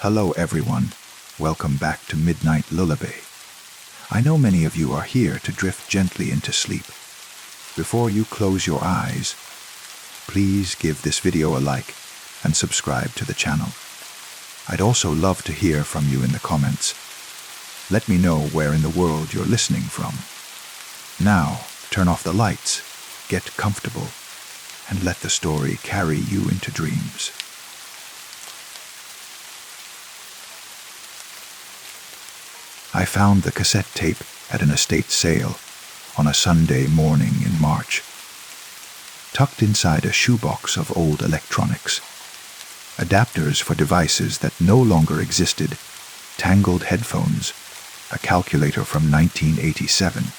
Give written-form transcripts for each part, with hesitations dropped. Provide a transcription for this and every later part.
Hello everyone, welcome back to Midnight Lullaby. I know many of you are here to drift gently into sleep. Before you close your eyes, please give this video a like and subscribe to the channel. I'd also love to hear from you in the comments. Let me know where in the world you're listening from. Now, turn off the lights, get comfortable, and let the story carry you into dreams. I found the cassette tape at an estate sale on a Sunday morning in March, tucked inside a shoebox of old electronics. Adapters for devices that no longer existed, tangled headphones, a calculator from 1987.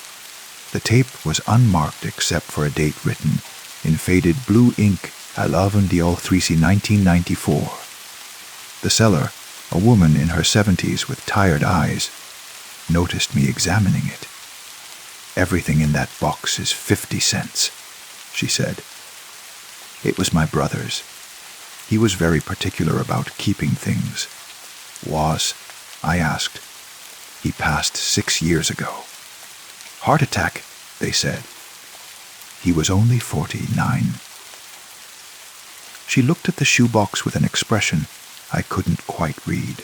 The tape was unmarked except for a date written in faded blue ink, 11/13 1994. The seller, a woman in her 70s with tired eyes, noticed me examining it. "Everything in that box is 50 cents, she said. It was my brother's. He was very particular about keeping things. Was? I asked. He passed 6 years ago. Heart attack, they said. He was only 49. She looked at the shoebox with an expression I couldn't quite read.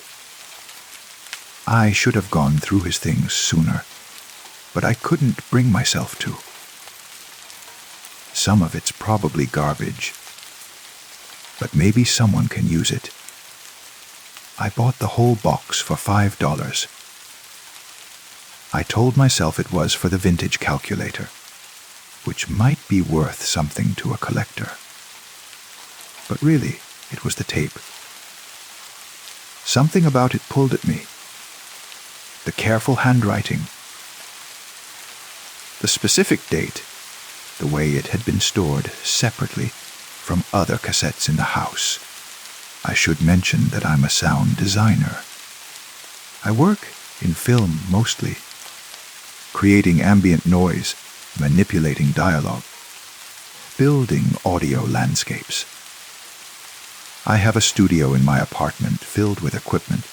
I should have gone through his things sooner, but I couldn't bring myself to. Some of it's probably garbage, but maybe someone can use it. I bought the whole box for $5. I told myself it was for the vintage calculator, which might be worth something to a collector. But really, it was the tape. Something about it pulled at me. The careful handwriting, the specific date, the way it had been stored separately from other cassettes in the house. I should mention that I'm a sound designer. I work in film mostly, creating ambient noise, manipulating dialogue, building audio landscapes. I have a studio in my apartment filled with equipment,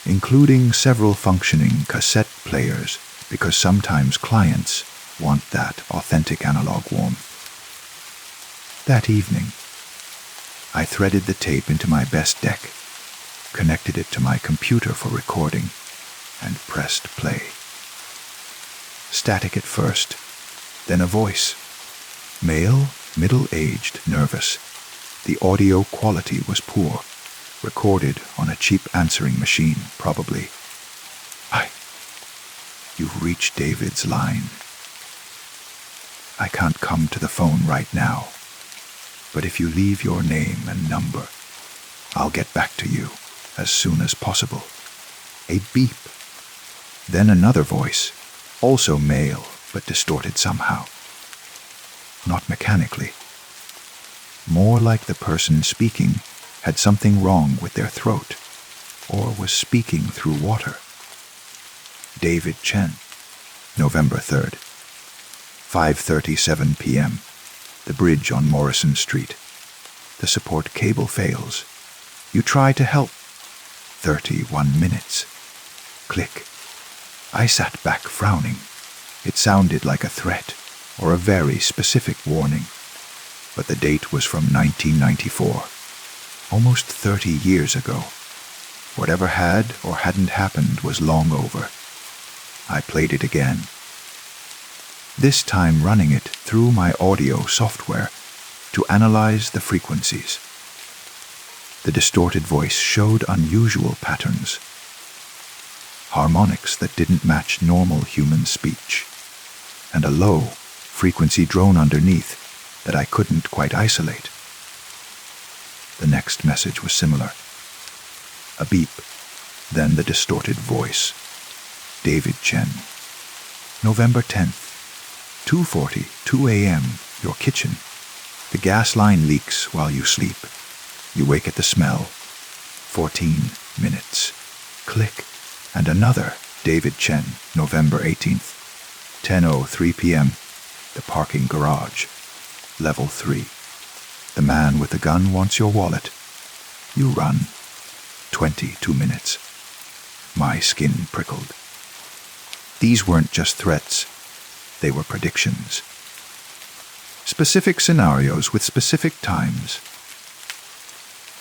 including several functioning cassette players, because sometimes clients want that authentic analog warmth. That evening, I threaded the tape into my best deck, connected it to my computer for recording, and pressed play. Static at first, then a voice. Male, middle-aged, nervous. The audio quality was poor. Recorded on a cheap answering machine, probably. "Hi. You've reached David's line. I can't come to the phone right now, but if you leave your name and number, I'll get back to you as soon as possible." A beep. Then another voice, also male, but distorted somehow. Not mechanically. More like the person speaking had something wrong with their throat, or was speaking through water. David Chen, November 3rd, 5:37 p.m., the bridge on Morrison Street. The support cable fails. You try to help. 31 minutes. Click. I sat back frowning. It sounded like a threat, or a very specific warning, but the date was from 1994. Almost 30 years ago. Whatever had or hadn't happened was long over. I played it again, this time running it through my audio software to analyze the frequencies. The distorted voice showed unusual patterns, harmonics that didn't match normal human speech, and a low frequency drone underneath that I couldn't quite isolate. The next message was similar. A beep, then the distorted voice. David Chen. November 10th, 2:42 a.m., your kitchen. The gas line leaks while you sleep. You wake at the smell. 14 minutes. Click. And another, David Chen, November 18th, 10:03 p.m., the parking garage. Level 3. The man with the gun wants your wallet. You run. 22 minutes. My skin prickled. These weren't just threats, they were predictions. Specific scenarios with specific times.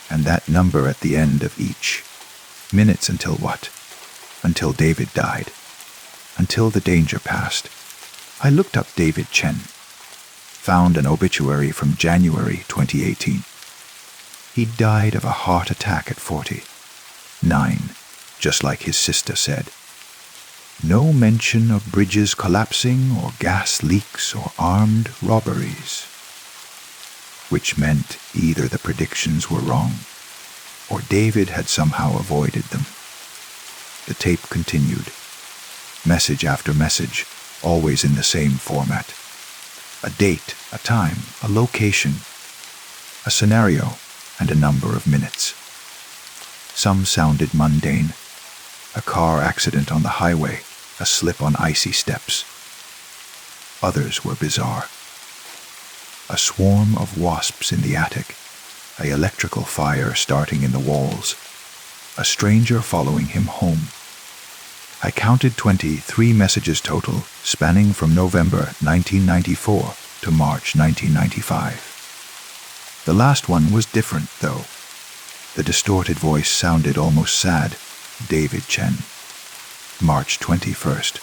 And that number at the end of each. Minutes until what? Until David died. Until the danger passed. I looked up David Chen. Found an obituary from January 2018. He died of a heart attack at 49, just like his sister said. No mention of bridges collapsing or gas leaks or armed robberies. Which meant either the predictions were wrong, or David had somehow avoided them. The tape continued. Message after message, always in the same format. A date, a time, a location, a scenario, and a number of minutes. Some sounded mundane. A car accident on the highway, a slip on icy steps. Others were bizarre. A swarm of wasps in the attic, an electrical fire starting in the walls, a stranger following him home. I counted 23 messages total, spanning from November 1994 to March 1995. The last one was different, though. The distorted voice sounded almost sad. David Chen. March 21st,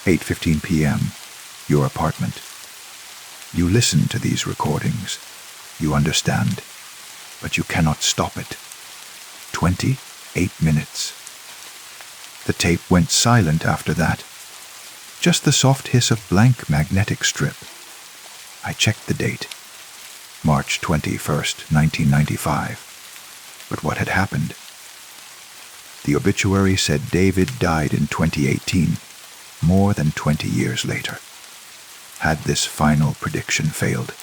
8:15 p.m., your apartment. You listen to these recordings. You understand. But you cannot stop it. 28 minutes. The tape went silent after that. Just the soft hiss of blank magnetic strip. I checked the date. March 21st, 1995. But what had happened? The obituary said David died in 2018, more than 20 years later. Had this final prediction failed?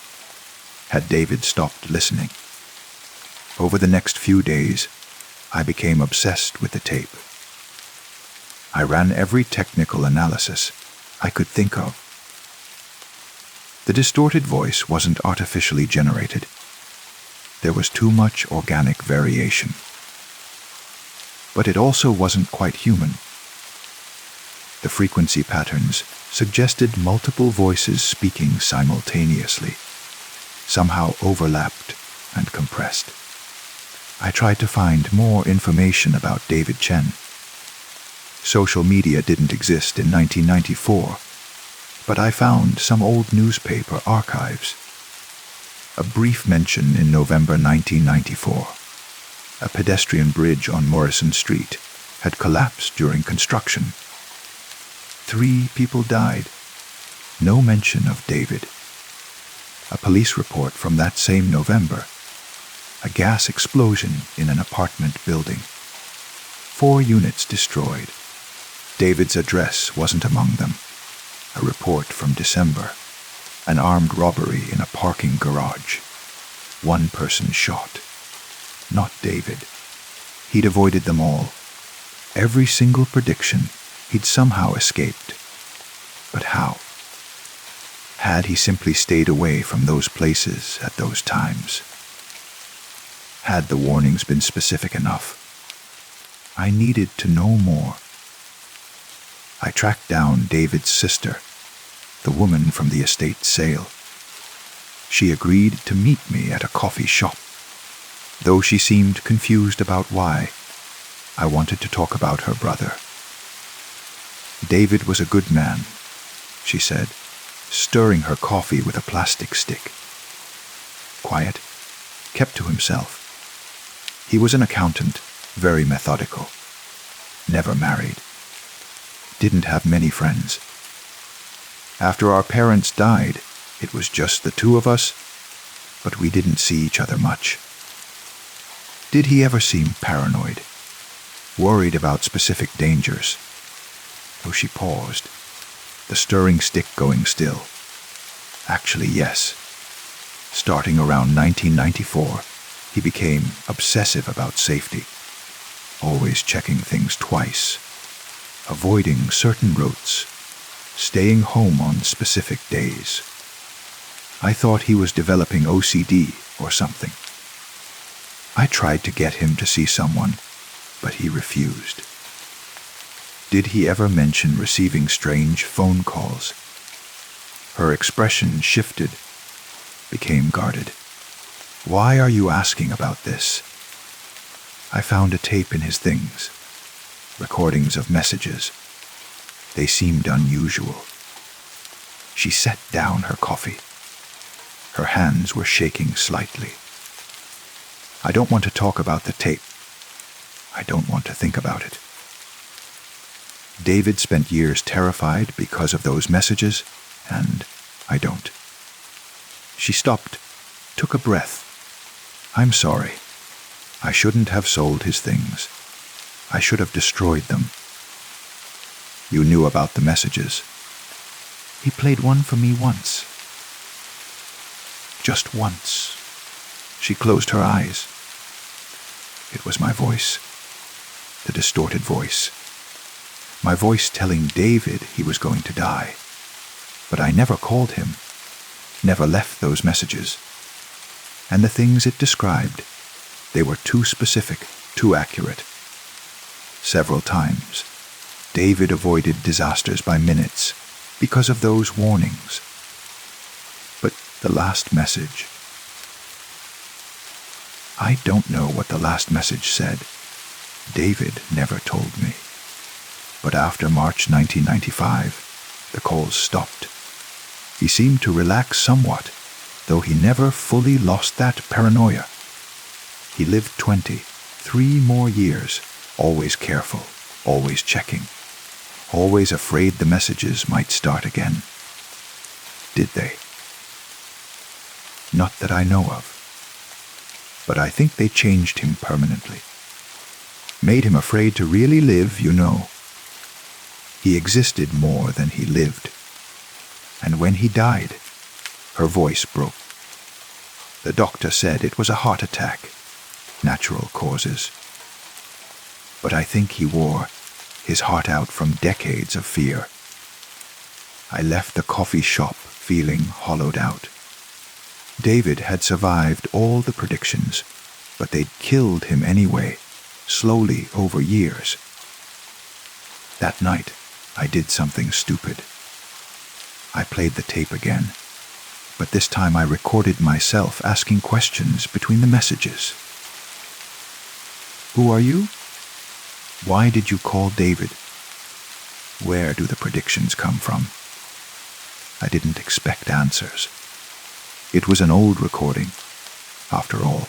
Had David stopped listening? Over the next few days, I became obsessed with the tape. I ran every technical analysis I could think of. The distorted voice wasn't artificially generated. There was too much organic variation. But it also wasn't quite human. The frequency patterns suggested multiple voices speaking simultaneously, somehow overlapped and compressed. I tried to find more information about David Chen. Social media didn't exist in 1994, but I found some old newspaper archives. A brief mention in November 1994. A pedestrian bridge on Morrison Street had collapsed during construction. 3 people died. No mention of David. A police report from that same November. A gas explosion in an apartment building. 4 units destroyed. David's address wasn't among them. A report from December. An armed robbery in a parking garage. 1 person shot. Not David. He'd avoided them all. Every single prediction, he'd somehow escaped. But how? Had he simply stayed away from those places at those times? Had the warnings been specific enough? I needed to know more. I tracked down David's sister, the woman from the estate sale. She agreed to meet me at a coffee shop. Though she seemed confused about why, I wanted to talk about her brother. David was a good man, she said, stirring her coffee with a plastic stick. Quiet, kept to himself. He was an accountant, very methodical. Never married. Didn't have many friends. After our parents died, it was just the 2 of us, but we didn't see each other much. Did he ever seem paranoid? Worried about specific dangers? Oh, she paused, the stirring stick going still. Actually, yes. Starting around 1994, he became obsessive about safety, always checking things twice, avoiding certain routes, staying home on specific days. I thought he was developing OCD or something. I tried to get him to see someone, but he refused. Did he ever mention receiving strange phone calls? Her expression shifted, became guarded. Why are you asking about this? I found a tape in his things, recordings of messages. They seemed unusual. She set down her coffee. Her hands were shaking slightly. I don't want to talk about the tape. I don't want to think about it. David spent years terrified because of those messages, and I don't. She stopped, took a breath. I'm sorry. I shouldn't have sold his things. I should have destroyed them. You knew about the messages. He played one for me once. Just once. She closed her eyes. It was my voice. The distorted voice. My voice telling David he was going to die. But I never called him. Never left those messages. And the things it described, they were too specific, too accurate. Several times, David avoided disasters by minutes because of those warnings. But the last message... I don't know what the last message said. David never told me. But after March 1995, the calls stopped. He seemed to relax somewhat, though he never fully lost that paranoia. He lived 3 more years, always careful, always checking, always afraid the messages might start again. Did they? Not that I know of. But I think they changed him permanently. Made him afraid to really live, you know. He existed more than he lived. And when he died, her voice broke. The doctor said it was a heart attack, natural causes. But I think he wore his heart out from decades of fear. I left the coffee shop feeling hollowed out. David had survived all the predictions, but they'd killed him anyway, slowly over years. That night, I did something stupid. I played the tape again, but this time I recorded myself asking questions between the messages. Who are you? Why did you call David? Where do the predictions come from? I didn't expect answers. It was an old recording, after all.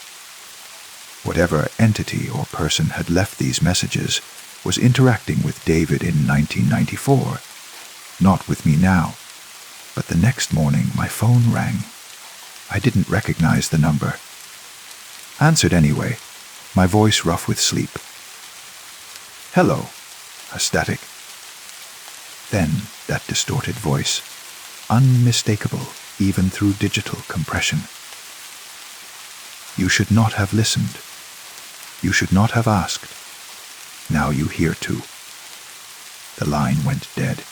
Whatever entity or person had left these messages was interacting with David in 1994, not with me now. But the next morning my phone rang. I didn't recognize the number. Answered anyway, my voice rough with sleep. Hello, a static. Then that distorted voice, unmistakable even through digital compression. You should not have listened. You should not have asked. Now you hear to. The line went dead.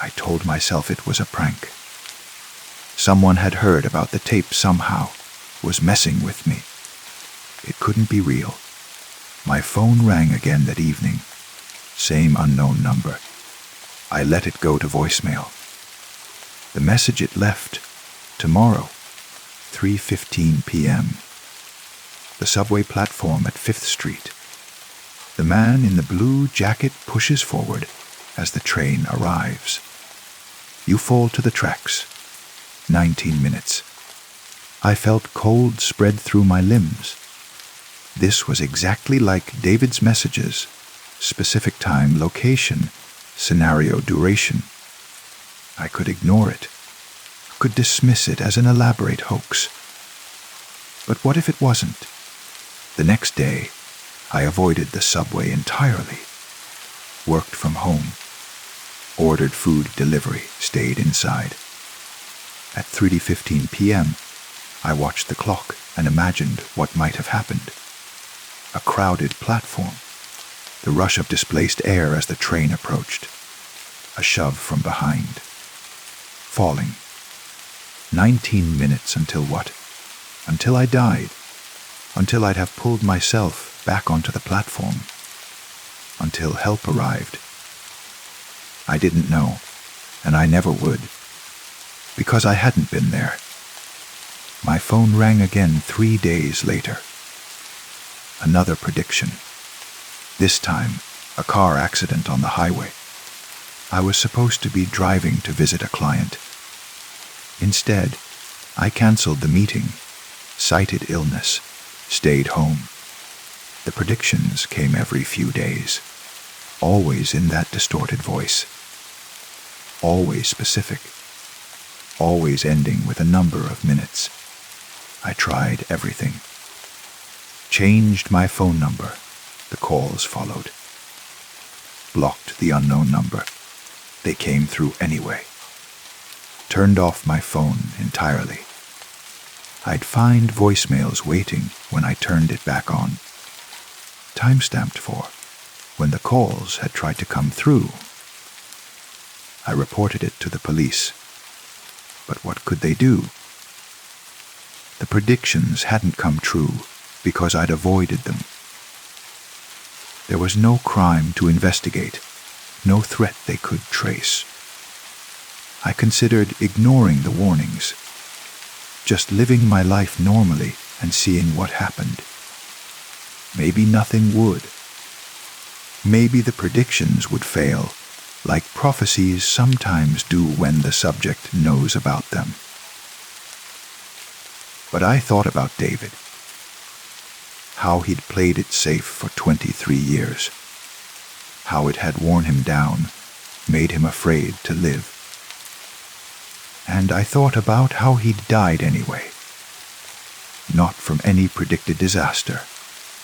I told myself it was a prank. Someone had heard about the tape somehow, was messing with me. It couldn't be real. My phone rang again that evening. Same unknown number. I let it go to voicemail. The message it left, tomorrow, 3:15 p.m. The subway platform at 5th Street. The man in the blue jacket pushes forward as the train arrives. You fall to the tracks. 19 minutes. I felt cold spread through my limbs. This was exactly like David's messages. Specific time, location, scenario duration. I could ignore it, could dismiss it as an elaborate hoax. But what if it wasn't? The next day, I avoided the subway entirely. Worked from home. Ordered food delivery, stayed inside. At 3:15 p.m., I watched the clock and imagined what might have happened. A crowded platform. The rush of displaced air as the train approached. A shove from behind. Falling. 19 minutes until what? Until I died. Until I'd have pulled myself back onto the platform, until help arrived. I didn't know, and I never would, because I hadn't been there. My phone rang again 3 days later. Another prediction. This time, a car accident on the highway. I was supposed to be driving to visit a client. Instead, I canceled the meeting, cited illness, stayed home. The predictions came every few days, always in that distorted voice, always specific, always ending with a number of minutes. I tried everything. Changed my phone number. The calls followed. Blocked the unknown number. They came through anyway. Turned off my phone entirely. I'd find voicemails waiting when I turned it back on. Time-stamped for when the calls had tried to come through. I reported it to the police. But what could they do? The predictions hadn't come true because I'd avoided them. There was no crime to investigate, no threat they could trace. I considered ignoring the warnings, just living my life normally and seeing what happened. Maybe nothing would. Maybe the predictions would fail, like prophecies sometimes do when the subject knows about them. But I thought about David, how he'd played it safe for 23 years, how it had worn him down, made him afraid to live. And I thought about how he'd died anyway, not from any predicted disaster,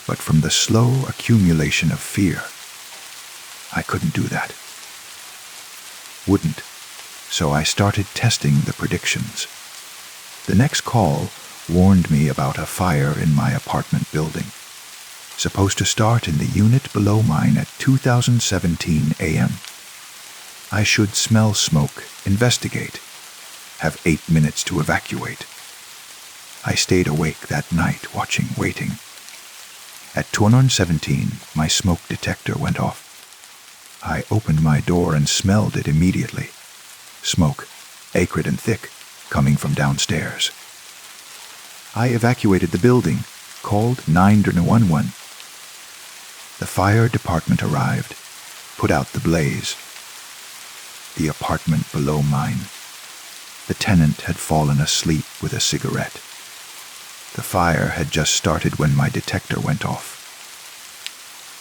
but from the slow accumulation of fear. I couldn't do that. Wouldn't, so I started testing the predictions. The next call warned me about a fire in my apartment building, supposed to start in the unit below mine at 2017 a.m. I should smell smoke, investigate, have 8 minutes to evacuate. I stayed awake that night waiting. At 217, my smoke detector went off. I opened my door and smelled it immediately. Smoke, acrid and thick, coming from downstairs. I evacuated the building, called 911. The fire department arrived, put out the blaze. The apartment below mine. The tenant had fallen asleep with a cigarette. The fire had just started when my detector went off.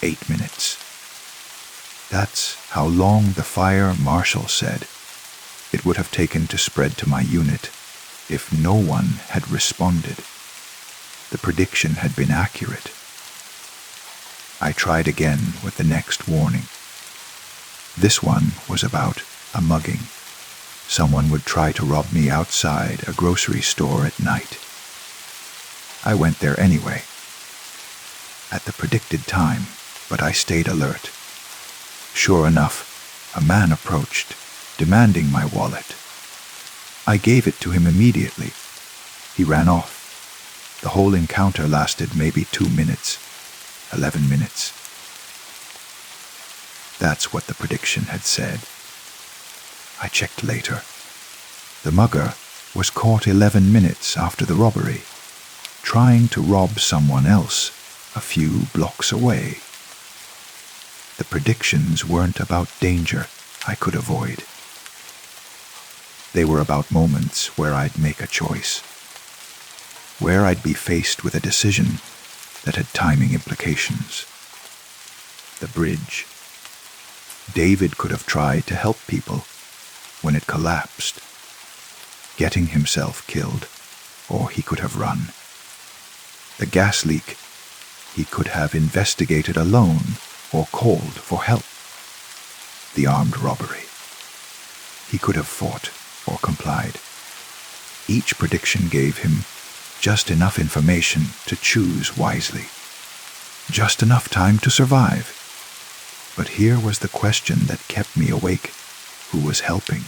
8 minutes. That's how long the fire marshal said it would have taken to spread to my unit if no one had responded. The prediction had been accurate. I tried again with the next warning. This one was about a mugging. Someone would try to rob me outside a grocery store at night. I went there anyway, at the predicted time, but I stayed alert. Sure enough, a man approached, demanding my wallet. I gave it to him immediately. He ran off. The whole encounter lasted maybe 2 minutes, 11 minutes. That's what the prediction had said. I checked later. The mugger was caught 11 minutes after the robbery, trying to rob someone else a few blocks away. The predictions weren't about danger I could avoid. They were about moments where I'd make a choice, where I'd be faced with a decision that had timing implications. The bridge. David could have tried to help people when it collapsed, getting himself killed, or he could have run. The gas leak. He could have investigated alone or called for help. The armed robbery. He could have fought or complied. Each prediction gave him just enough information to choose wisely, just enough time to survive. But here was the question that kept me awake: who was helping?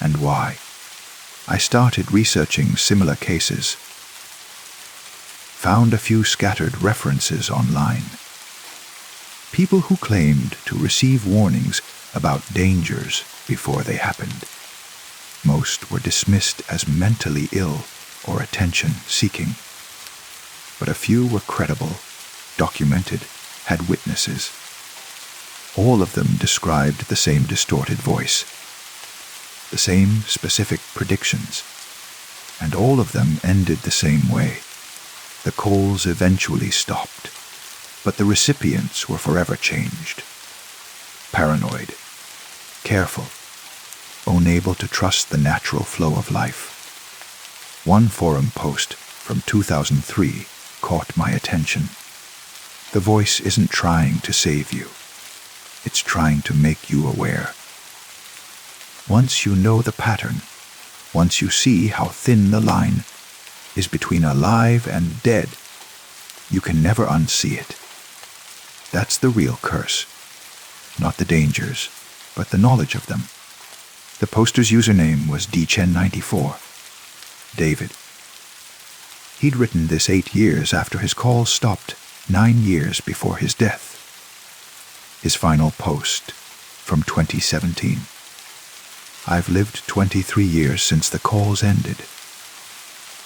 And why? I started researching similar cases. found a few scattered references online. People who claimed to receive warnings about dangers before they happened. Most were dismissed as mentally ill or attention-seeking. But a few were credible, documented, had witnesses. All of them described the same distorted voice, the same specific predictions, and all of them ended the same way. The calls eventually stopped, but the recipients were forever changed. Paranoid, careful, unable to trust the natural flow of life. One forum post from 2003 caught my attention. The voice isn't trying to save you. It's trying to make you aware. Once you know the pattern, once you see how thin the line is between alive and dead, you can never unsee it. That's the real curse. Not the dangers, but the knowledge of them. The poster's username was dchen94. David. He'd written this 8 years after his call stopped, 9 years before his death. His final post from 2017. I've lived 23 years since the calls ended.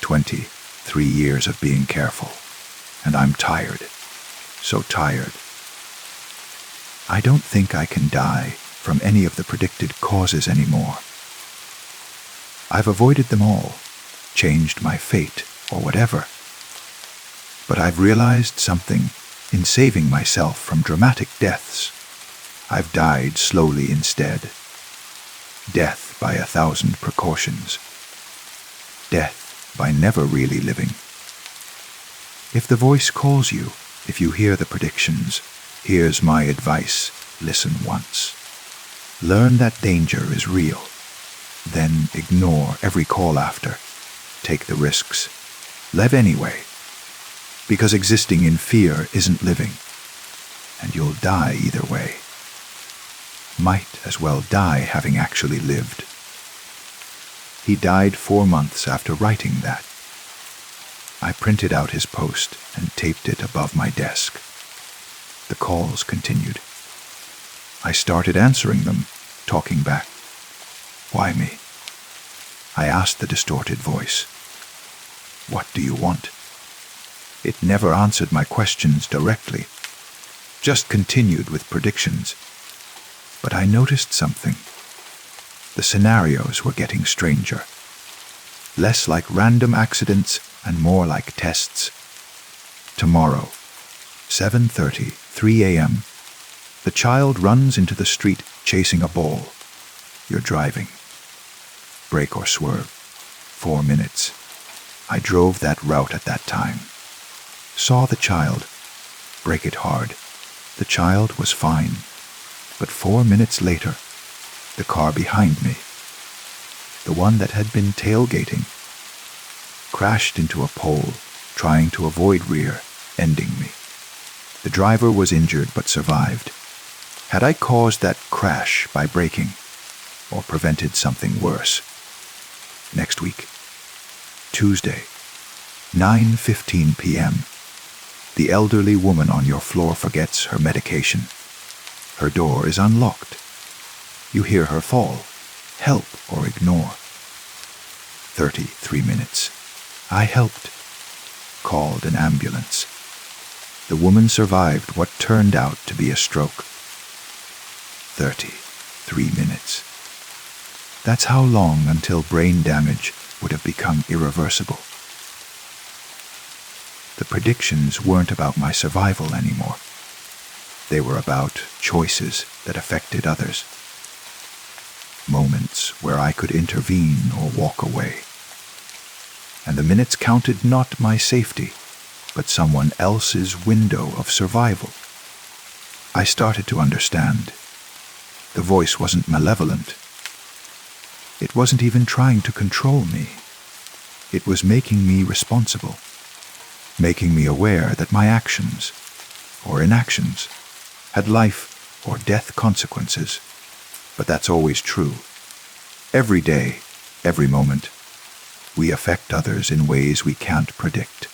23 years of being careful, and I'm tired. So tired. I don't think I can die from any of the predicted causes anymore. I've avoided them all, changed my fate, or whatever. But I've realized something in saving myself from dramatic deaths. I've died slowly instead. Death by 1,000 precautions. Death by never really living. If the voice calls you, if you hear the predictions, here's my advice: listen once. Learn that danger is real. Then ignore every call after. Take the risks. Live anyway. Because existing in fear isn't living. And you'll die either way. Might as well die having actually lived. He died 4 months after writing that. I printed out his post and taped it above my desk. The calls continued. I started answering them, talking back. Why me? I asked the distorted voice. What do you want? It never answered my questions directly, just continued with predictions. But I noticed something. The scenarios were getting stranger. Less like random accidents and more like tests. Tomorrow, 7:30, 3 a.m. The child runs into the street chasing a ball. You're driving. Brake or swerve. 4 minutes. I drove that route at that time. Saw the child. Brake it hard. The child was fine. But 4 minutes later, the car behind me, the one that had been tailgating, crashed into a pole, trying to avoid rear, ending me. The driver was injured but survived. Had I caused that crash by braking, or prevented something worse? Next week. Tuesday, 9:15 p.m. The elderly woman on your floor forgets her medication. Her door is unlocked. You hear her fall. Help or ignore. 33 minutes. I helped. Called an ambulance. The woman survived what turned out to be a stroke. 33 minutes. That's how long until brain damage would have become irreversible. The predictions weren't about my survival anymore. They were about choices that affected others. Moments where I could intervene or walk away. And the minutes counted not my safety, but someone else's window of survival. I started to understand. The voice wasn't malevolent. It wasn't even trying to control me. It was making me responsible, making me aware that my actions, or inactions, had life or death consequences. But that's always true. Every day, every moment, we affect others in ways we can't predict.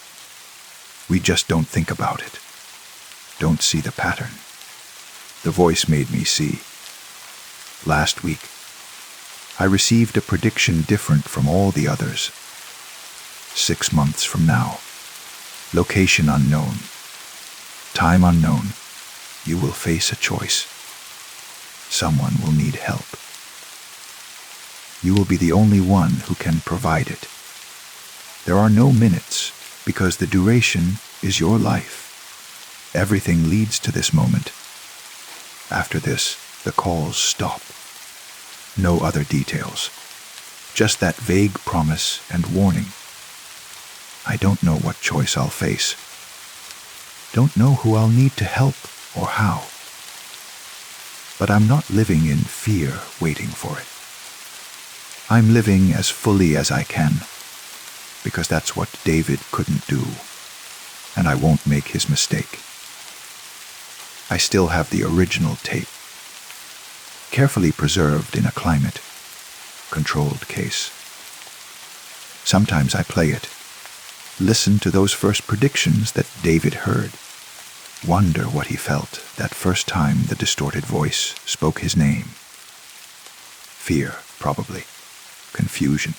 We just don't think about it. Don't see the pattern. The voice made me see. Last week, I received a prediction different from all the others. 6 months from now, location unknown, time unknown, you will face a choice. Someone will need help. You will be the only one who can provide it. There are no minutes, because the duration is your life. Everything leads to this moment. After this, the calls stop. No other details. Just that vague promise and warning. I don't know what choice I'll face. Don't know who I'll need to help or how. But I'm not living in fear waiting for it. I'm living as fully as I can, because that's what David couldn't do, and I won't make his mistake. I still have the original tape, carefully preserved in a climate-controlled case. Sometimes I play it, listen to those first predictions that David heard, wonder what he felt that first time the distorted voice spoke his name. Fear, probably. Confusion.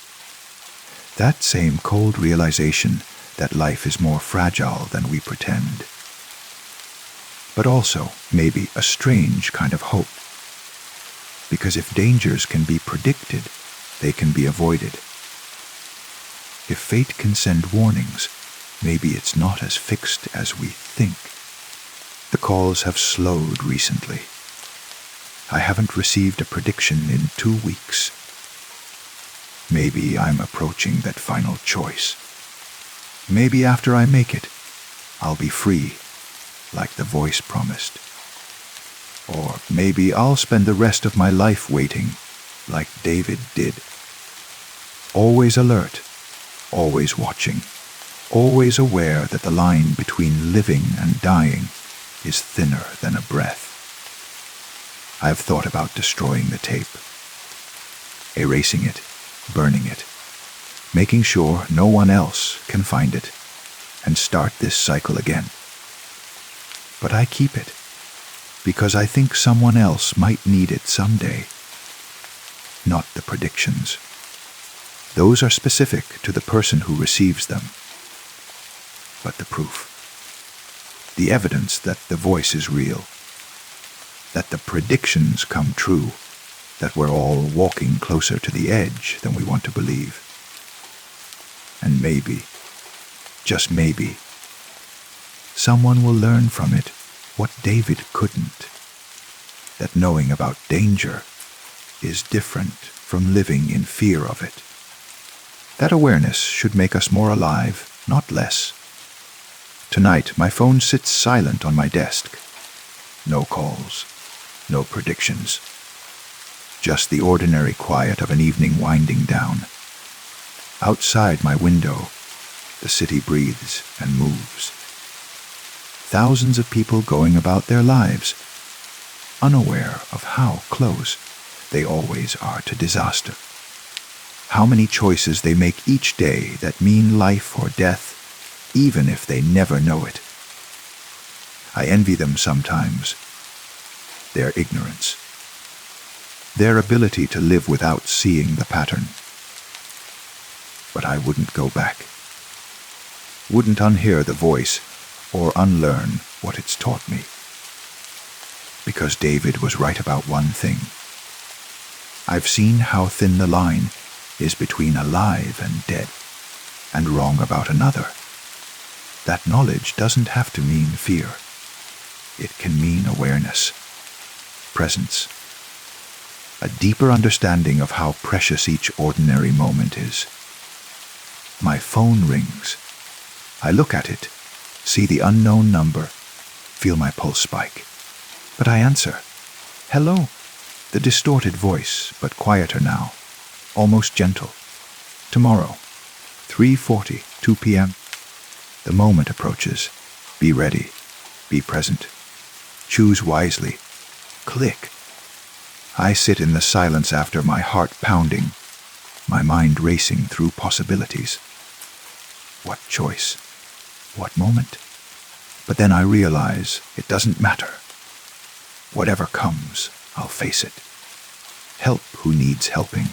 That same cold realization that life is more fragile than we pretend. But also, maybe, a strange kind of hope. Because if dangers can be predicted, they can be avoided. If fate can send warnings, maybe it's not as fixed as we think. The calls have slowed recently. I haven't received a prediction in 2 weeks. Maybe I'm approaching that final choice. Maybe after I make it, I'll be free, like the voice promised. Or maybe I'll spend the rest of my life waiting, like David did. Always alert, always watching, always aware that the line between living and dying is thinner than a breath. I've thought about destroying the tape, erasing it, burning it, making sure no one else can find it, and start this cycle again. But I keep it, because I think someone else might need it someday. Not the predictions. Those are specific to the person who receives them. But the proof. The evidence that the voice is real. That the predictions come true. That we're all walking closer to the edge than we want to believe. And maybe, just maybe, someone will learn from it what David couldn't. That knowing about danger is different from living in fear of it. That awareness should make us more alive, not less. Tonight, my phone sits silent on my desk. No calls, no predictions. Just the ordinary quiet of an evening winding down. Outside my window, the city breathes and moves. Thousands of people going about their lives, unaware of how close they always are to disaster. How many choices they make each day that mean life or death, even if they never know it. I envy them sometimes. Their ignorance. Their ability to live without seeing the pattern. But I wouldn't go back. Wouldn't unhear the voice or unlearn what it's taught me. Because David was right about one thing. I've seen how thin the line is between alive and dead, and wrong about another. That knowledge doesn't have to mean fear. It can mean awareness, presence, a deeper understanding of how precious each ordinary moment is. My phone rings. I look at it, see the unknown number, feel my pulse spike. But I answer, "Hello." The distorted voice, but quieter now, almost gentle. "Tomorrow, 3:40, 2 p.m. The moment approaches. Be ready. Be present. Choose wisely. Click. I sit in the silence after, my heart pounding, my mind racing through possibilities. What choice? What moment? But then I realize it doesn't matter. Whatever comes, I'll face it. Help who needs helping.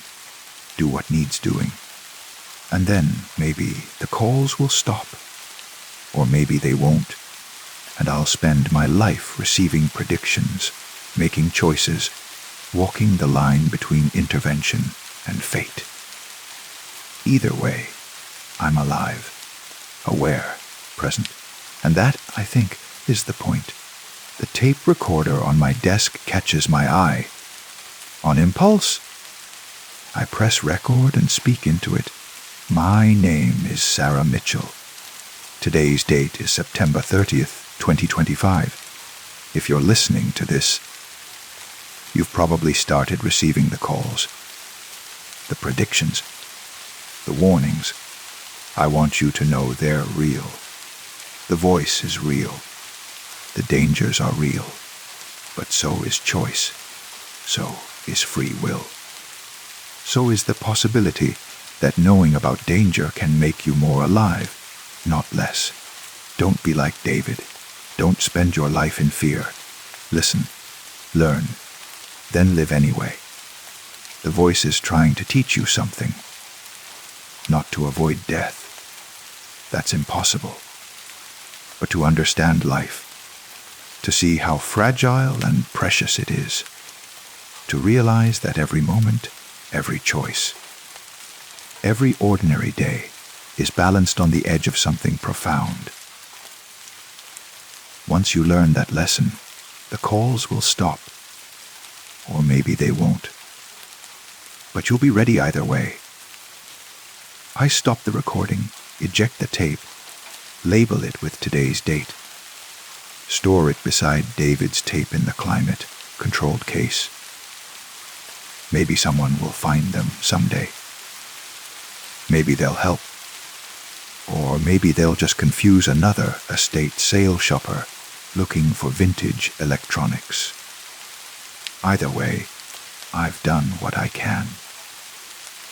Do what needs doing. And then, maybe, the calls will stop. Or maybe they won't. And I'll spend my life receiving predictions, making choices, walking the line between intervention and fate. Either way, I'm alive, aware, present. And that, I think, is the point. The tape recorder on my desk catches my eye. On impulse, I press record and speak into it. My name is Sarah Mitchell. Today's date is September 30th, 2025. If you're listening to this, you've probably started receiving the calls, the predictions, the warnings. I want you to know they're real. The voice is real. The dangers are real. But so is choice. So is free will. So is the possibility that knowing about danger can make you more alive, not less. Don't be like David. Don't spend your life in fear. Listen, learn, then live anyway. The voice is trying to teach you something. Not to avoid death. That's impossible. But to understand life. To see how fragile and precious it is. To realize that every moment, every choice, every ordinary day is balanced on the edge of something profound. Once you learn that lesson, the calls will stop. Or maybe they won't. But you'll be ready either way. I stop the recording, eject the tape, label it with today's date. Store it beside David's tape in the climate, controlled case. Maybe someone will find them someday. Maybe they'll help. Or maybe they'll just confuse another estate sale shopper looking for vintage electronics. Either way, I've done what I can.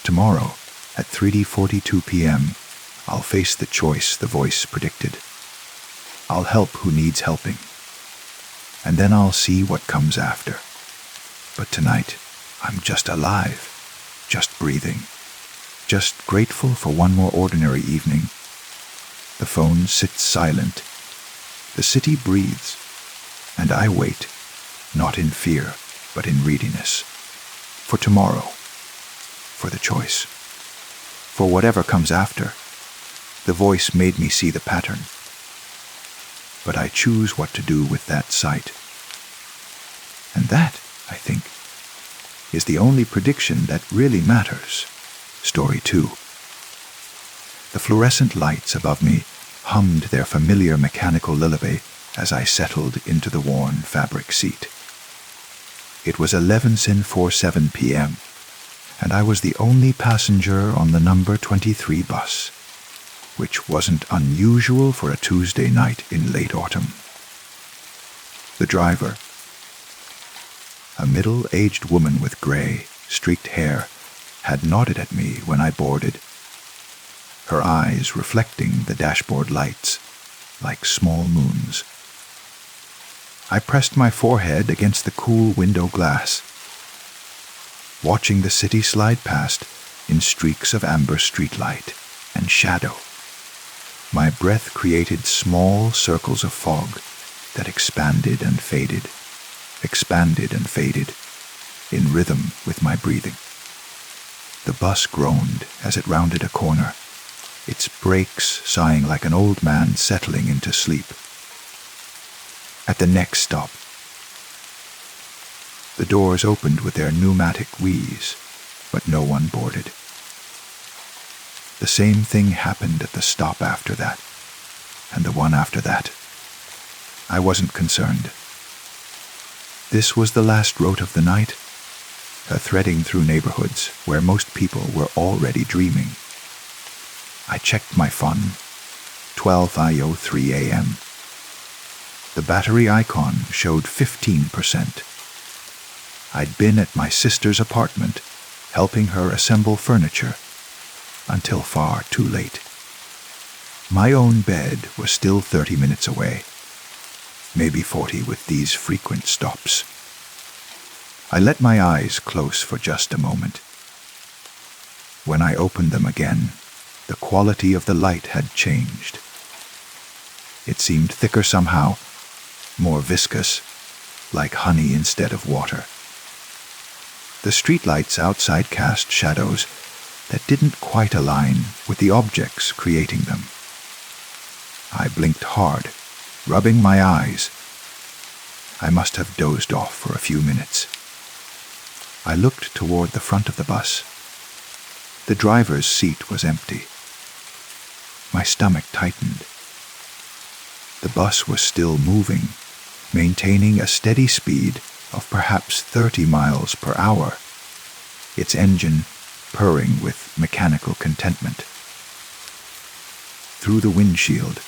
Tomorrow, at 3:42 p.m., I'll face the choice the voice predicted. I'll help who needs helping. And then I'll see what comes after. But tonight, I'm just alive, just breathing, just grateful for one more ordinary evening. The phone sits silent. The city breathes, and I wait, not in fear, but in readiness. For tomorrow, for the choice, for whatever comes after. The voice made me see the pattern. But I choose what to do with that sight. And that, I think, is the only prediction that really matters. Story 2. The fluorescent lights above me hummed their familiar mechanical lullaby as I settled into the worn fabric seat. It was 11:47 p.m., and I was the only passenger on the number 23 bus, which wasn't unusual for a Tuesday night in late autumn. The driver, a middle-aged woman with gray, streaked hair, had nodded at me when I boarded, her eyes reflecting the dashboard lights like small moons. I pressed my forehead against the cool window glass, watching the city slide past in streaks of amber streetlight and shadow. My breath created small circles of fog that expanded and faded, in rhythm with my breathing. The bus groaned as it rounded a corner, its brakes sighing like an old man settling into sleep. At the next stop, the doors opened with their pneumatic wheeze, but no one boarded. The same thing happened at the stop after that, and the one after that. I wasn't concerned. This was the last route of the night, a threading through neighborhoods where most people were already dreaming. I checked my phone, 12:03 a.m. The battery icon showed 15%. I'd been at my sister's apartment, helping her assemble furniture, until far too late. My own bed was still 30 minutes away, maybe 40 with these frequent stops. I let my eyes close for just a moment. When I opened them again, the quality of the light had changed. It seemed thicker somehow, more viscous, like honey instead of water. The streetlights outside cast shadows that didn't quite align with the objects creating them. I blinked hard, rubbing my eyes. I must have dozed off for a few minutes. I looked toward the front of the bus. The driver's seat was empty. My stomach tightened. The bus was still moving, maintaining a steady speed of perhaps 30 miles per hour, its engine purring with mechanical contentment. Through the windshield,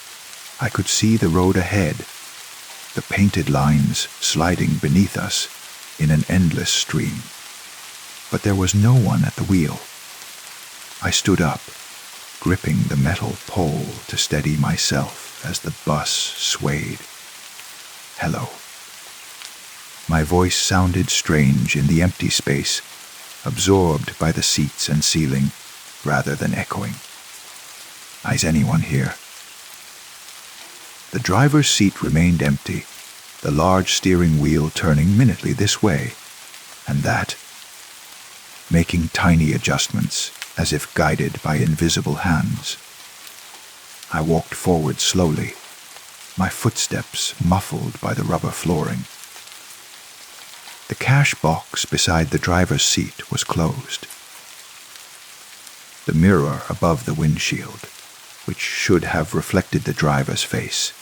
I could see the road ahead, the painted lines sliding beneath us in an endless stream. But there was no one at the wheel. I stood up, gripping the metal pole to steady myself as the bus swayed. Hello. My voice sounded strange in the empty space, absorbed by the seats and ceiling rather than echoing. Is anyone here? The driver's seat remained empty, the large steering wheel turning minutely this way and that, making tiny adjustments as if guided by invisible hands. I walked forward slowly, my footsteps muffled by the rubber flooring. The cash box beside the driver's seat was closed. The mirror above the windshield, which should have reflected the driver's face,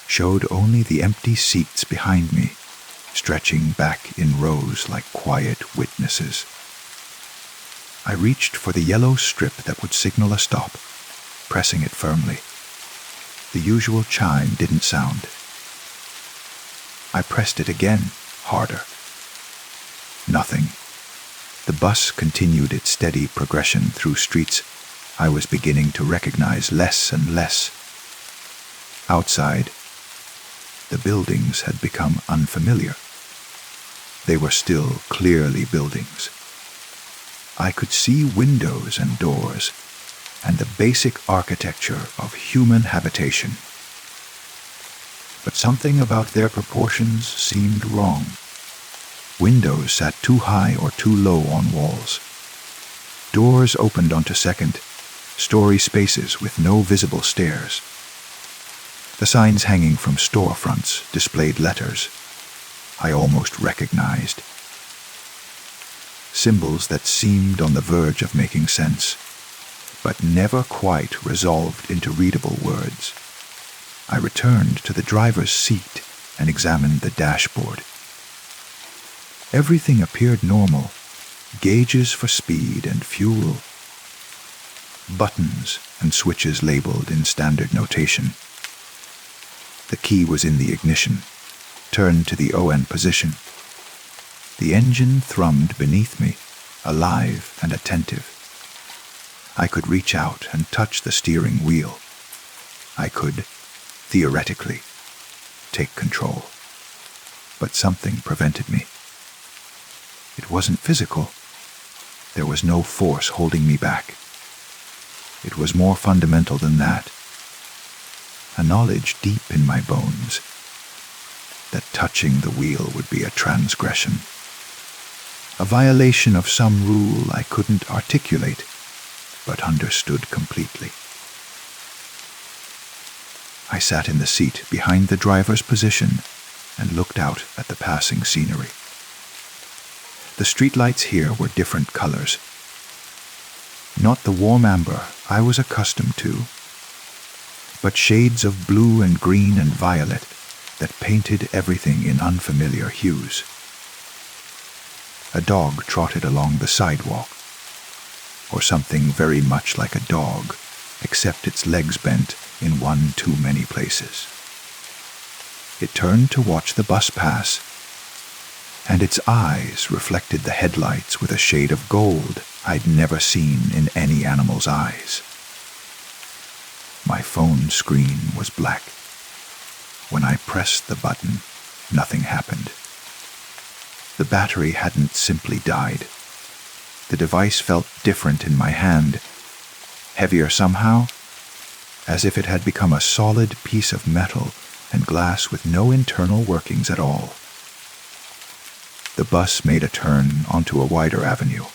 showed only the empty seats behind me, stretching back in rows like quiet witnesses. I reached for the yellow strip that would signal a stop, pressing it firmly. The usual chime didn't sound. I pressed it again, harder. Nothing. The bus continued its steady progression through streets I was beginning to recognize less and less. Outside, the buildings had become unfamiliar. They were still clearly buildings. I could see windows and doors, and the basic architecture of human habitation. But something about their proportions seemed wrong. Windows sat too high or too low on walls. Doors opened onto second-story spaces with no visible stairs. The signs hanging from storefronts displayed letters I almost recognized. Symbols that seemed on the verge of making sense, but never quite resolved into readable words. I returned to the driver's seat and examined the dashboard. Everything appeared normal. Gauges for speed and fuel. Buttons and switches labeled in standard notation. The key was in the ignition, turned to the ON position. The engine thrummed beneath me, alive and attentive. I could reach out and touch the steering wheel. I could, theoretically, take control. But something prevented me. It wasn't physical. There was no force holding me back. It was more fundamental than that. A knowledge deep in my bones that touching the wheel would be a transgression. A violation of some rule I couldn't articulate, but understood completely. I sat in the seat behind the driver's position and looked out at the passing scenery. The streetlights here were different colors. Not the warm amber I was accustomed to, but shades of blue and green and violet that painted everything in unfamiliar hues. A dog trotted along the sidewalk, or something very much like a dog, except its legs bent in one too many places. It turned to watch the bus pass, and its eyes reflected the headlights with a shade of gold I'd never seen in any animal's eyes. My phone screen was black. When I pressed the button, nothing happened. The battery hadn't simply died. The device felt different in my hand, heavier somehow, as if it had become a solid piece of metal and glass with no internal workings at all. The bus made a turn onto a wider avenue.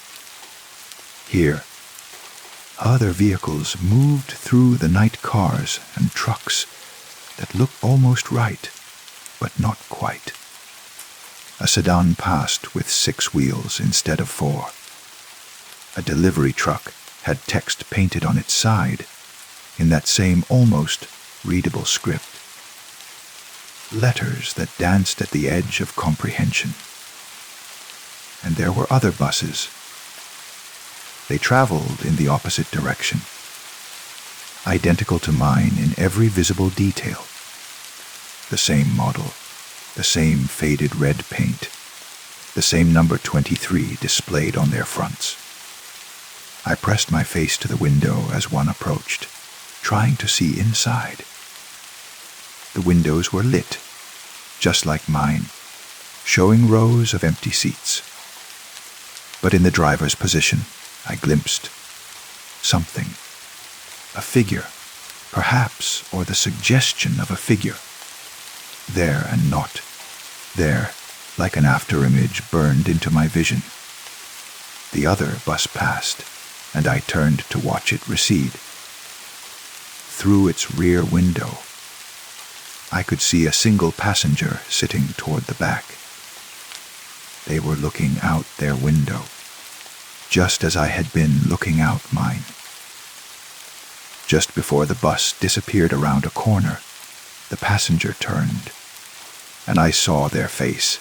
Here, other vehicles moved through the night cars and trucks that looked almost right, but not quite. A sedan passed with 6 wheels instead of 4. A delivery truck had text painted on its side in that same almost readable script. Letters that danced at the edge of comprehension. And there were other buses. They traveled in the opposite direction, identical to mine in every visible detail. The same model, the same faded red paint, the same number 23 displayed on their fronts. I pressed my face to the window as one approached, trying to see inside. The windows were lit, just like mine, showing rows of empty seats. But in the driver's position, I glimpsed something, a figure, perhaps, or the suggestion of a figure. There and not there, like an afterimage burned into my vision. The other bus passed, and I turned to watch it recede. Through its rear window, I could see a single passenger sitting toward the back. They were looking out their window, just as I had been looking out mine. Just before the bus disappeared around a corner, the passenger turned, and I saw their face.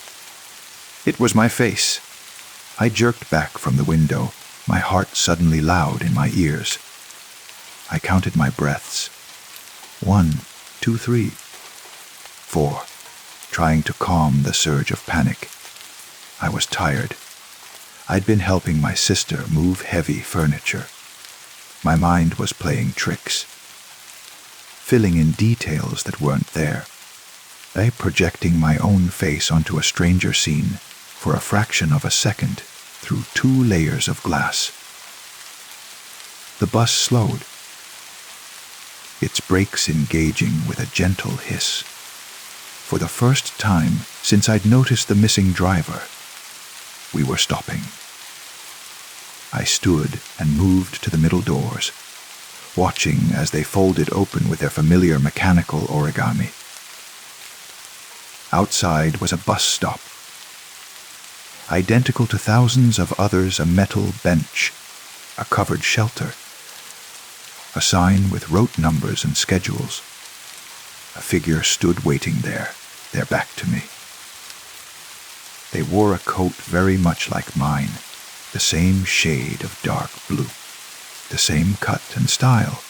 It was my face. I jerked back from the window, my heart suddenly loud in my ears. I counted my breaths. 1, 2, 3, 4, trying to calm the surge of panic. I was tired. I'd been helping my sister move heavy furniture. My mind was playing tricks, filling in details that weren't there. Projecting my own face onto a stranger scene for a fraction of a second through 2 layers of glass. The bus slowed, its brakes engaging with a gentle hiss. For the first time since I'd noticed the missing driver, we were stopping. I stood and moved to the middle doors, watching as they folded open with their familiar mechanical origami. Outside was a bus stop. Identical to thousands of others, a metal bench, a covered shelter, a sign with rote numbers and schedules. A figure stood waiting there, their back to me. They wore a coat very much like mine, the same shade of dark blue, the same cut and style.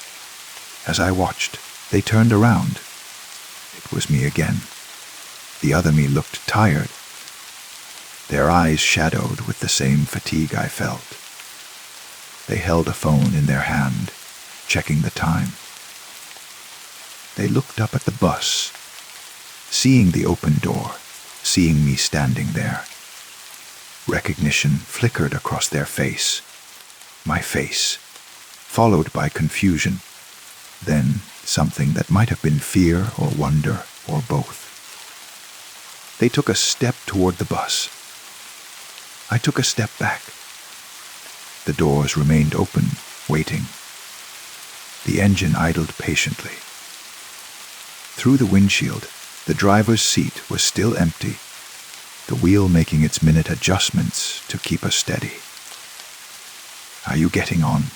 As I watched, they turned around. It was me again. The other me looked tired, their eyes shadowed with the same fatigue I felt. They held a phone in their hand, checking the time. They looked up at the bus, seeing the open door, seeing me standing there. Recognition flickered across their face, my face, followed by confusion, then something that might have been fear or wonder or both. They took a step toward the bus. I took a step back. The doors remained open, waiting. The engine idled patiently. Through the windshield, the driver's seat was still empty, the wheel making its minute adjustments to keep us steady. "Are you getting on?"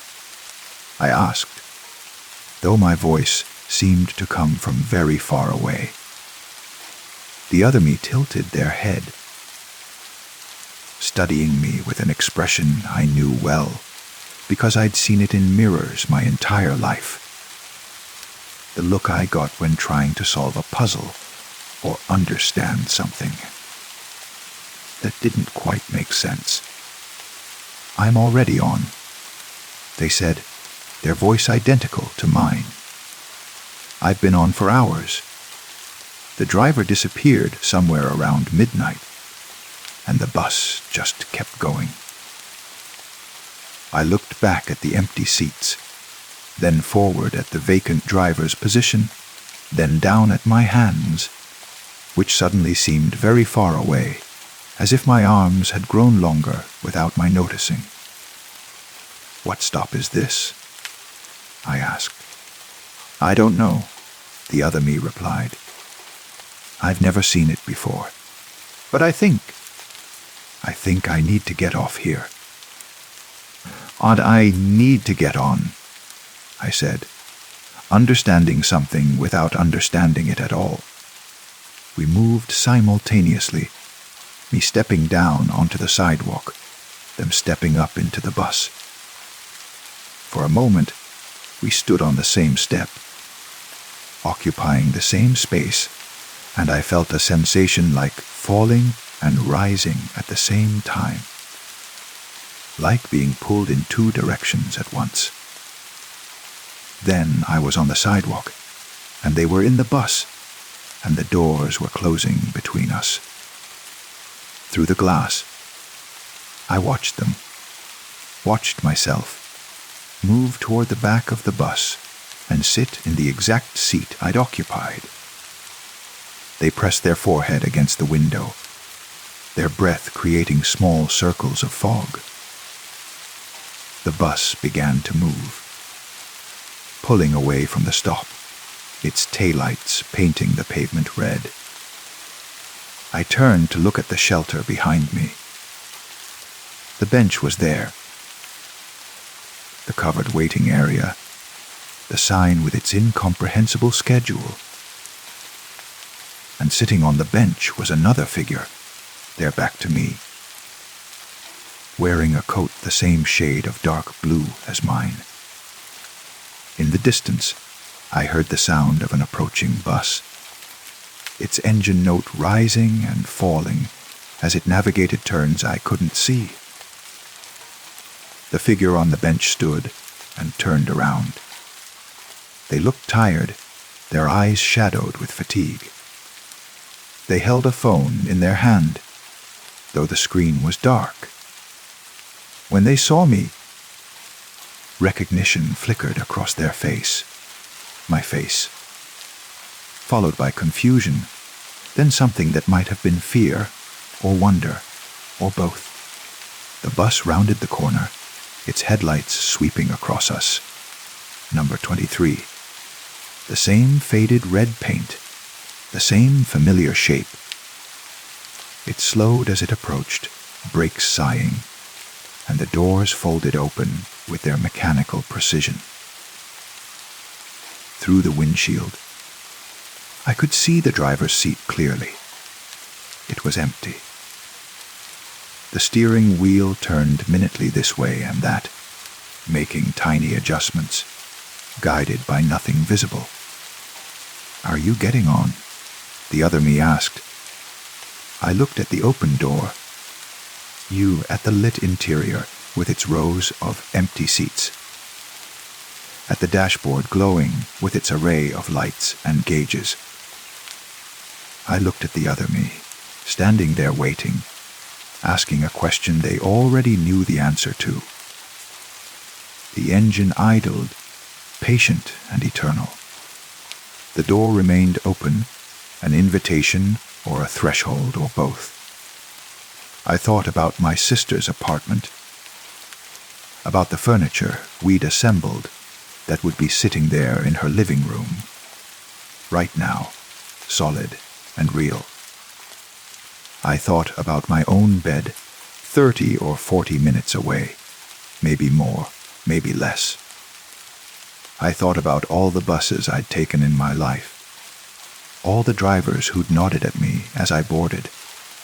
I asked, though my voice seemed to come from very far away. The other me tilted their head, studying me with an expression I knew well, because I'd seen it in mirrors my entire life. The look I got when trying to solve a puzzle or understand something that didn't quite make sense. "I'm already on," they said, their voice identical to mine. I'd been on for hours. The driver disappeared somewhere around midnight, and the bus just kept going. I looked back at the empty seats, then forward at the vacant driver's position, then down at my hands, which suddenly seemed very far away, as if my arms had grown longer without my noticing. "What stop is this?" I asked. "I don't know," the other me replied. "I've never seen it before, but I think I need to get off here." "And I need to get on," I said, understanding something without understanding it at all. We moved simultaneously, me stepping down onto the sidewalk, them stepping up into the bus. For a moment, we stood on the same step, occupying the same space, and I felt a sensation like falling and rising at the same time, like being pulled in two directions at once. Then I was on the sidewalk, and they were in the bus, and the doors were closing between us. Through the glass, I watched them, watched myself, move toward the back of the bus and sit in the exact seat I'd occupied. They pressed their forehead against the window, their breath creating small circles of fog. The bus began to move, pulling away from the stop, its taillights painting the pavement red. I turned to look at the shelter behind me. The bench was there, the covered waiting area, the sign with its incomprehensible schedule. And sitting on the bench was another figure, their back to me, wearing a coat the same shade of dark blue as mine. In the distance, I heard the sound of an approaching bus, its engine note rising and falling as it navigated turns I couldn't see. The figure on the bench stood and turned around. They looked tired, their eyes shadowed with fatigue. They held a phone in their hand, though the screen was dark. When they saw me, recognition flickered across their face, my face, followed by confusion, then something that might have been fear or wonder, or both. The bus rounded the corner, its headlights sweeping across us. Number 23. The same faded red paint, the same familiar shape. It slowed as it approached, brakes sighing, and the doors folded open with their mechanical precision. Through the windshield, I could see the driver's seat clearly. It was empty. The steering wheel turned minutely this way and that, making tiny adjustments, guided by nothing visible. "Are you getting on?" the other me asked. I looked at the open door, you at the lit interior with its rows of empty seats, at the dashboard glowing with its array of lights and gauges. I looked at the other me, standing there waiting, asking a question they already knew the answer to. The engine idled, patient and eternal. The door remained open, an invitation or a threshold or both. I thought about my sister's apartment, about the furniture we'd assembled that would be sitting there in her living room, right now, solid and real. I thought about my own bed, 30 or 40 minutes away, maybe more, maybe less. I thought about all the buses I'd taken in my life, all the drivers who'd nodded at me as I boarded,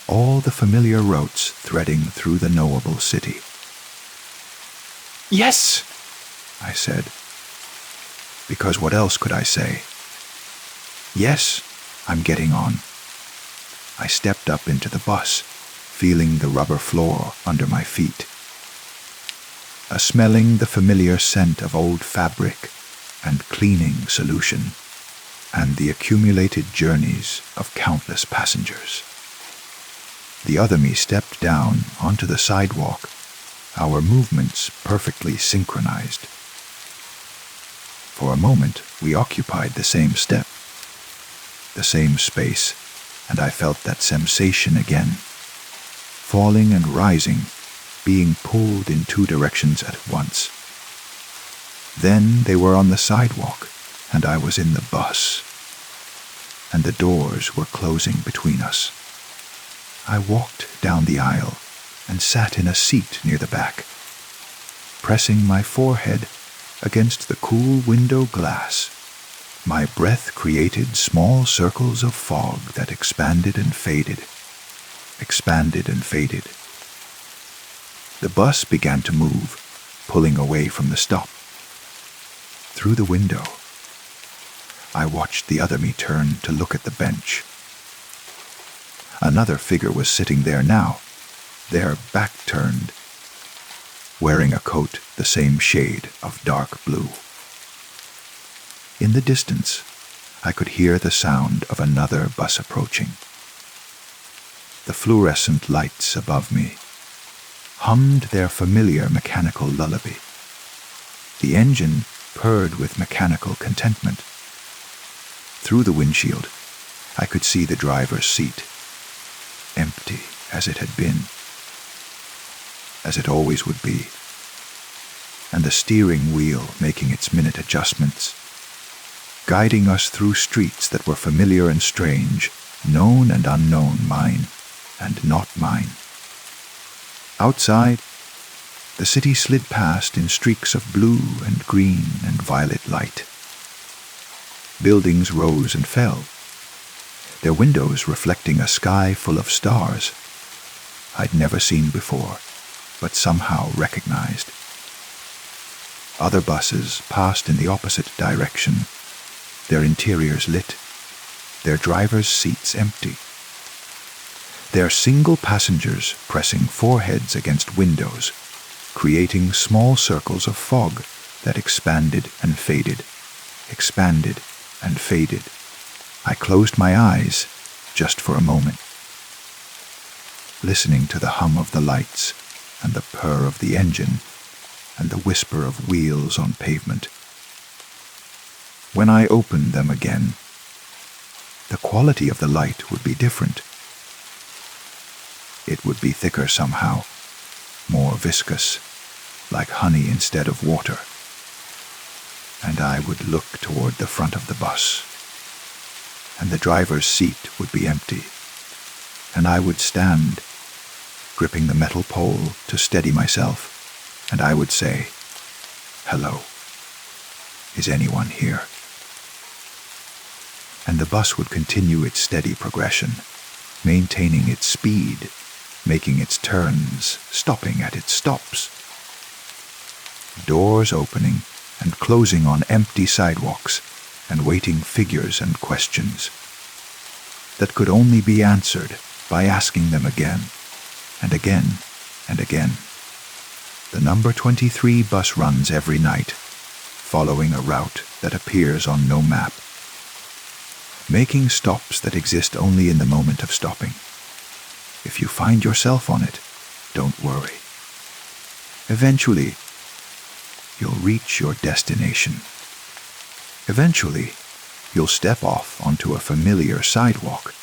all the familiar routes threading through the knowable city. "Yes," I said, because what else could I say? Yes, I'm getting on. I stepped up into the bus, feeling the rubber floor under my feet, smelling the familiar scent of old fabric and cleaning solution, and the accumulated journeys of countless passengers. The other me stepped down onto the sidewalk, our movements perfectly synchronized. For a moment, we occupied the same step, the same space, and I felt that sensation again, falling and rising, being pulled in two directions at once. Then they were on the sidewalk, and I was in the bus, and the doors were closing between us. I walked down the aisle and sat in a seat near the back, pressing my forehead against the cool window glass. My breath created small circles of fog that expanded and faded, expanded and faded. The bus began to move, pulling away from the stop. Through the window, I watched the other me turn to look at the bench. Another figure was sitting there now, their back turned, wearing a coat the same shade of dark blue. In the distance, I could hear the sound of another bus approaching. The fluorescent lights above me hummed their familiar mechanical lullaby. The engine purred with mechanical contentment. Through the windshield, I could see the driver's seat, empty as it had been, as it always would be, and the steering wheel making its minute adjustments, guiding us through streets that were familiar and strange, known and unknown, mine and not mine. Outside, the city slid past in streaks of blue and green and violet light. Buildings rose and fell, their windows reflecting a sky full of stars I'd never seen before, but somehow recognized. Other buses passed in the opposite direction, their interiors lit, their drivers' seats empty, their single passengers pressing foreheads against windows, creating small circles of fog that expanded and faded, expanded and faded. I closed my eyes just for a moment, listening to the hum of the lights and the purr of the engine and the whisper of wheels on pavement. When I opened them again, the quality of the light would be different. It would be thicker somehow, more viscous, like honey instead of water. And I would look toward the front of the bus, and the driver's seat would be empty, and I would stand, gripping the metal pole to steady myself, and I would say, "Hello, is anyone here?" And the bus would continue its steady progression, maintaining its speed, making its turns, stopping at its stops. Doors opening and closing on empty sidewalks, and waiting figures and questions that could only be answered by asking them again and again and again. The number 23 bus runs every night, following a route that appears on no map, making stops that exist only in the moment of stopping. If you find yourself on it, don't worry. Eventually, you'll reach your destination. Eventually, you'll step off onto a familiar sidewalk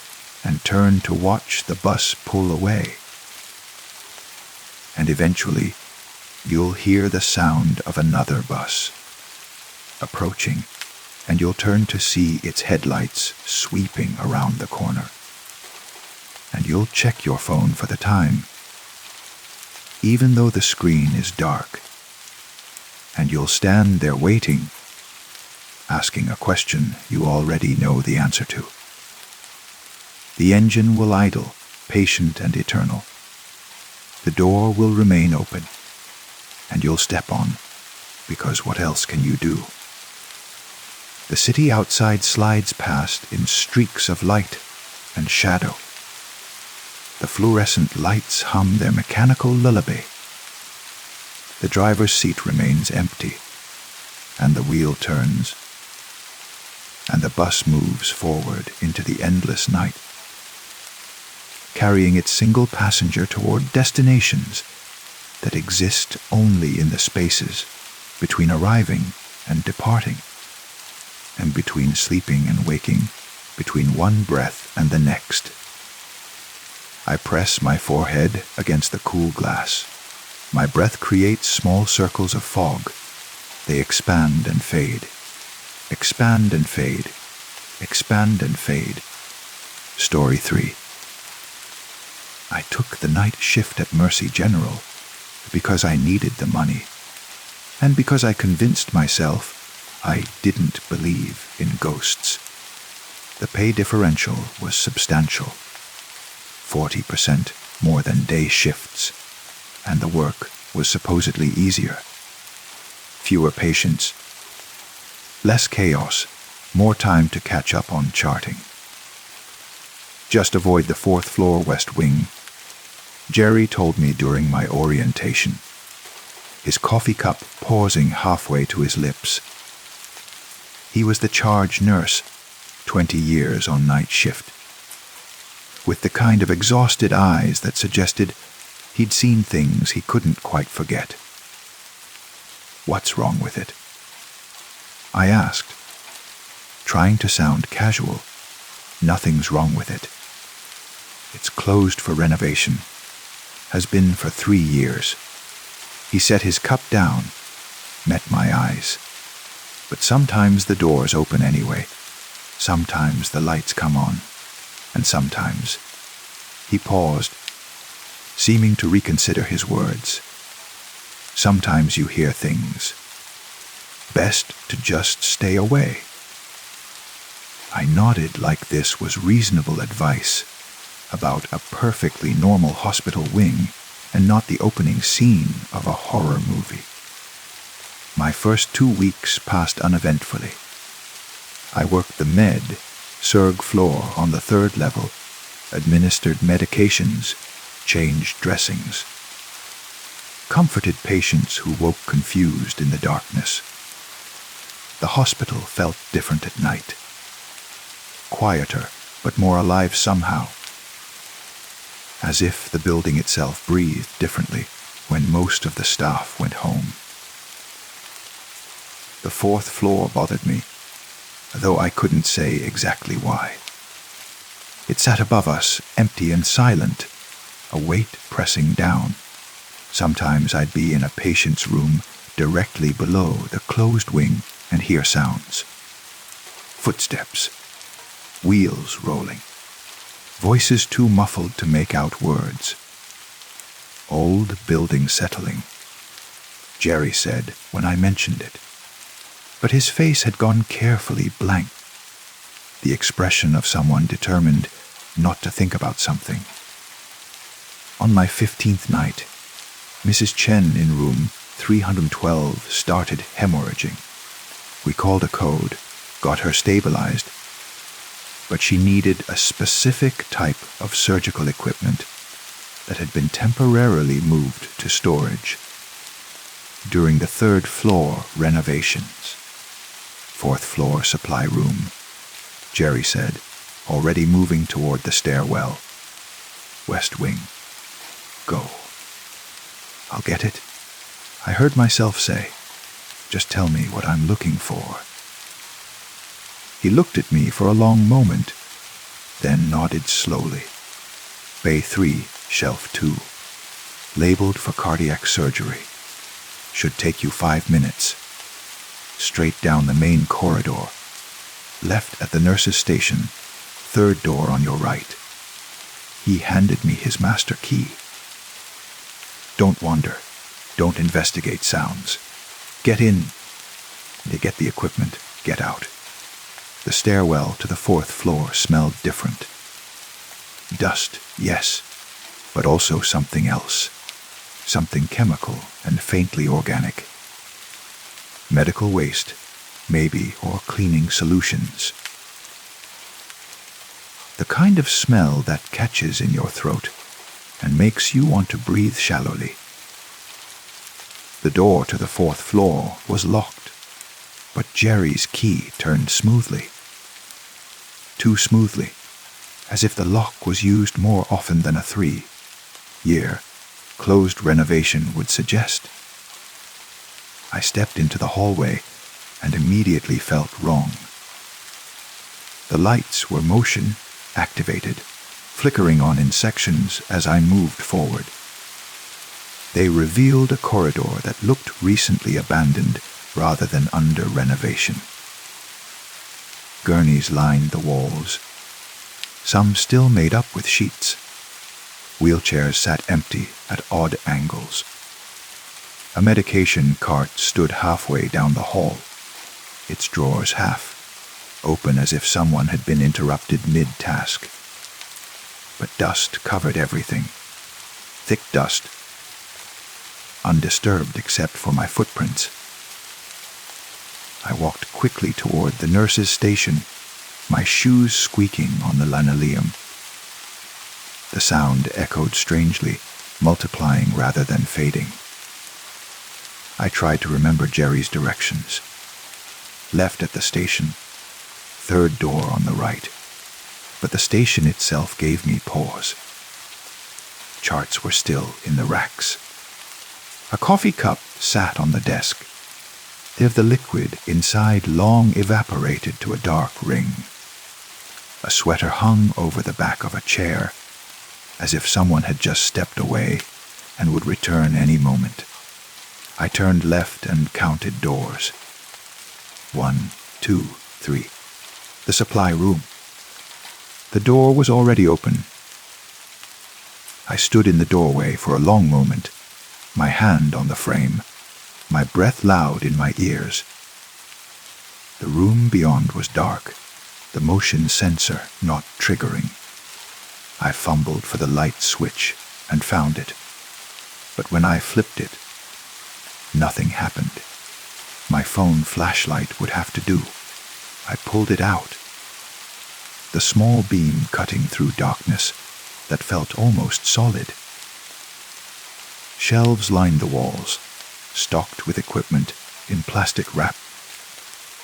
and turn to watch the bus pull away. And eventually, you'll hear the sound of another bus approaching, and you'll turn to see its headlights sweeping around the corner. And you'll check your phone for the time, even though the screen is dark. And you'll stand there waiting, asking a question you already know the answer to. The engine will idle, patient and eternal. The door will remain open, and you'll step on, because what else can you do? The city outside slides past in streaks of light and shadow. The fluorescent lights hum their mechanical lullaby. The driver's seat remains empty, and the wheel turns, and the bus moves forward into the endless night, carrying its single passenger toward destinations that exist only in the spaces between arriving and departing, and between sleeping and waking, between one breath and the next. I press my forehead against the cool glass. My breath creates small circles of fog. They expand and fade, expand and fade, expand and fade. Story 3. I took the night shift at Mercy General because I needed the money, and because I convinced myself I didn't believe in ghosts. The pay differential was substantial, 40% more than day shifts, and the work was supposedly easier. Fewer patients, less chaos, more time to catch up on charting. Just avoid the 4th floor West Wing, Jerry told me during my orientation, his coffee cup pausing halfway to his lips. He was the charge nurse, 20 years on night shift, with the kind of exhausted eyes that suggested he'd seen things he couldn't quite forget. What's wrong with it? I asked, trying to sound casual. Nothing's wrong with it. It's closed for renovation. Has been for 3 years. He set his cup down, met my eyes. But sometimes the doors open anyway. Sometimes the lights come on. And sometimes. He paused, seeming to reconsider his words. Sometimes you hear things. Best to just stay away. I nodded like this was reasonable advice about a perfectly normal hospital wing and not the opening scene of a horror movie. My first 2 weeks passed uneventfully. I worked the surg floor on the 3rd level, administered medications, changed dressings, comforted patients who woke confused in the darkness. The hospital felt different at night. Quieter, but more alive somehow. As if the building itself breathed differently when most of the staff went home. The 4th floor bothered me, though I couldn't say exactly why. It sat above us, empty and silent, a weight pressing down. Sometimes I'd be in a patient's room directly below the closed wing and hear sounds. Footsteps, wheels rolling, voices too muffled to make out words. Old building settling, Jerry said when I mentioned it. But his face had gone carefully blank, the expression of someone determined not to think about something. On my 15th night, Mrs. Chen in room 312 started hemorrhaging. We called a code, got her stabilized, but she needed a specific type of surgical equipment that had been temporarily moved to storage during the 3rd floor renovations. 4th floor supply room, Jerry said, already moving toward the stairwell. West Wing. Go. I'll get it, I heard myself say. Just tell me what I'm looking for. He looked at me for a long moment, then nodded slowly. Bay 3, shelf 2. Labeled for cardiac surgery. Should take you 5 minutes. Straight down the main corridor. Left at the nurse's station, 3rd door on your right. He handed me his master key. Don't wander. Don't investigate sounds. Get in. They get the equipment. Get out. The stairwell to the 4th floor smelled different. Dust, yes, but also something else. Something chemical and faintly organic. Medical waste, maybe, or cleaning solutions. The kind of smell that catches in your throat and makes you want to breathe shallowly. The door to the 4th floor was locked, but Jerry's key turned smoothly. too smoothly, as if the lock was used more often than a 3-year closed renovation would suggest. I stepped into the hallway and immediately felt wrong. The lights were motion-activated, flickering on in sections as I moved forward. They revealed a corridor that looked recently abandoned rather than under renovation. Gurneys lined the walls, some still made up with sheets. Wheelchairs sat empty at odd angles. A medication cart stood halfway down the hall, its drawers half open as if someone had been interrupted mid-task. But dust covered everything. Thick dust, undisturbed except for my footprints. I walked quickly toward the nurse's station, my shoes squeaking on the linoleum. The sound echoed strangely, multiplying rather than fading. I tried to remember Jerry's directions. Left at the station, 3rd door on the right, but the station itself gave me pause. Charts were still in the racks. A coffee cup sat on the desk. The liquid inside long evaporated to a dark ring. A sweater hung over the back of a chair, as if someone had just stepped away and would return any moment. I turned left and counted doors. 1, 2, 3. The supply room. The door was already open. I stood in the doorway for a long moment, my hand on the frame, my breath loud in my ears. The room beyond was dark, the motion sensor not triggering. I fumbled for the light switch and found it. But when I flipped it, nothing happened. My phone flashlight would have to do. I pulled it out. The small beam cutting through darkness that felt almost solid. Shelves lined the walls, stocked with equipment in plastic wrap.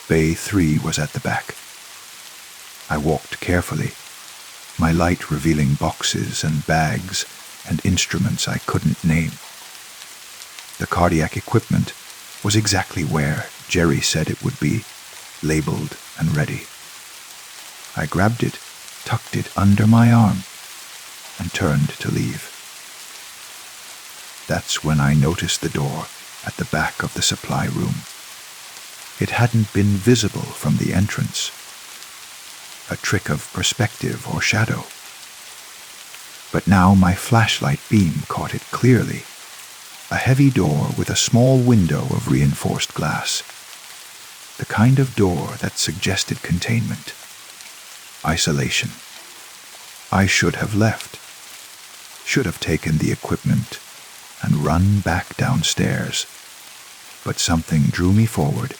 Bay 3 was at the back. I walked carefully, my light revealing boxes and bags and instruments I couldn't name. The cardiac equipment was exactly where Jerry said it would be, labeled and ready. I grabbed it, tucked it under my arm, and turned to leave. That's when I noticed the door at the back of the supply room. It hadn't been visible from the entrance. A trick of perspective or shadow. But now my flashlight beam caught it clearly. A heavy door with a small window of reinforced glass. The kind of door that suggested containment. Isolation. I should have left. Should have taken the equipment and run back downstairs. But something drew me forward.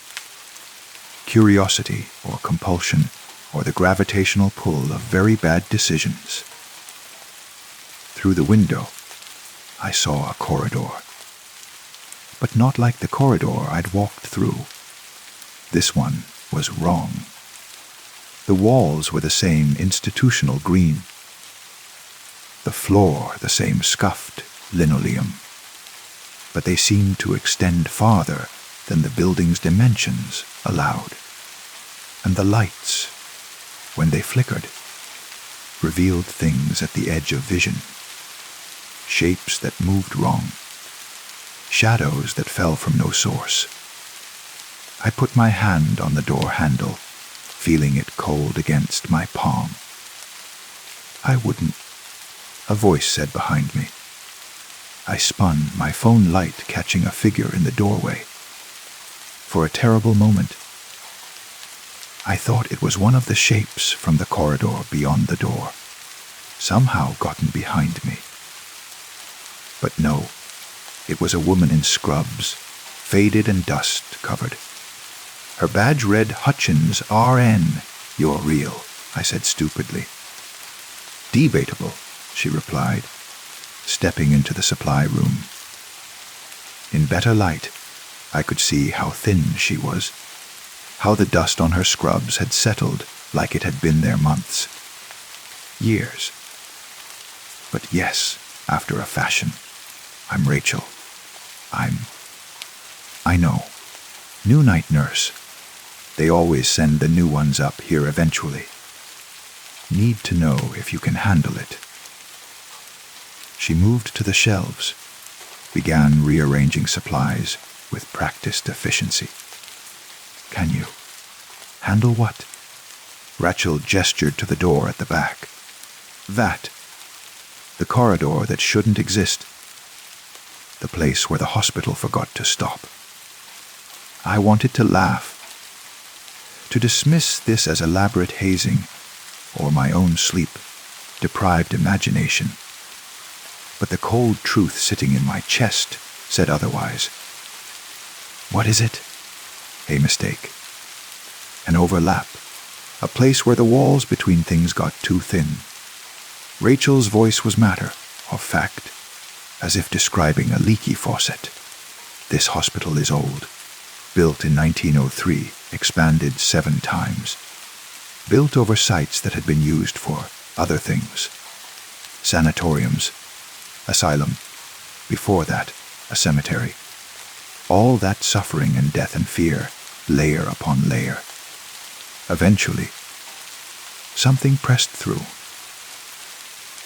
Curiosity or compulsion or the gravitational pull of very bad decisions. Through the window, I saw a corridor. But not like the corridor I'd walked through. This one was wrong. The walls were the same institutional green. The floor the same scuffed linoleum. But they seemed to extend farther than the building's dimensions allowed. And the lights, when they flickered, revealed things at the edge of vision. Shapes that moved wrong. Shadows that fell from no source. I put my hand on the door handle, feeling it cold against my palm. I wouldn't, a voice said behind me. I spun, my phone light catching a figure in the doorway. For a terrible moment, I thought it was one of the shapes from the corridor beyond the door, somehow gotten behind me. But no, it was a woman in scrubs, faded and dust-covered. Her badge read Hutchins, RN. You're real, I said stupidly. Debatable, she replied, stepping into the supply room. In better light, I could see how thin she was, how the dust on her scrubs had settled like it had been there months, years. But yes, after a fashion, I'm Rachel. I know. New night nurse. They always send the new ones up here eventually. Need to know if you can handle it. She moved to the shelves, began rearranging supplies with practiced efficiency. Can you handle what? Rachel gestured to the door at the back. That. The corridor that shouldn't exist. The place where the hospital forgot to stop. I wanted to laugh, to dismiss this as elaborate hazing or my own sleep-deprived imagination. But the cold truth sitting in my chest said otherwise. What is it? A mistake. An overlap. A place where the walls between things got too thin. Rachel's voice was matter of fact, as if describing a leaky faucet. This hospital is old. Built in 1903, expanded 7 times. Built over sites that had been used for other things. Sanatoriums, asylum, before that, a cemetery. All that suffering and death and fear, layer upon layer. Eventually, something pressed through.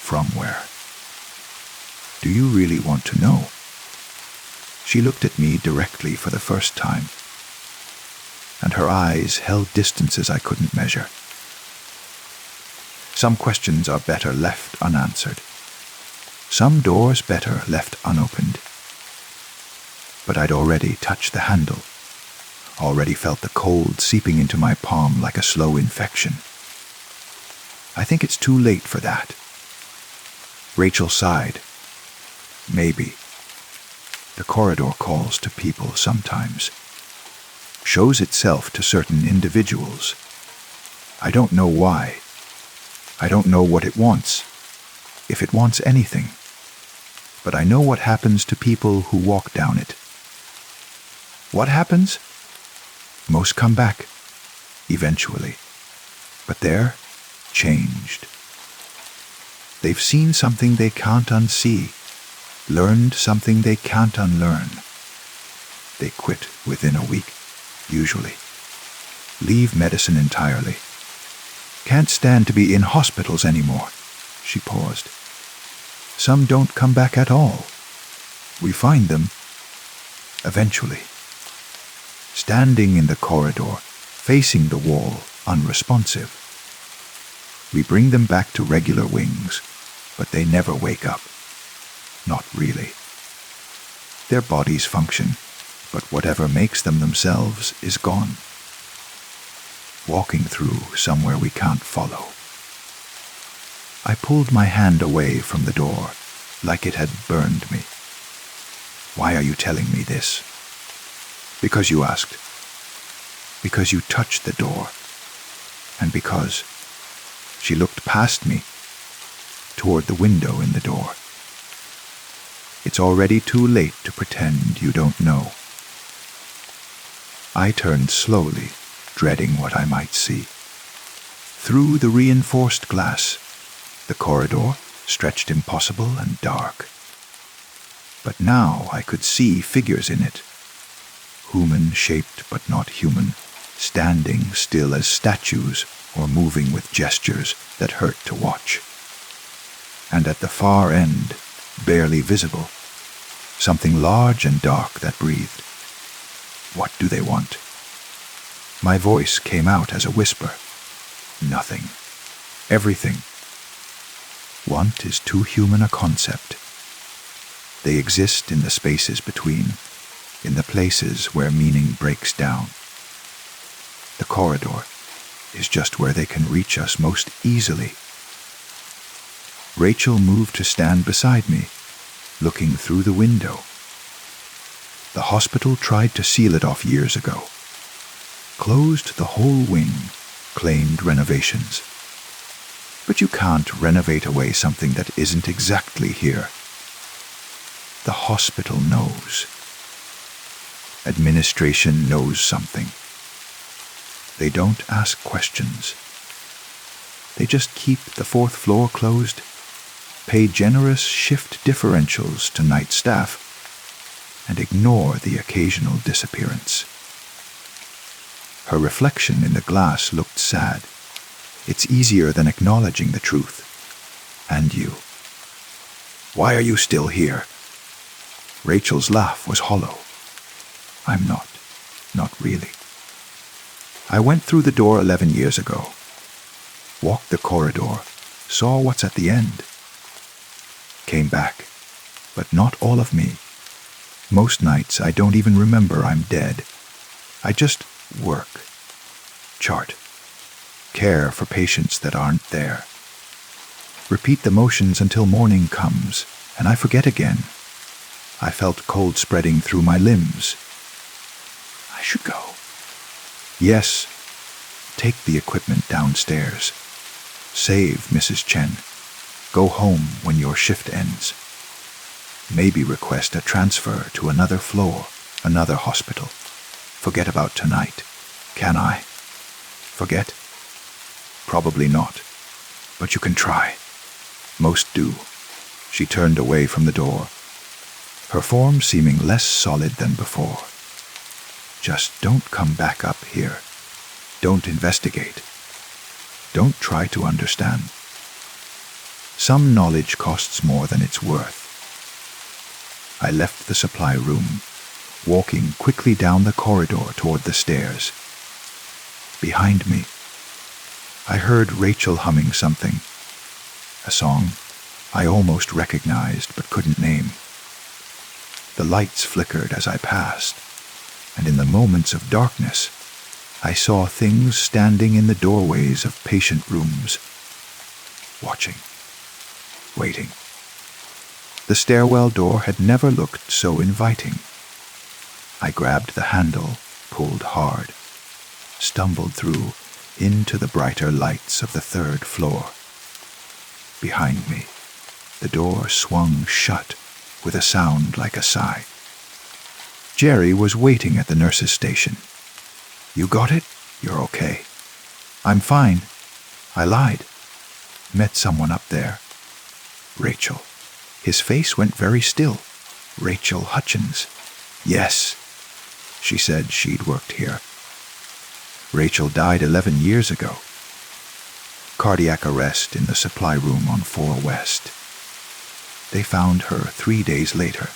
From where? Do you really want to know? She looked at me directly for the first time, and her eyes held distances I couldn't measure. Some questions are better left unanswered. Some doors better left unopened. But I'd already touched the handle, already felt the cold seeping into my palm like a slow infection. I think it's too late for that. Rachel sighed. Maybe. The corridor calls to people sometimes. Shows itself to certain individuals. I don't know why. I don't know what it wants, if it wants anything. But I know what happens to people who walk down it. What happens? Most come back, eventually. But they're changed. They've seen something they can't unsee, learned something they can't unlearn. They quit within a week, usually. Leave medicine entirely. Can't stand to be in hospitals anymore. She paused. Some don't come back at all. We find them, eventually. Standing in the corridor, facing the wall, unresponsive. We bring them back to regular wings, but they never wake up. Not really. Their bodies function, but whatever makes them themselves is gone. Walking through somewhere we can't follow. I pulled my hand away from the door, like it had burned me. Why are you telling me this? Because you asked. Because you touched the door. And because she looked past me, toward the window in the door. It's already too late to pretend you don't know. I turned slowly, dreading what I might see. Through the reinforced glass, the corridor stretched impossible and dark. But now I could see figures in it, human-shaped but not human, standing still as statues or moving with gestures that hurt to watch. And at the far end, barely visible, something large and dark that breathed. What do they want? My voice came out as a whisper. Nothing. Everything. Want is too human a concept. They exist in the spaces between, in the places where meaning breaks down. The corridor is just where they can reach us most easily. Rachel moved to stand beside me, looking through the window. The hospital tried to seal it off years ago. Closed the whole wing, claimed renovations. But you can't renovate away something that isn't exactly here. The hospital knows. Administration knows something. They don't ask questions. They just keep the fourth floor closed, pay generous shift differentials to night staff, and ignore the occasional disappearance. Her reflection in the glass looked sad. It's easier than acknowledging the truth. And you. Why are you still here? Rachel's laugh was hollow. I'm not. Not really. I went through the door 11 years ago. Walked the corridor, saw what's at the end. Came back, but not all of me. Most nights I don't even remember I'm dead. I just work, chart, care for patients that aren't there. Repeat the motions until morning comes, and I forget again. I felt cold spreading through my limbs. I should go. Yes, take the equipment downstairs. Save Mrs. Chen. Go home when your shift ends. Maybe request a transfer to another floor, another hospital. Forget about tonight. Can I? Forget? Probably not. But you can try. Most do. She turned away from the door, her form seeming less solid than before. Just don't come back up here. Don't investigate. Don't try to understand. Some knowledge costs more than it's worth. I left the supply room, walking quickly down the corridor toward the stairs. Behind me, I heard Rachel humming something, a song I almost recognized but couldn't name. The lights flickered as I passed, and in the moments of darkness, I saw things standing in the doorways of patient rooms, watching, waiting. The stairwell door had never looked so inviting. I grabbed the handle, pulled hard, stumbled through into the brighter lights of the third floor. Behind me, the door swung shut with a sound like a sigh. Jerry was waiting at the nurse's station. You got it? You're okay. I'm fine. I lied. Met someone up there. Rachel. His face went very still. Rachel Hutchins. Yes. She said she'd worked here. Rachel died 11 years ago. Cardiac arrest in the supply room on 4 West. They found her 3 days later.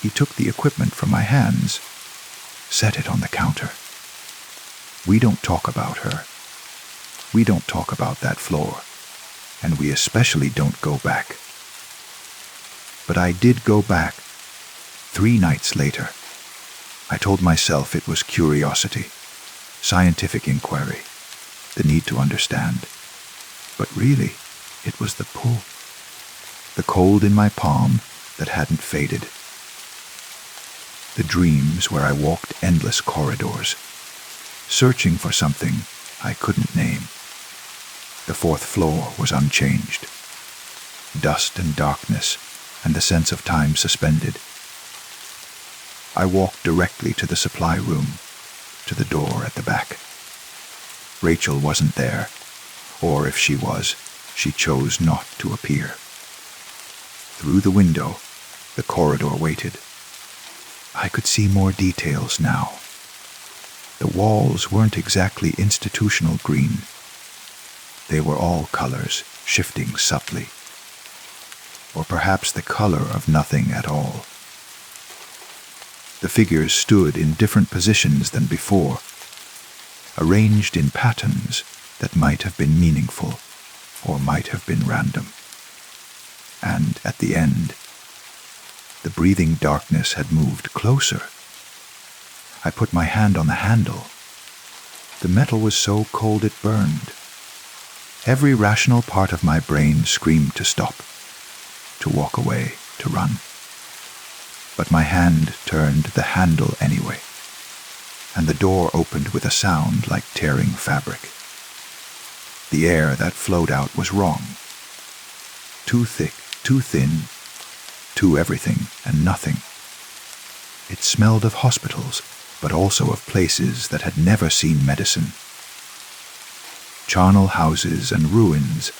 He took the equipment from my hands, set it on the counter. We don't talk about her. We don't talk about that floor, and we especially don't go back. But I did go back, 3 nights later. I told myself it was curiosity, scientific inquiry, the need to understand. But really, it was the pull, the cold in my palm that hadn't faded. The dreams where I walked endless corridors, searching for something I couldn't name. The 4th floor was unchanged. Dust and darkness, and the sense of time suspended. I walked directly to the supply room, to the door at the back. Rachel wasn't there, or if she was, she chose not to appear. Through the window, the corridor waited. I could see more details now. The walls weren't exactly institutional green. They were all colors, shifting subtly. Or perhaps the color of nothing at all. The figures stood in different positions than before, arranged in patterns that might have been meaningful or might have been random. And at the end, the breathing darkness had moved closer. I put my hand on the handle. The metal was so cold it burned. Every rational part of my brain screamed to stop, to walk away, to run. But my hand turned the handle anyway, and the door opened with a sound like tearing fabric. The air that flowed out was wrong. Too thick, too thin, too everything and nothing. It smelled of hospitals, but also of places that had never seen medicine. charnel houses and ruins,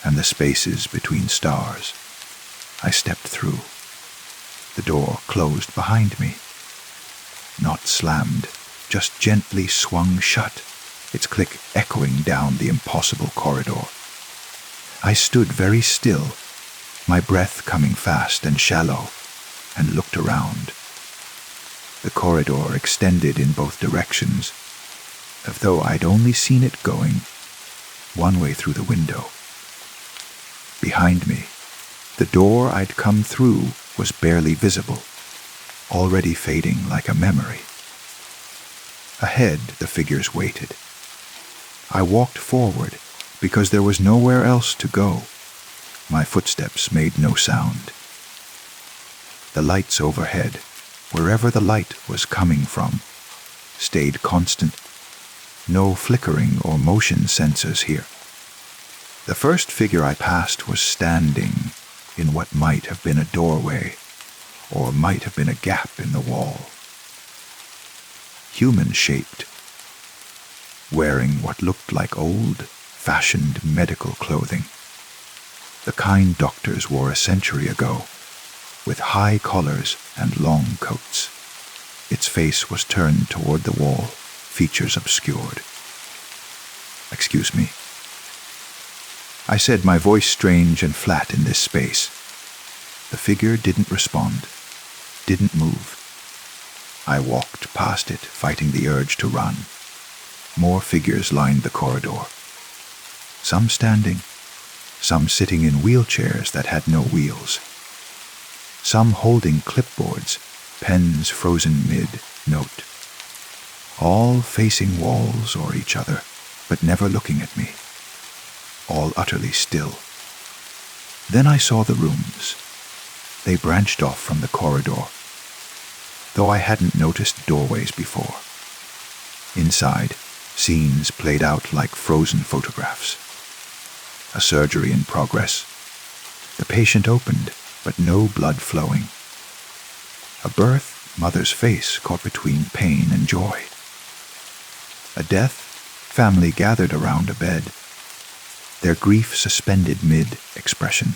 and the spaces between stars. I stepped through. The door closed behind me. Not slammed, just gently swung shut, its click echoing down the impossible corridor. I stood very still, my breath coming fast and shallow, and looked around. The corridor extended in both directions, as though I'd only seen it going one way through the window. Behind me, the door I'd come through was barely visible, already fading like a memory. Ahead, the figures waited. I walked forward because there was nowhere else to go. My footsteps made no sound. The lights overhead, wherever the light was coming from, stayed constant. No flickering or motion sensors here. The first figure I passed was standing in what might have been a doorway, or might have been a gap in the wall. Human-shaped, wearing what looked like old-fashioned medical clothing, the kind doctors wore a century ago, with high collars and long coats. Its face was turned toward the wall, features obscured. "Excuse me," I said, my voice strange and flat in this space. The figure didn't respond, didn't move. I walked past it, fighting the urge to run. More figures lined the corridor. Some standing, some sitting in wheelchairs that had no wheels. Some holding clipboards, pens frozen mid-note. All facing walls or each other, but never looking at me. All utterly still. Then I saw the rooms. They branched off from the corridor, though I hadn't noticed doorways before. Inside, scenes played out like frozen photographs. A surgery in progress. The patient opened, but no blood flowing. A birth, mother's face caught between pain and joy. A death, family gathered around a bed, their grief suspended mid-expression.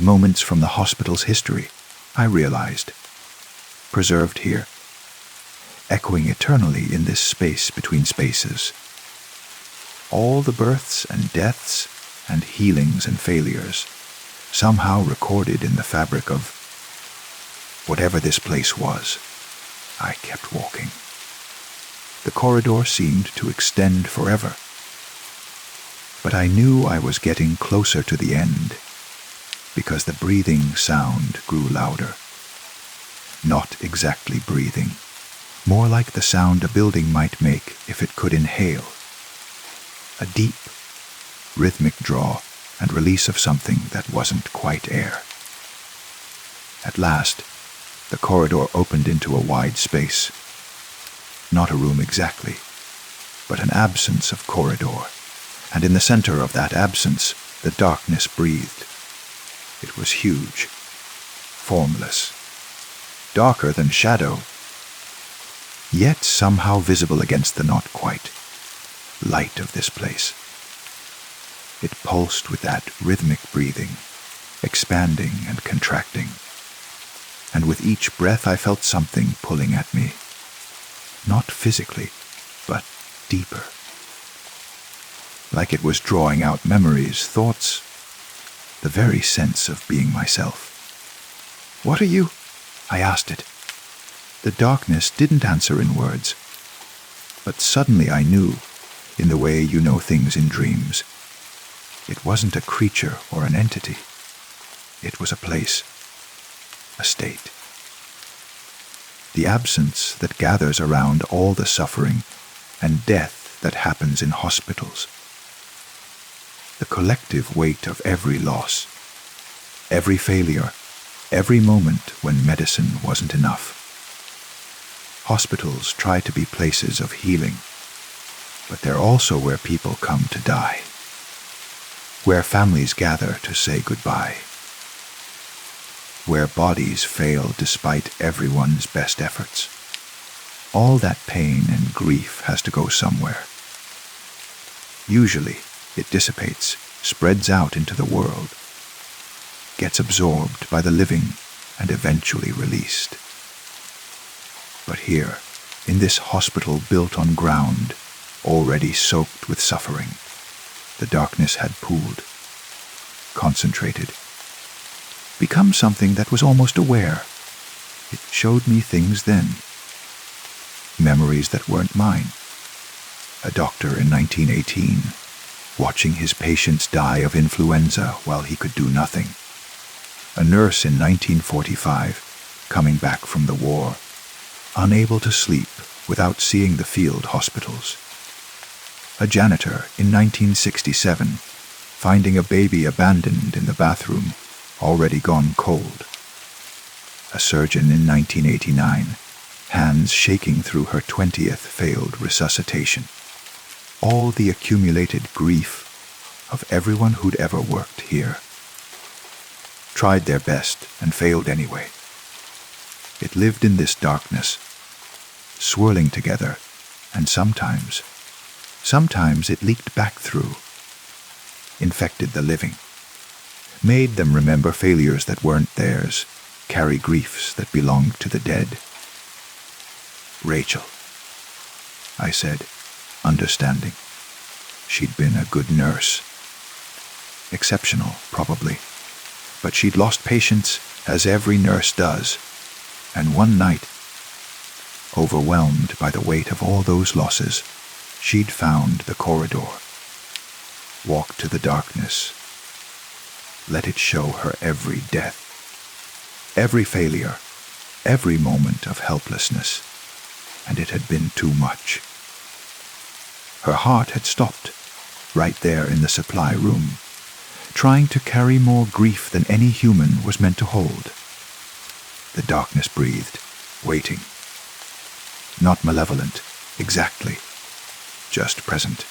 Moments from the hospital's history, I realized, preserved here, echoing eternally in this space between spaces. All the births and deaths and healings and failures, somehow recorded in the fabric of whatever this place was. I kept walking. The corridor seemed to extend forever. But I knew I was getting closer to the end, because the breathing sound grew louder. Not exactly breathing, more like the sound a building might make if it could inhale. A deep, rhythmic draw and release of something that wasn't quite air. At last, the corridor opened into a wide space. Not a room exactly, but an absence of corridor, and in the center of that absence, the darkness breathed. It was huge, formless, darker than shadow, yet somehow visible against the not quite light of this place. It pulsed with that rhythmic breathing, expanding and contracting, and with each breath I felt something pulling at me, not physically, but deeper. Like it was drawing out memories, thoughts, the very sense of being myself. "What are you?" I asked it. The darkness didn't answer in words, but suddenly I knew, in the way you know things in dreams. It wasn't a creature or an entity. It was a place, a state. The absence that gathers around all the suffering and death that happens in hospitals. The collective weight of every loss, every failure, every moment when medicine wasn't enough. Hospitals try to be places of healing, but they're also where people come to die, where families gather to say goodbye, where bodies fail despite everyone's best efforts. All that pain and grief has to go somewhere. Usually, it dissipates, spreads out into the world, gets absorbed by the living, and eventually released. But here, in this hospital built on ground, already soaked with suffering, the darkness had pooled, concentrated, become something that was almost aware. It showed me things then, memories that weren't mine. A doctor in 1918, watching his patients die of influenza while he could do nothing. A nurse in 1945, coming back from the war, unable to sleep without seeing the field hospitals. A janitor in 1967, finding a baby abandoned in the bathroom, already gone cold. A surgeon in 1989, hands shaking through her 20th failed resuscitation. All the accumulated grief of everyone who'd ever worked here. Tried their best and failed anyway. It lived in this darkness, swirling together, and sometimes it leaked back through, infected the living, made them remember failures that weren't theirs, carry griefs that belonged to the dead. Rachel, I said, understanding. She'd been a good nurse. Exceptional, probably, but she'd lost patience as every nurse does, and one night, overwhelmed by the weight of all those losses, she'd found the corridor, walked to the darkness, let it show her every death, every failure, every moment of helplessness, and it had been too much. Her heart had stopped, right there in the supply room, trying to carry more grief than any human was meant to hold. The darkness breathed, waiting. Not malevolent, exactly. Just present.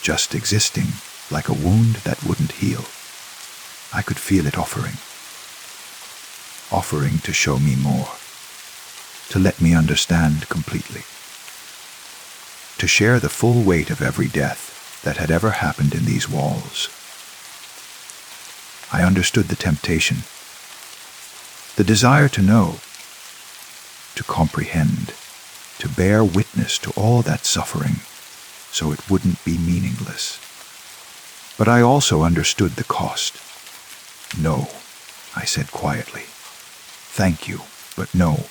Just existing, like a wound that wouldn't heal. I could feel it offering. Offering to show me more. To let me understand completely. To share the full weight of every death that had ever happened in these walls. I understood the temptation, the desire to know, to comprehend, to bear witness to all that suffering so it wouldn't be meaningless. But I also understood the cost. No, I said quietly. Thank you, but no.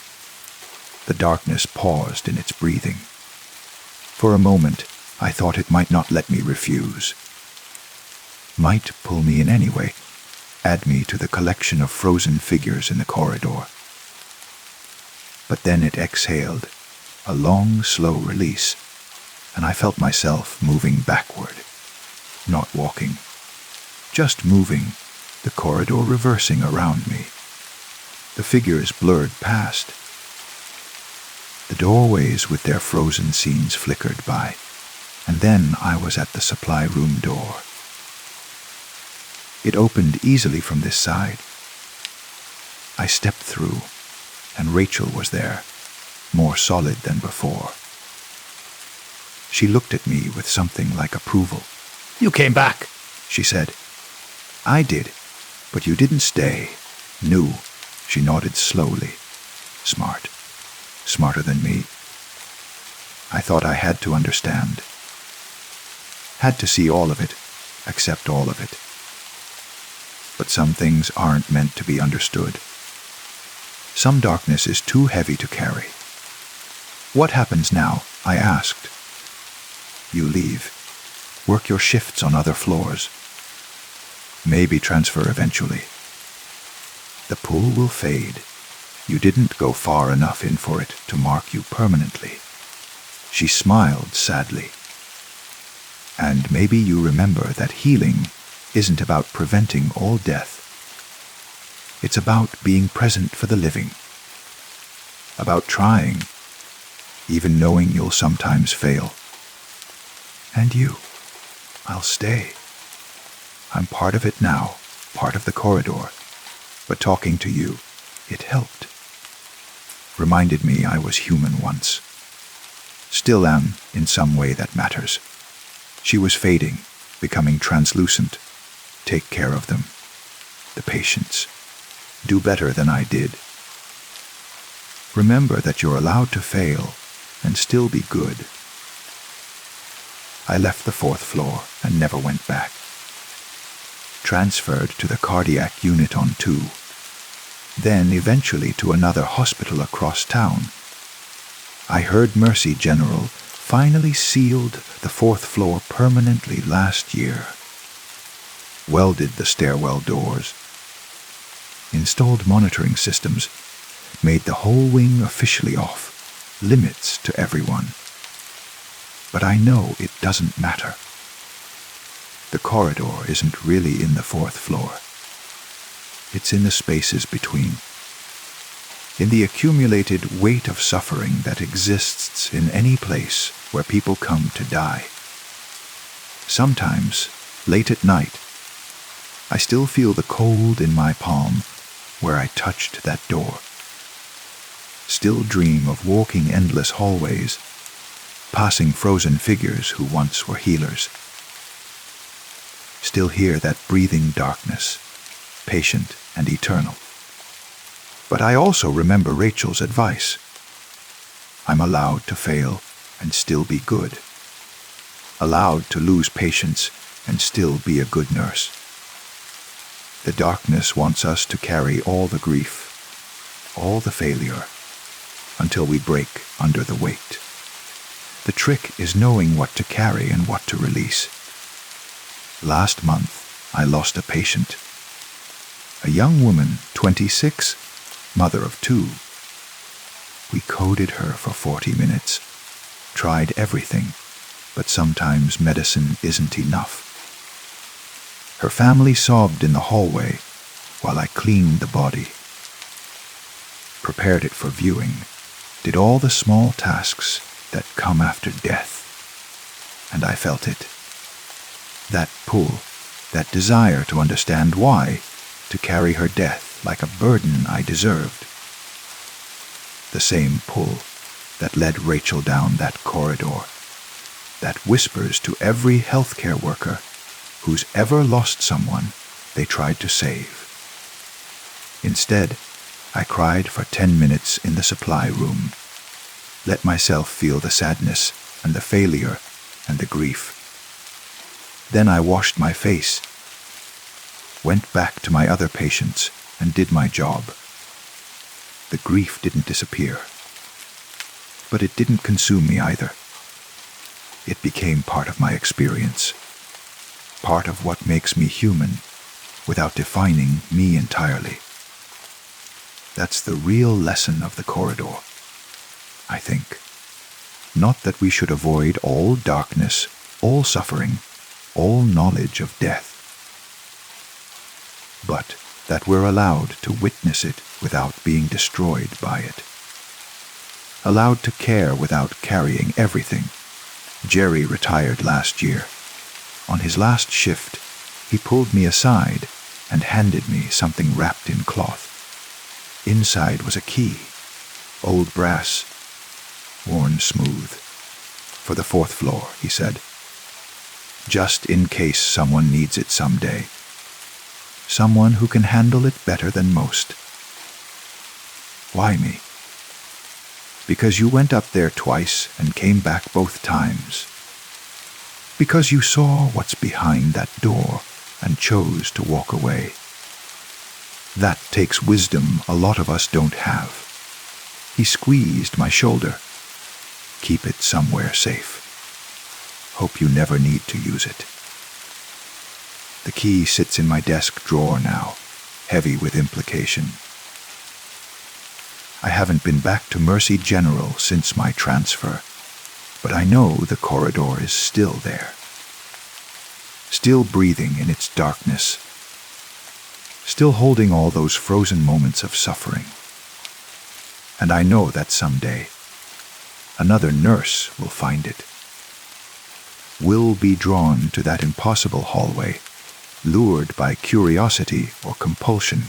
The darkness paused in its breathing. For a moment, I thought it might not let me refuse. Might pull me in anyway, add me to the collection of frozen figures in the corridor. But then it exhaled, a long, slow release, and I felt myself moving backward, not walking, just moving, the corridor reversing around me. The figures blurred past. The doorways with their frozen scenes flickered by, and then I was at the supply room door. It opened easily from this side. I stepped through, and Rachel was there, more solid than before. She looked at me with something like approval. You came back, she said. I did, but you didn't stay. Knew. She nodded slowly. Smart. Smarter than me. I thought I had to understand. Had to see all of it, accept all of it. But some things aren't meant to be understood. Some darkness is too heavy to carry. What happens now? I asked. You leave. Work your shifts on other floors. Maybe transfer eventually. The pull will fade. You didn't go far enough in for it to mark you permanently. She smiled sadly. And maybe you remember that healing isn't about preventing all death. It's about being present for the living. About trying, even knowing you'll sometimes fail. And you, I'll stay. I'm part of it now, part of the corridor. But talking to you, it helped. Reminded me I was human once. Still am in some way that matters. She was fading, becoming translucent. Take care of them. The patients. Do better than I did. Remember that you're allowed to fail and still be good. I left the 4th floor and never went back. Transferred to the cardiac unit on 2. Then eventually to another hospital across town. I heard Mercy General finally sealed the 4th floor permanently last year. Welded the stairwell doors. Installed monitoring systems. Made the whole wing officially off. Limits to everyone. But I know it doesn't matter. The corridor isn't really in the 4th floor. It's in the spaces between. In the accumulated weight of suffering that exists in any place where people come to die. Sometimes, late at night, I still feel the cold in my palm where I touched that door. Still dream of walking endless hallways, passing frozen figures who once were healers. Still hear that breathing darkness, patient and eternal. But I also remember Rachel's advice. I'm allowed to fail and still be good. Allowed to lose patience and still be a good nurse. The darkness wants us to carry all the grief, all the failure, until we break under the weight. The trick is knowing what to carry and what to release. Last month, I lost a patient. A young woman, 26, mother of 2. We coded her for 40 minutes, tried everything, but sometimes medicine isn't enough. Her family sobbed in the hallway while I cleaned the body. Prepared it for viewing, did all the small tasks that come after death. And I felt it. That pull, that desire to understand why, to carry her death like a burden I deserved. The same pull that led Rachel down that corridor, that whispers to every healthcare worker who's ever lost someone they tried to save. Instead, I cried for 10 minutes in the supply room, let myself feel the sadness and the failure and the grief. Then I washed my face, went back to my other patients and did my job. The grief didn't disappear, but it didn't consume me either. It became part of my experience, part of what makes me human without defining me entirely. That's the real lesson of the corridor, I think. Not that we should avoid all darkness, all suffering, all knowledge of death, but that we're allowed to witness it without being destroyed by it. Allowed to care without carrying everything. Jerry retired last year. On his last shift, he pulled me aside and handed me something wrapped in cloth. Inside was a key, old brass, worn smooth. For the 4th floor, he said. Just in case someone needs it someday. Someone who can handle it better than most. Why me? Because you went up there twice and came back both times. Because you saw what's behind that door and chose to walk away. That takes wisdom a lot of us don't have. He squeezed my shoulder. Keep it somewhere safe. Hope you never need to use it. The key sits in my desk drawer now, heavy with implication. I haven't been back to Mercy General since my transfer, but I know the corridor is still there. Still breathing in its darkness. Still holding all those frozen moments of suffering. And I know that someday, another nurse will find it. Will be drawn to that impossible hallway, lured by curiosity or compulsion,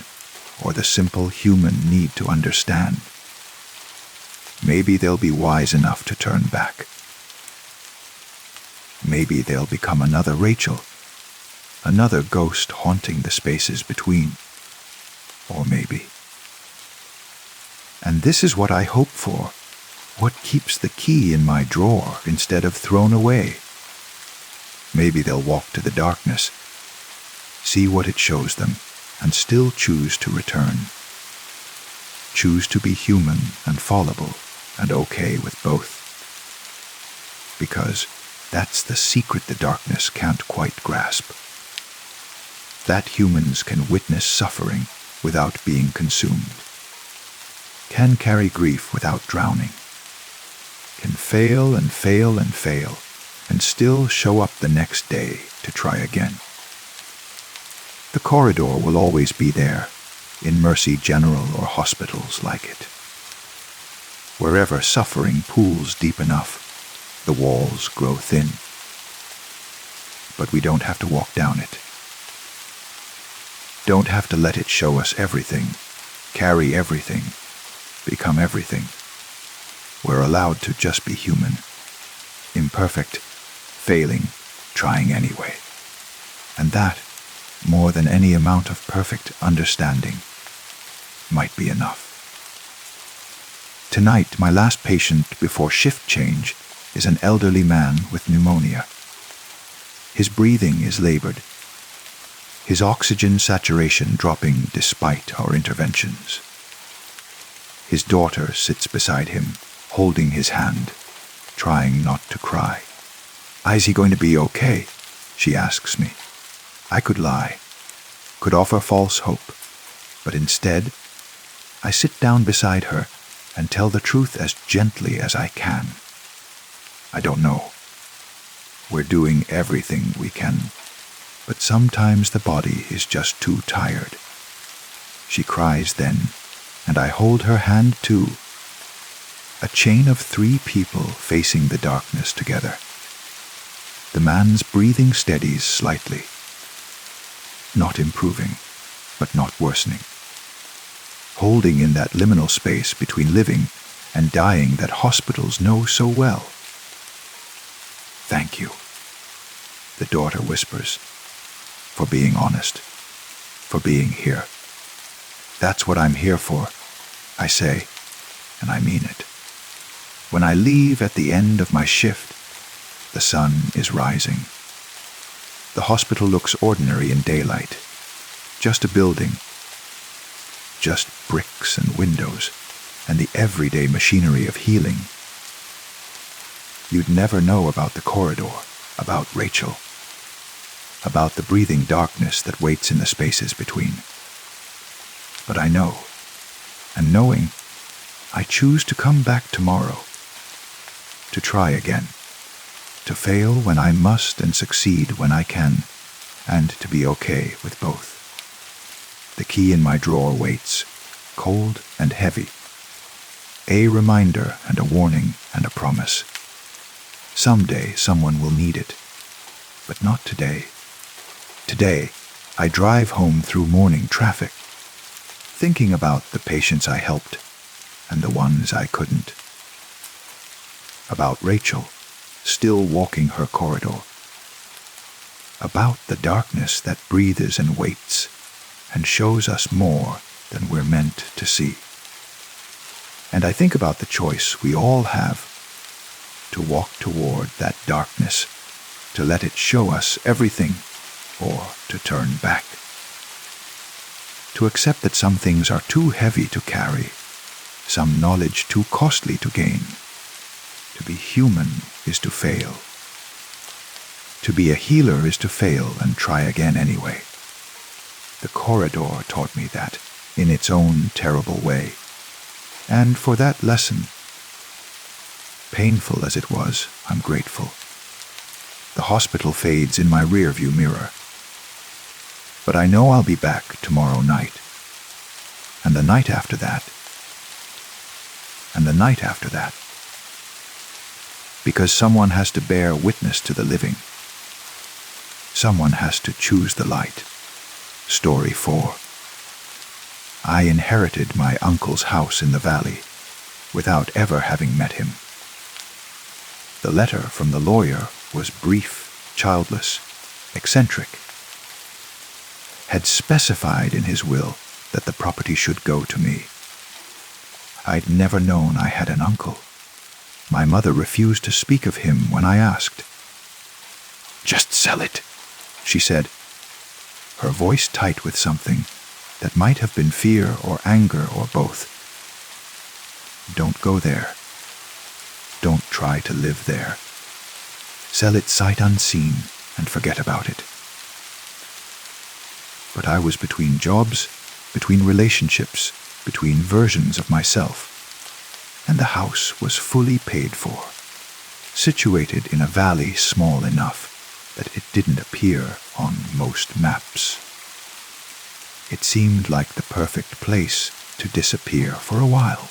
or the simple human need to understand. Maybe they'll be wise enough to turn back. maybe they'll become another Rachel, another ghost haunting the spaces between. Or maybe. And this is what I hope for, what keeps the key in my drawer instead of thrown away. Maybe they'll walk to the darkness, see what it shows them, and still choose to return. Choose to be human and fallible and okay with both. Because that's the secret the darkness can't quite grasp. That humans can witness suffering without being consumed, can carry grief without drowning, can fail and fail and fail, and still show up the next day to try again. The corridor will always be there, in Mercy General or hospitals like it. Wherever suffering pools deep enough, the walls grow thin. But we don't have to walk down it. Don't have to let it show us everything, carry everything, become everything. We're allowed to just be human, imperfect, failing, trying anyway. And that, more than any amount of perfect understanding, might be enough. Tonight, my last patient before shift change is an elderly man with pneumonia. His breathing is labored, his oxygen saturation dropping despite our interventions. His daughter sits beside him, holding his hand, trying not to cry. "Is he going to be okay?" she asks me. I could lie, could offer false hope, but instead, I sit down beside her and tell the truth as gently as I can. I don't know. We're doing everything we can, but sometimes the body is just too tired. She cries then, and I hold her hand too. A chain of 3 people facing the darkness together. The man's breathing steadies slightly. Not improving, but not worsening. Holding in that liminal space between living and dying that hospitals know so well. "Thank you," the daughter whispers, "for being honest, for being here." "That's what I'm here for," I say, and I mean it. When I leave at the end of my shift, the sun is rising. The hospital looks ordinary in daylight. Just a building. Just bricks and windows, and the everyday machinery of healing. You'd never know about the corridor, about Rachel, about the breathing darkness that waits in the spaces between. But I know, and knowing, I choose to come back tomorrow, to try again, to fail when I must and succeed when I can, and to be okay with both. The key in my drawer waits, cold and heavy. A reminder and a warning and a promise. Someday someone will need it, but not today. Today, I drive home through morning traffic, thinking about the patients I helped and the ones I couldn't. About Rachel, still walking her corridor. About the darkness that breathes and waits and shows us more than we're meant to see. And I think about the choice we all have to walk toward that darkness, to let it show us everything, or to turn back. To accept that some things are too heavy to carry, some knowledge too costly to gain. To be human is to fail. To be a healer is to fail and try again anyway. The corridor taught me that, in its own terrible way. And for that lesson, painful as it was, I'm grateful. The hospital fades in my rearview mirror. But I know I'll be back tomorrow night. And the night after that. And the night after that. Because someone has to bear witness to the living. Someone has to choose the light. Story 4. I inherited my uncle's house in the valley without ever having met him. The letter from the lawyer was brief, childless, eccentric. Had specified in his will that the property should go to me. I'd never known I had an uncle. My mother refused to speak of him when I asked. "Just sell it," she said, her voice tight with something that might have been fear or anger or both. "Don't go there. Don't try to live there. Sell it sight unseen and forget about it." But I was between jobs, between relationships, between versions of myself, and the house was fully paid for, situated in a valley small enough that it didn't appear on most maps. It seemed like the perfect place to disappear for a while.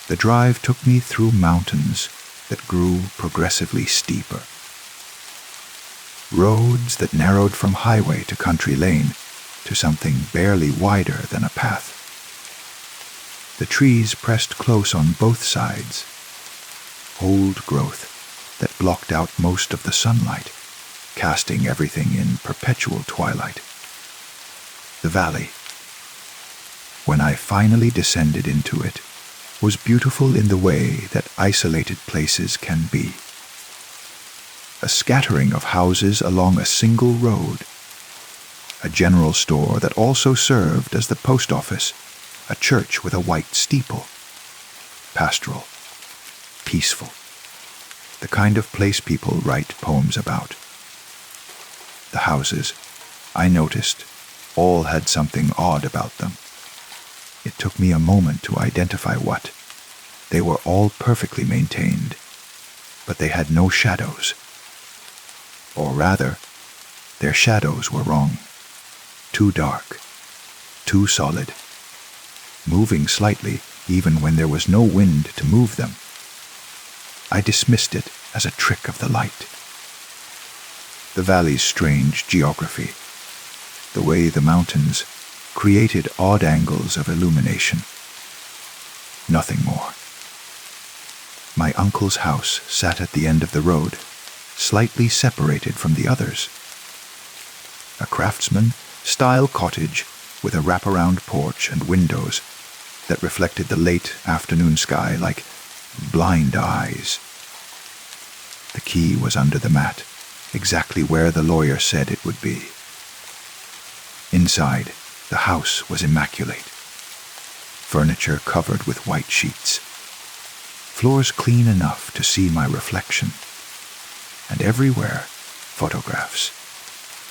The drive took me through mountains that grew progressively steeper. Roads that narrowed from highway to country lane to something barely wider than a path. The trees pressed close on both sides. Old growth that blocked out most of the sunlight, casting everything in perpetual twilight. The valley, when I finally descended into it, was beautiful in the way that isolated places can be. A scattering of houses along a single road. A general store that also served as the post office, a church with a white steeple. Pastoral, peaceful, the kind of place people write poems about. The houses, I noticed, all had something odd about them. It took me a moment to identify what. They were all perfectly maintained, but they had no shadows. Or rather, their shadows were wrong. Too dark, too solid, moving slightly even when there was no wind to move them. I dismissed it as a trick of the light. The valley's strange geography, the way the mountains created odd angles of illumination. Nothing more. My uncle's house sat at the end of the road, slightly separated from the others. A craftsman-style cottage with a wraparound porch and windows that reflected the late afternoon sky like blind eyes. The key was under the mat, exactly where the lawyer said it would be. Inside, the house was immaculate. Furniture covered with white sheets. Floors clean enough to see my reflection. And everywhere, photographs.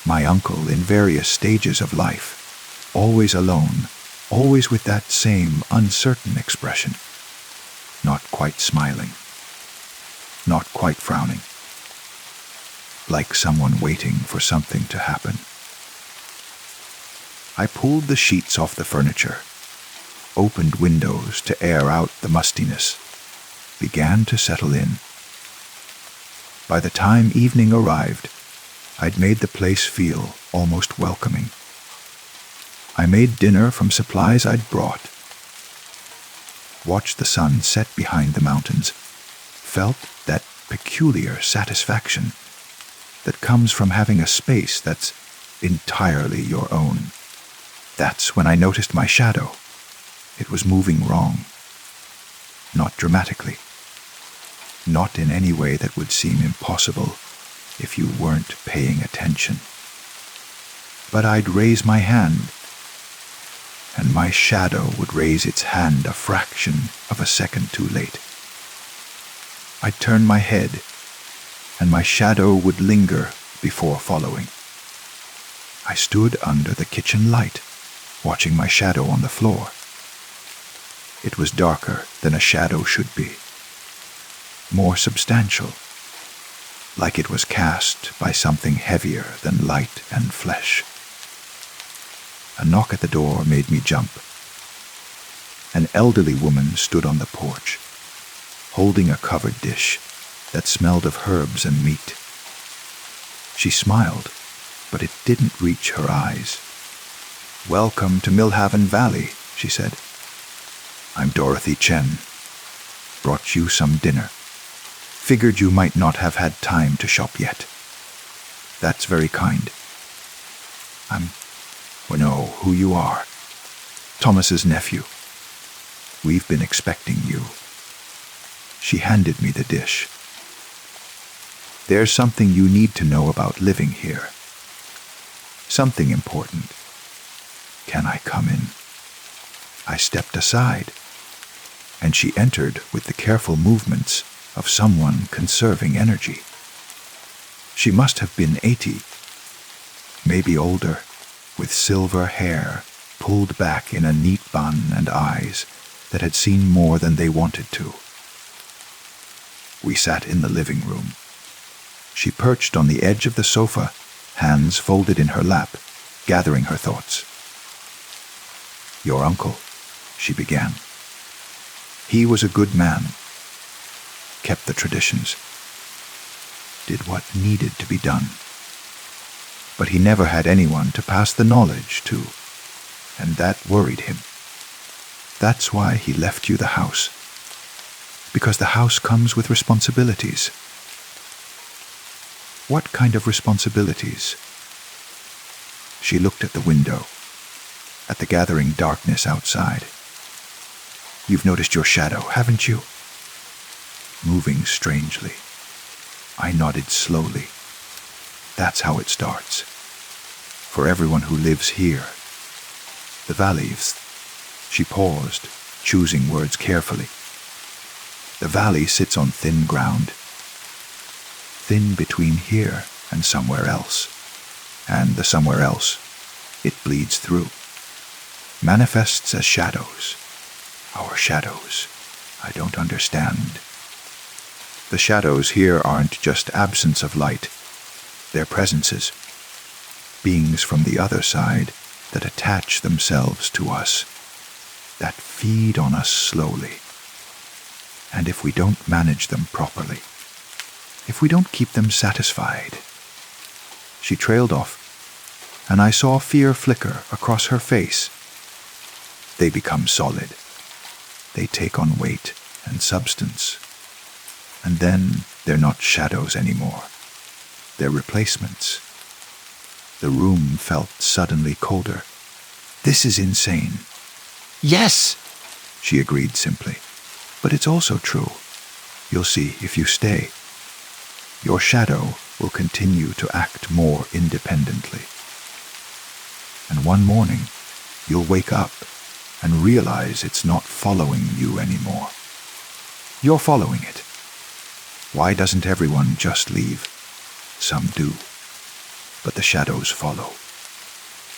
My uncle in various stages of life, always alone, always with that same uncertain expression. Not quite smiling. Not quite frowning. Like someone waiting for something to happen. I pulled the sheets off the furniture, opened windows to air out the mustiness, began to settle in. By the time evening arrived, I'd made the place feel almost welcoming. I made dinner from supplies I'd brought, watched the sun set behind the mountains, felt that peculiar satisfaction that comes from having a space that's entirely your own. That's when I noticed my shadow. It was moving wrong. Not dramatically. Not in any way that would seem impossible if you weren't paying attention. But I'd raise my hand, and my shadow would raise its hand a fraction of a second too late. I'd turn my head, and my shadow would linger before following. I stood under the kitchen light, watching my shadow on the floor. It was darker than a shadow should be. More substantial, like it was cast by something heavier than light and flesh. A knock at the door made me jump. An elderly woman stood on the porch, holding a covered dish that smelled of herbs and meat. She smiled, but it didn't reach her eyes. "Welcome to Millhaven Valley," she said. "I'm Dorothy Chen. Brought you some dinner." Figured you might not have had time to shop yet. That's very kind. We know who you are. Thomas's nephew. We've been expecting you. She handed me the dish. There's something you need to know about living here. Something important. Can I come in? I stepped aside, and she entered with the careful movements of someone conserving energy. She must have been 80, maybe older, with silver hair pulled back in a neat bun and eyes that had seen more than they wanted to. We sat in the living room. She perched on the edge of the sofa, hands folded in her lap, gathering her thoughts. Your uncle, she began. He was a good man, kept the traditions, did what needed to be done. But he never had anyone to pass the knowledge to, and that worried him. That's why he left you the house, because the house comes with responsibilities. What kind of responsibilities? She looked at the window, at the gathering darkness outside. You've noticed your shadow, haven't you? Moving strangely. I nodded slowly. That's how it starts. For everyone who lives here. The valleys. She paused, choosing words carefully. The valley sits on thin ground. Thin between here and somewhere else. And the somewhere else, it bleeds through. Manifests as shadows. Our shadows. I don't understand. The shadows here aren't just absence of light. They're presences. Beings from the other side that attach themselves to us. That feed on us slowly. And if we don't manage them properly, if we don't keep them satisfied. She trailed off, and I saw fear flicker across her face. They become solid. They take on weight and substance. And then they're not shadows anymore. They're replacements. The room felt suddenly colder. This is insane. Yes, she agreed simply. But it's also true. You'll see if you stay. Your shadow will continue to act more independently. And one morning, you'll wake up and realize it's not following you anymore. You're following it. Why doesn't everyone just leave? Some do. But the shadows follow.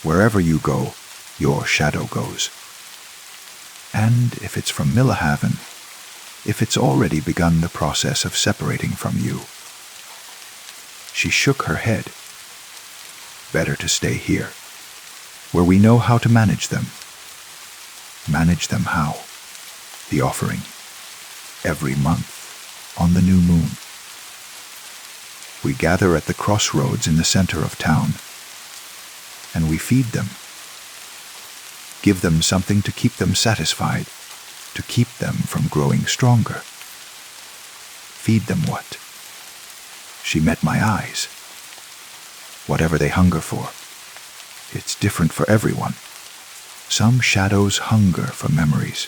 Wherever you go, your shadow goes. And if it's from Millahaven, if it's already begun the process of separating from you. She shook her head. Better to stay here, where we know how to manage them. Manage them how? The offering. Every month, on the new moon. We gather at the crossroads in the center of town, and we feed them. Give them something to keep them satisfied, to keep them from growing stronger. Feed them what? She met my eyes. Whatever they hunger for. It's different for everyone. Some shadows hunger for memories.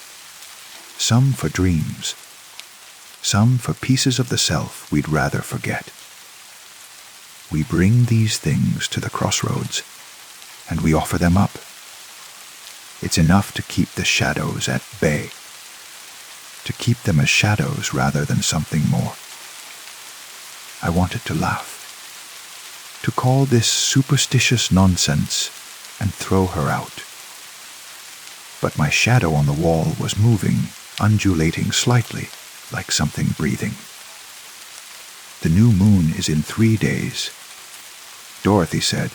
Some for dreams. Some for pieces of the self we'd rather forget. We bring these things to the crossroads, and we offer them up. It's enough to keep the shadows at bay. To keep them as shadows rather than something more. I wanted to laugh. To call this superstitious nonsense and throw her out. But my shadow on the wall was moving, undulating slightly, like something breathing. The new moon is in 3 days. Dorothy said,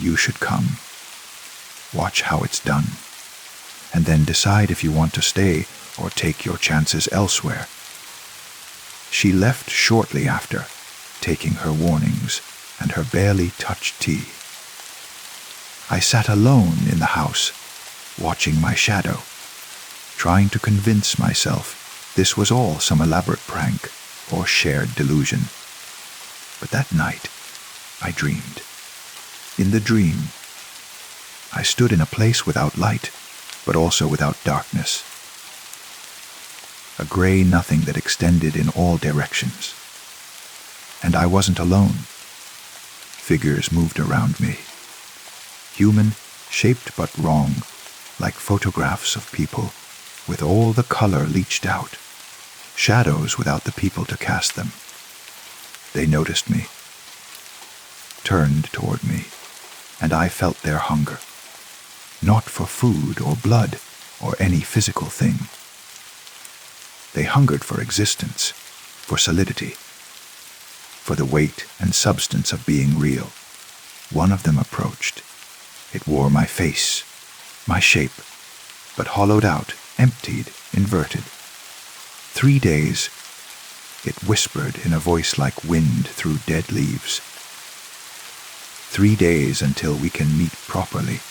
you should come. Watch how it's done, and then decide if you want to stay or take your chances elsewhere. She left shortly after, taking her warnings and her barely touched tea. I sat alone in the house, watching my shadow, trying to convince myself this was all some elaborate prank. or shared delusion. But that night, I dreamed. In the dream, I stood in a place without light, but also without darkness. A gray nothing that extended in all directions. And I wasn't alone. Figures moved around me. Human, shaped but wrong, like photographs of people, with all the color leached out. Shadows without the people to cast them. They noticed me, turned toward me, and I felt their hunger. Not for food or blood or any physical thing. They hungered for existence, for solidity, for the weight and substance of being real. One of them approached. It wore my face, my shape, but hollowed out, emptied, inverted. 3 days, it whispered in a voice like wind through dead leaves. 3 days until we can meet properly.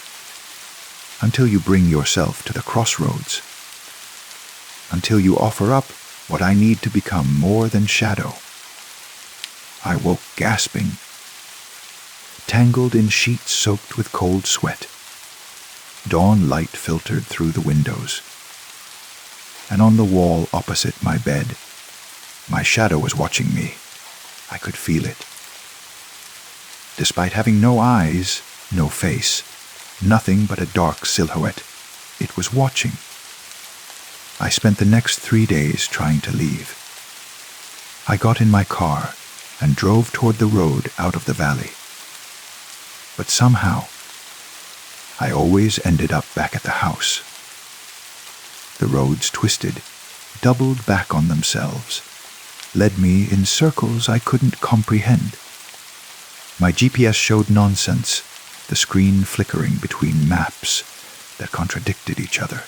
Until you bring yourself to the crossroads. Until you offer up what I need to become more than shadow. I woke gasping, tangled in sheets soaked with cold sweat. Dawn light filtered through the windows. And on the wall opposite my bed, my shadow was watching me. I could feel it. Despite having no eyes, no face, nothing but a dark silhouette, it was watching. I spent the next 3 days trying to leave. I got in my car and drove toward the road out of the valley. But somehow, I always ended up back at the house. The roads twisted, doubled back on themselves, led me in circles I couldn't comprehend. My GPS showed nonsense, the screen flickering between maps that contradicted each other.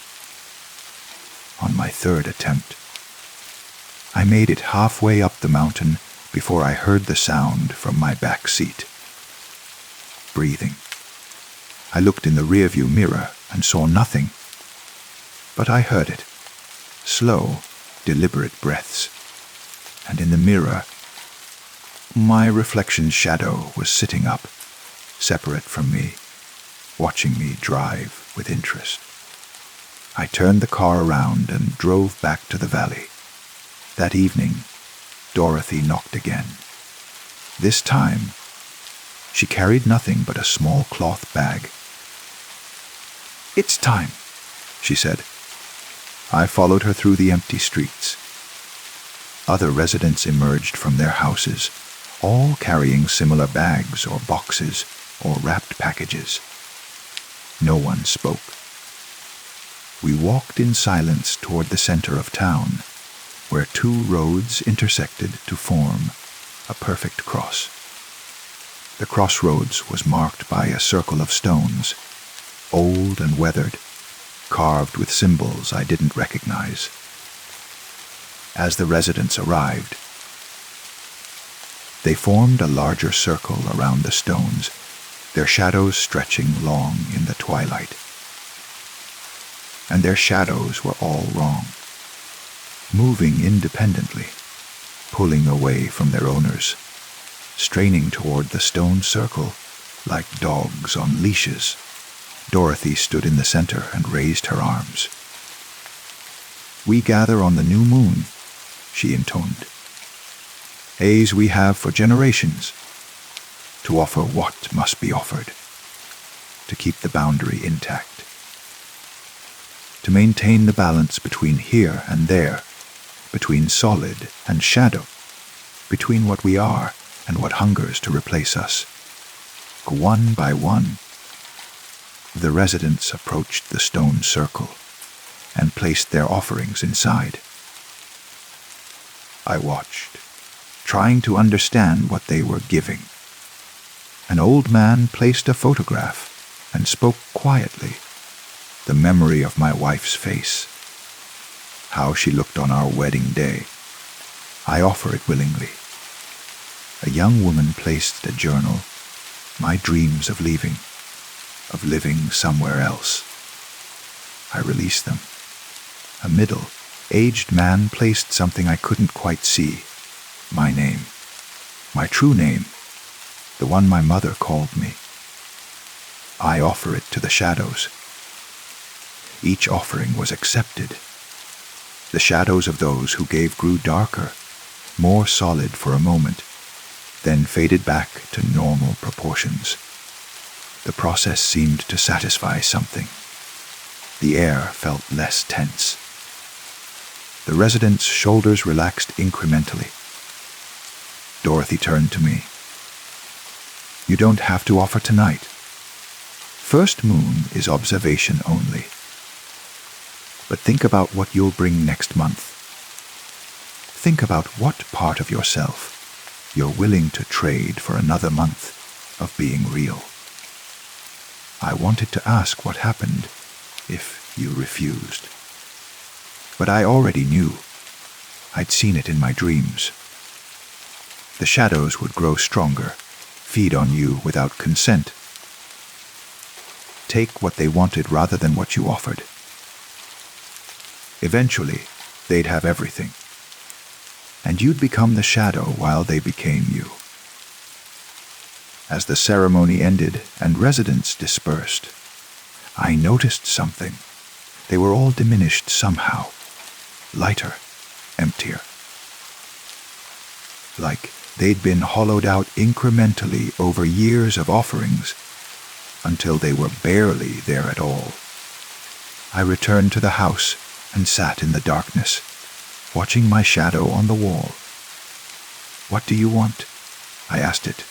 On my 3rd attempt, I made it halfway up the mountain before I heard the sound from my back seat. Breathing. I looked in the rearview mirror and saw nothing, but I heard it. Slow, deliberate breaths. And in the mirror, my reflection's shadow was sitting up, separate from me, watching me drive with interest. I turned the car around and drove back to the valley. That evening, Dorothy knocked again. This time, she carried nothing but a small cloth bag. "It's time," she said. I followed her through the empty streets. Other residents emerged from their houses, all carrying similar bags or boxes or wrapped packages. No one spoke. We walked in silence toward the center of town, where 2 roads intersected to form a perfect cross. The crossroads was marked by a circle of stones, old and weathered, carved with symbols I didn't recognize. As the residents arrived, they formed a larger circle around the stones, their shadows stretching long in the twilight. And their shadows were all wrong, moving independently, pulling away from their owners, straining toward the stone circle like dogs on leashes. Dorothy stood in the center and raised her arms. "We gather on the new moon," she intoned. "Haze we have for generations, to offer what must be offered, to keep the boundary intact, to maintain the balance between here and there, between solid and shadow, between what we are and what hungers to replace us. One by one, the residents approached the stone circle and placed their offerings inside. I watched, trying to understand what they were giving. An old man placed a photograph and spoke quietly, the memory of my wife's face, how she looked on our wedding day. I offer it willingly. A young woman placed a journal, my dreams of leaving, of living somewhere else. I released them. A middle-aged man placed something I couldn't quite see, my name, my true name, the one my mother called me. I offer it to the shadows. Each offering was accepted. The shadows of those who gave grew darker, more solid for a moment, then faded back to normal proportions. The process seemed to satisfy something. The air felt less tense. The residents' shoulders relaxed incrementally. Dorothy turned to me. You don't have to offer tonight. First moon is observation only. But think about what you'll bring next month. Think about what part of yourself you're willing to trade for another month of being real. I wanted to ask what happened if you refused. But I already knew. I'd seen it in my dreams. The shadows would grow stronger, feed on you without consent. Take what they wanted rather than what you offered. Eventually, they'd have everything. And you'd become the shadow while they became you. As the ceremony ended and residents dispersed, I noticed something. They were all diminished somehow. Lighter, emptier. Like they'd been hollowed out incrementally over years of offerings until they were barely there at all. I returned to the house and sat in the darkness, watching my shadow on the wall. What do you want? I asked it.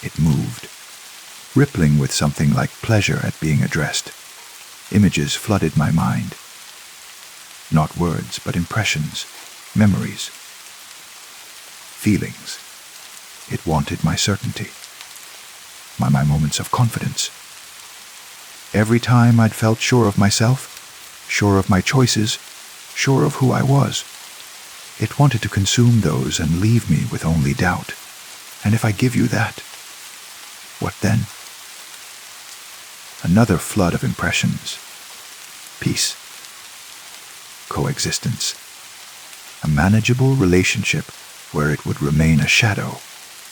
It moved, rippling with something like pleasure at being addressed. Images flooded my mind. Not words, but impressions, memories, feelings. It wanted my certainty, my moments of confidence. Every time I'd felt sure of myself, sure of my choices, sure of who I was, it wanted to consume those and leave me with only doubt. And if I give you that, what then? Another flood of impressions. Peace. Coexistence. A manageable relationship where it would remain a shadow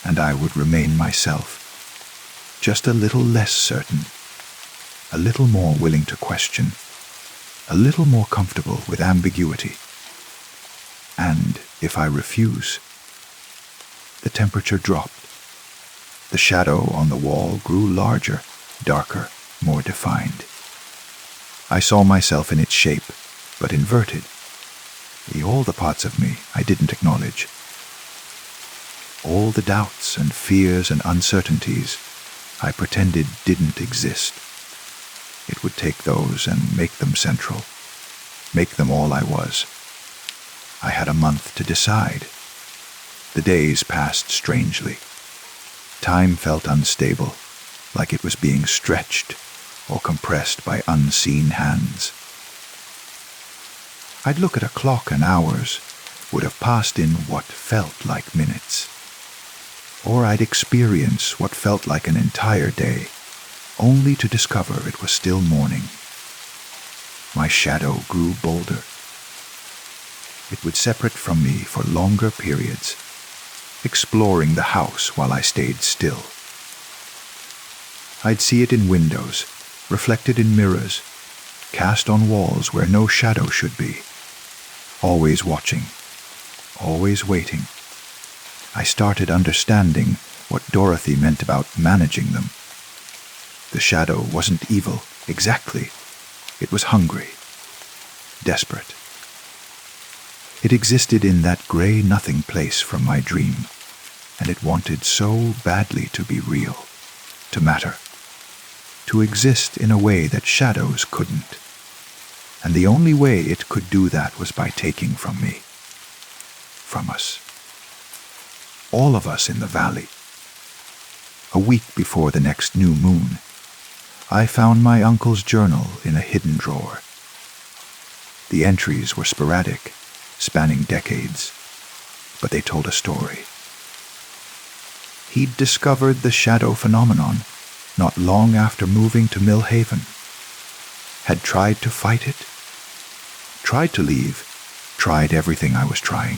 and I would remain myself. Just a little less certain. A little more willing to question. A little more comfortable with ambiguity. And if I refuse, the temperature dropped. The shadow on the wall grew larger, darker, more defined. I saw myself in its shape, but inverted. All the parts of me I didn't acknowledge. All the doubts and fears and uncertainties I pretended didn't exist. It would take those and make them central, make them all I was. I had a month to decide. The days passed strangely. Time felt unstable, like it was being stretched or compressed by unseen hands. I'd look at a clock and hours would have passed in what felt like minutes. Or I'd experience what felt like an entire day, only to discover it was still morning. My shadow grew bolder. It would separate from me for longer periods, exploring the house while I stayed still. I'd see it in windows, reflected in mirrors, cast on walls where no shadow should be. Always watching, always waiting. I started understanding what Dorothy meant about managing them. The shadow wasn't evil, exactly. It was hungry, desperate. It existed in that gray nothing place from my dream, and it wanted so badly to be real, to matter, to exist in a way that shadows couldn't. And the only way it could do that was by taking from me, from us. All of us in the valley. A week before the next new moon, I found my uncle's journal in a hidden drawer. The entries were sporadic, spanning decades, but they told a story. He'd discovered the shadow phenomenon not long after moving to Mill Haven, had tried to fight it, tried to leave, tried everything I was trying.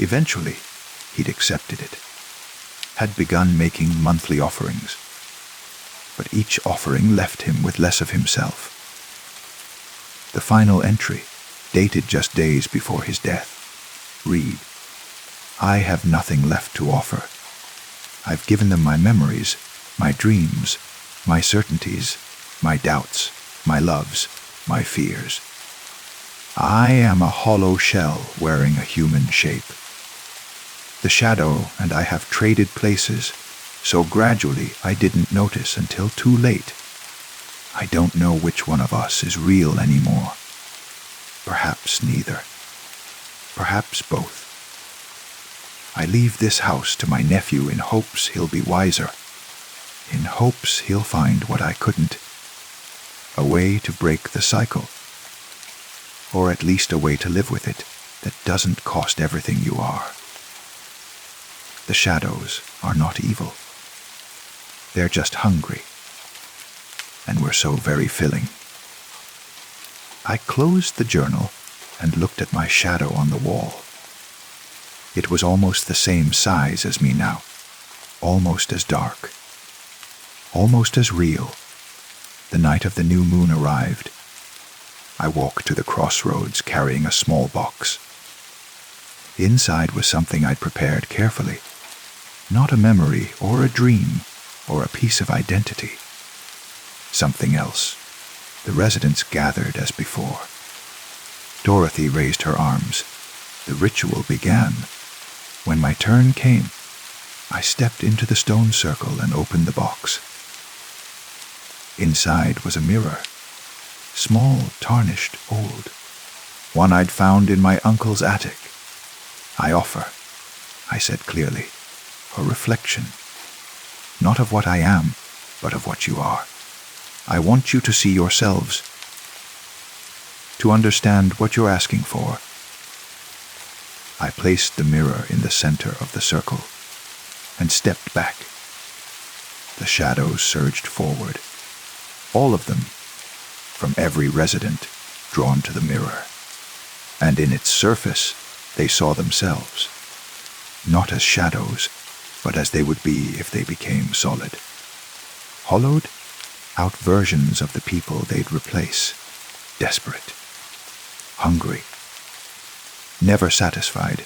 Eventually, he'd accepted it, had begun making monthly offerings, but each offering left him with less of himself. The final entry, dated just days before his death, read, "I have nothing left to offer. I've given them my memories, my dreams, my certainties, my doubts, my loves, my fears. I am a hollow shell wearing a human shape. The shadow and I have traded places, so gradually I didn't notice until too late. I don't know which one of us is real anymore. Perhaps neither. Perhaps both. I leave this house to my nephew in hopes he'll be wiser, in hopes he'll find what I couldn't, a way to break the cycle, or at least a way to live with it that doesn't cost everything you are. The shadows are not evil. They're just hungry, and we're so very filling." I closed the journal and looked at my shadow on the wall. It was almost the same size as me now, almost as dark, almost as real. The night of the new moon arrived. I walked to the crossroads carrying a small box. Inside was something I'd prepared carefully, not a memory or a dream or a piece of identity. Something else. The residents gathered as before. Dorothy raised her arms. The ritual began. When my turn came, I stepped into the stone circle and opened the box. Inside was a mirror, small, tarnished, old, one I'd found in my uncle's attic. "I offer," I said clearly, "a reflection, not of what I am, but of what you are. I want you to see yourselves, to understand what you're asking for." I placed the mirror in the center of the circle and stepped back. The shadows surged forward, all of them, from every resident drawn to the mirror, and in its surface they saw themselves, not as shadows, but as they would be if they became solid. Hollowed out versions of the people they'd replace, desperate, hungry, never satisfied,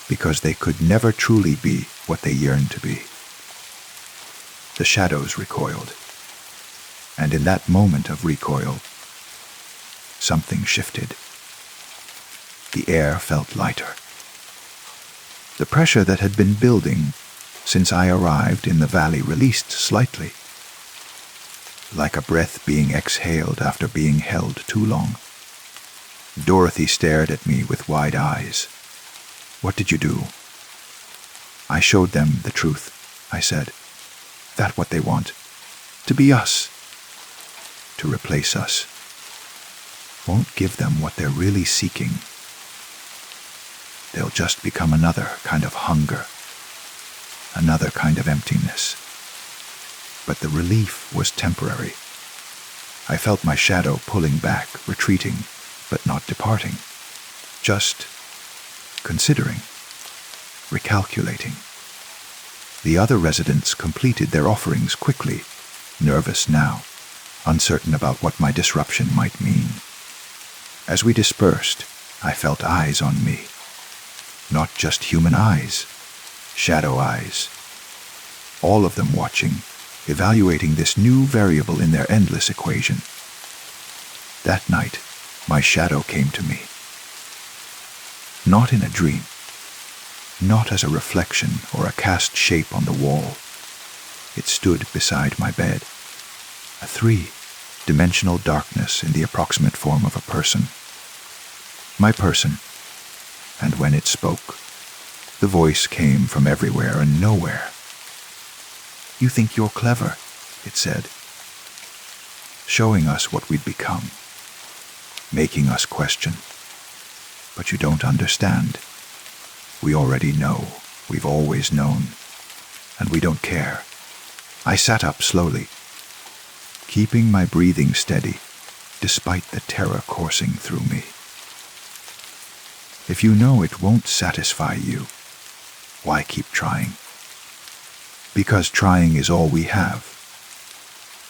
because they could never truly be what they yearned to be. The shadows recoiled, and in that moment of recoil, something shifted. The air felt lighter. The pressure that had been building since I arrived in the valley released slightly, like a breath being exhaled after being held too long. Dorothy stared at me with wide eyes. "What did you do?" "I showed them the truth," I said. "That what they want. To be us. To replace us. Won't give them what they're really seeking. They'll just become another kind of hunger, another kind of emptiness." But the relief was temporary. I felt my shadow pulling back, retreating, but not departing. Just considering, recalculating. The other residents completed their offerings quickly, nervous now, uncertain about what my disruption might mean. As we dispersed, I felt eyes on me. Not just human eyes, shadow eyes. All of them watching, evaluating this new variable in their endless equation. That night, my shadow came to me. Not in a dream, not as a reflection or a cast shape on the wall. It stood beside my bed, a three-dimensional darkness in the approximate form of a person. My person, and when it spoke, the voice came from everywhere and nowhere. "You think you're clever," it said, showing us what we'd become, making us question. "But you don't understand. We already know, we've always known, and we don't care." I sat up slowly, keeping my breathing steady despite the terror coursing through me. "If you know it won't satisfy you, Why keep trying? Because trying is all we have.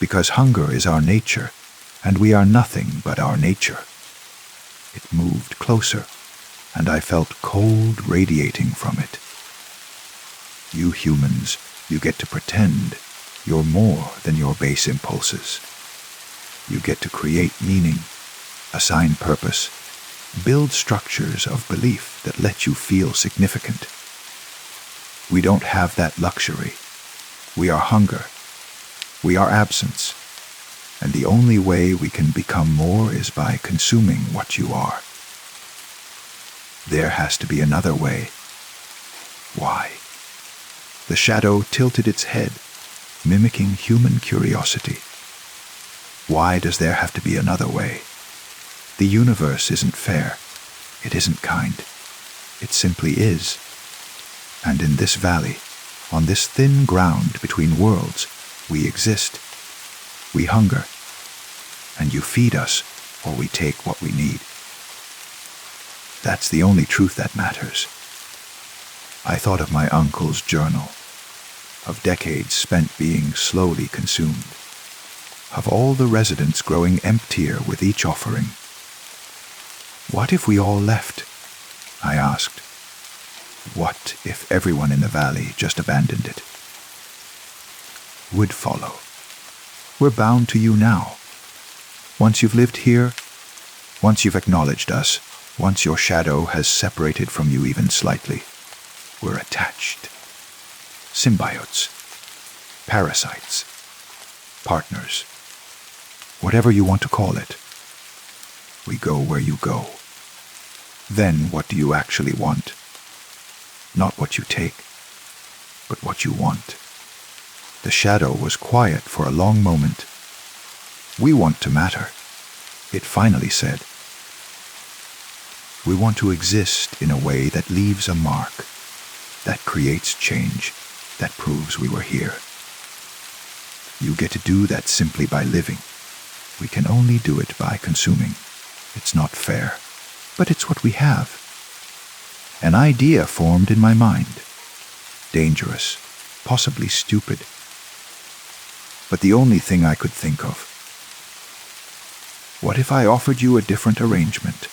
Because hunger is our nature, and we are nothing but our nature. It moved closer, and I felt cold radiating from it. You humans, you get to pretend you're more than your base impulses. You get to create meaning, assign purpose, build structures of belief that let you feel significant. We don't have that luxury. We are hunger. We are absence. And the only way we can become more is by consuming what you are. There has to be another way. Why? The shadow tilted its head, mimicking human curiosity. Why does there have to be another way? The universe isn't fair. It isn't kind. It simply is. And in this valley, on this thin ground between worlds, we exist. We hunger. And you feed us, or we take what we need. That's the only truth that matters. I thought of my uncle's journal, of decades spent being slowly consumed, of all the residents growing emptier with each offering. What if we all left? I asked. What if everyone in the valley just abandoned it? Would follow. We're bound to you now. Once you've lived here, once you've acknowledged us, once your shadow has separated from you even slightly, we're attached. Symbiotes, parasites, partners, whatever you want to call it. We go where you go. Then what do you actually want? Not what you take, but what you want. The shadow was quiet for a long moment. We want to matter, it finally said. We want to exist in a way that leaves a mark, that creates change, that proves we were here. You get to do that simply by living. We can only do it by consuming. It's not fair, but it's what we have. An idea formed in my mind. Dangerous, possibly stupid. But the only thing I could think of. What if I offered you a different arrangement?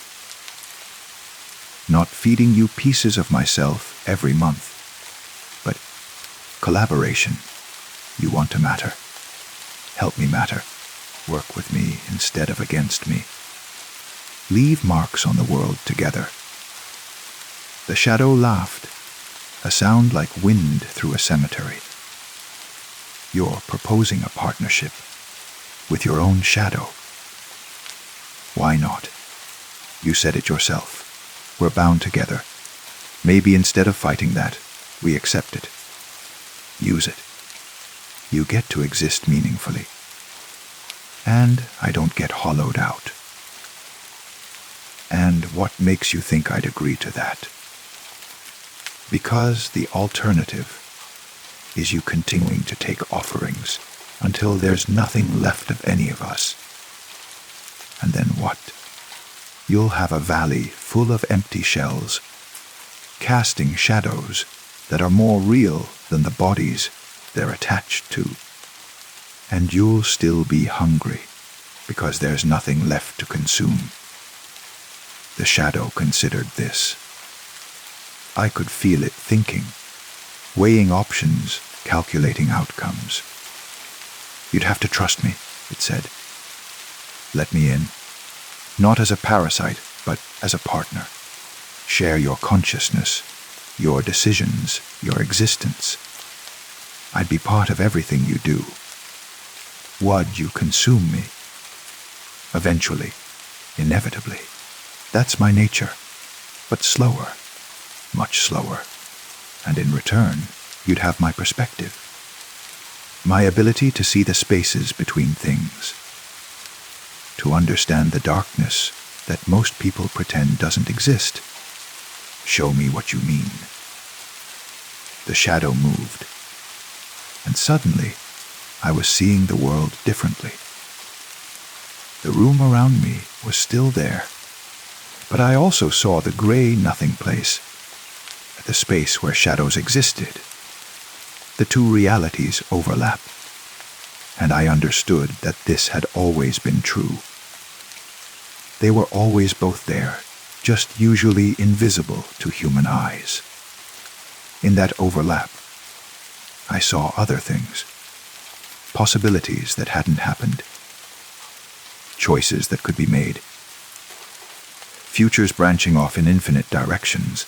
Not feeding you pieces of myself every month, but collaboration. You want to matter. Help me matter. Work with me instead of against me. Leave marks on the world together. The shadow laughed, a sound like wind through a cemetery. You're proposing a partnership with your own shadow. Why not? You said it yourself. We're bound together. Maybe instead of fighting that, we accept it. Use it. You get to exist meaningfully. And I don't get hollowed out. And what makes you think I'd agree to that? Because the alternative is you continuing to take offerings until there's nothing left of any of us. And then what? You'll have a valley full of empty shells, casting shadows that are more real than the bodies they're attached to. And you'll still be hungry because there's nothing left to consume. The shadow considered this. I could feel it thinking, weighing options, calculating outcomes. You'd have to trust me, it said. Let me in. Not as a parasite, but as a partner. Share your consciousness, your decisions, your existence. I'd be part of everything you do. Would you consume me? Eventually, inevitably. That's my nature, but slower, much slower. And in return, you'd have my perspective. My ability to see the spaces between things. To understand the darkness that most people pretend doesn't exist. Show me what you mean. The shadow moved, and suddenly I was seeing the world differently. The room around me was still there, but I also saw the gray nothing place. At the space where shadows existed. The two realities overlap, and I understood that this had always been true. They were always both there, just usually invisible to human eyes. In that overlap, I saw other things, possibilities that hadn't happened, choices that could be made, futures branching off in infinite directions.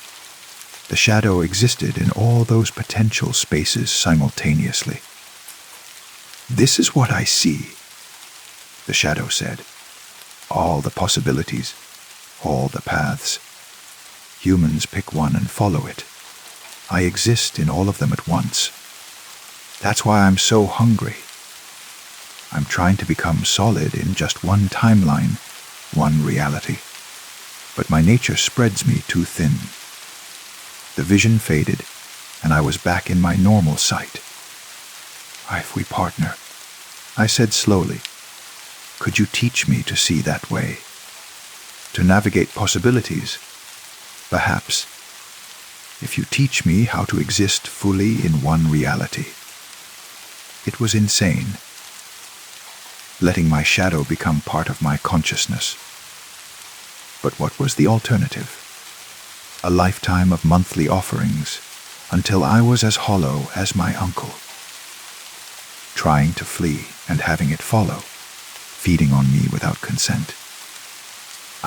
The shadow existed in all those potential spaces simultaneously. "This is what I see," the shadow said. "All the possibilities, all the paths. Humans pick one and follow it. I exist in all of them at once. That's why I'm so hungry. I'm trying to become solid in just one timeline, one reality. But my nature spreads me too thin." The vision faded, and I was back in my normal sight. "If we partner," I said slowly, "could you teach me to see that way? To navigate possibilities? Perhaps. If you teach me how to exist fully in one reality." It was insane. Letting my shadow become part of my consciousness. But what was the alternative? A lifetime of monthly offerings, until I was as hollow as my uncle. Trying to flee and having it follow, feeding on me without consent.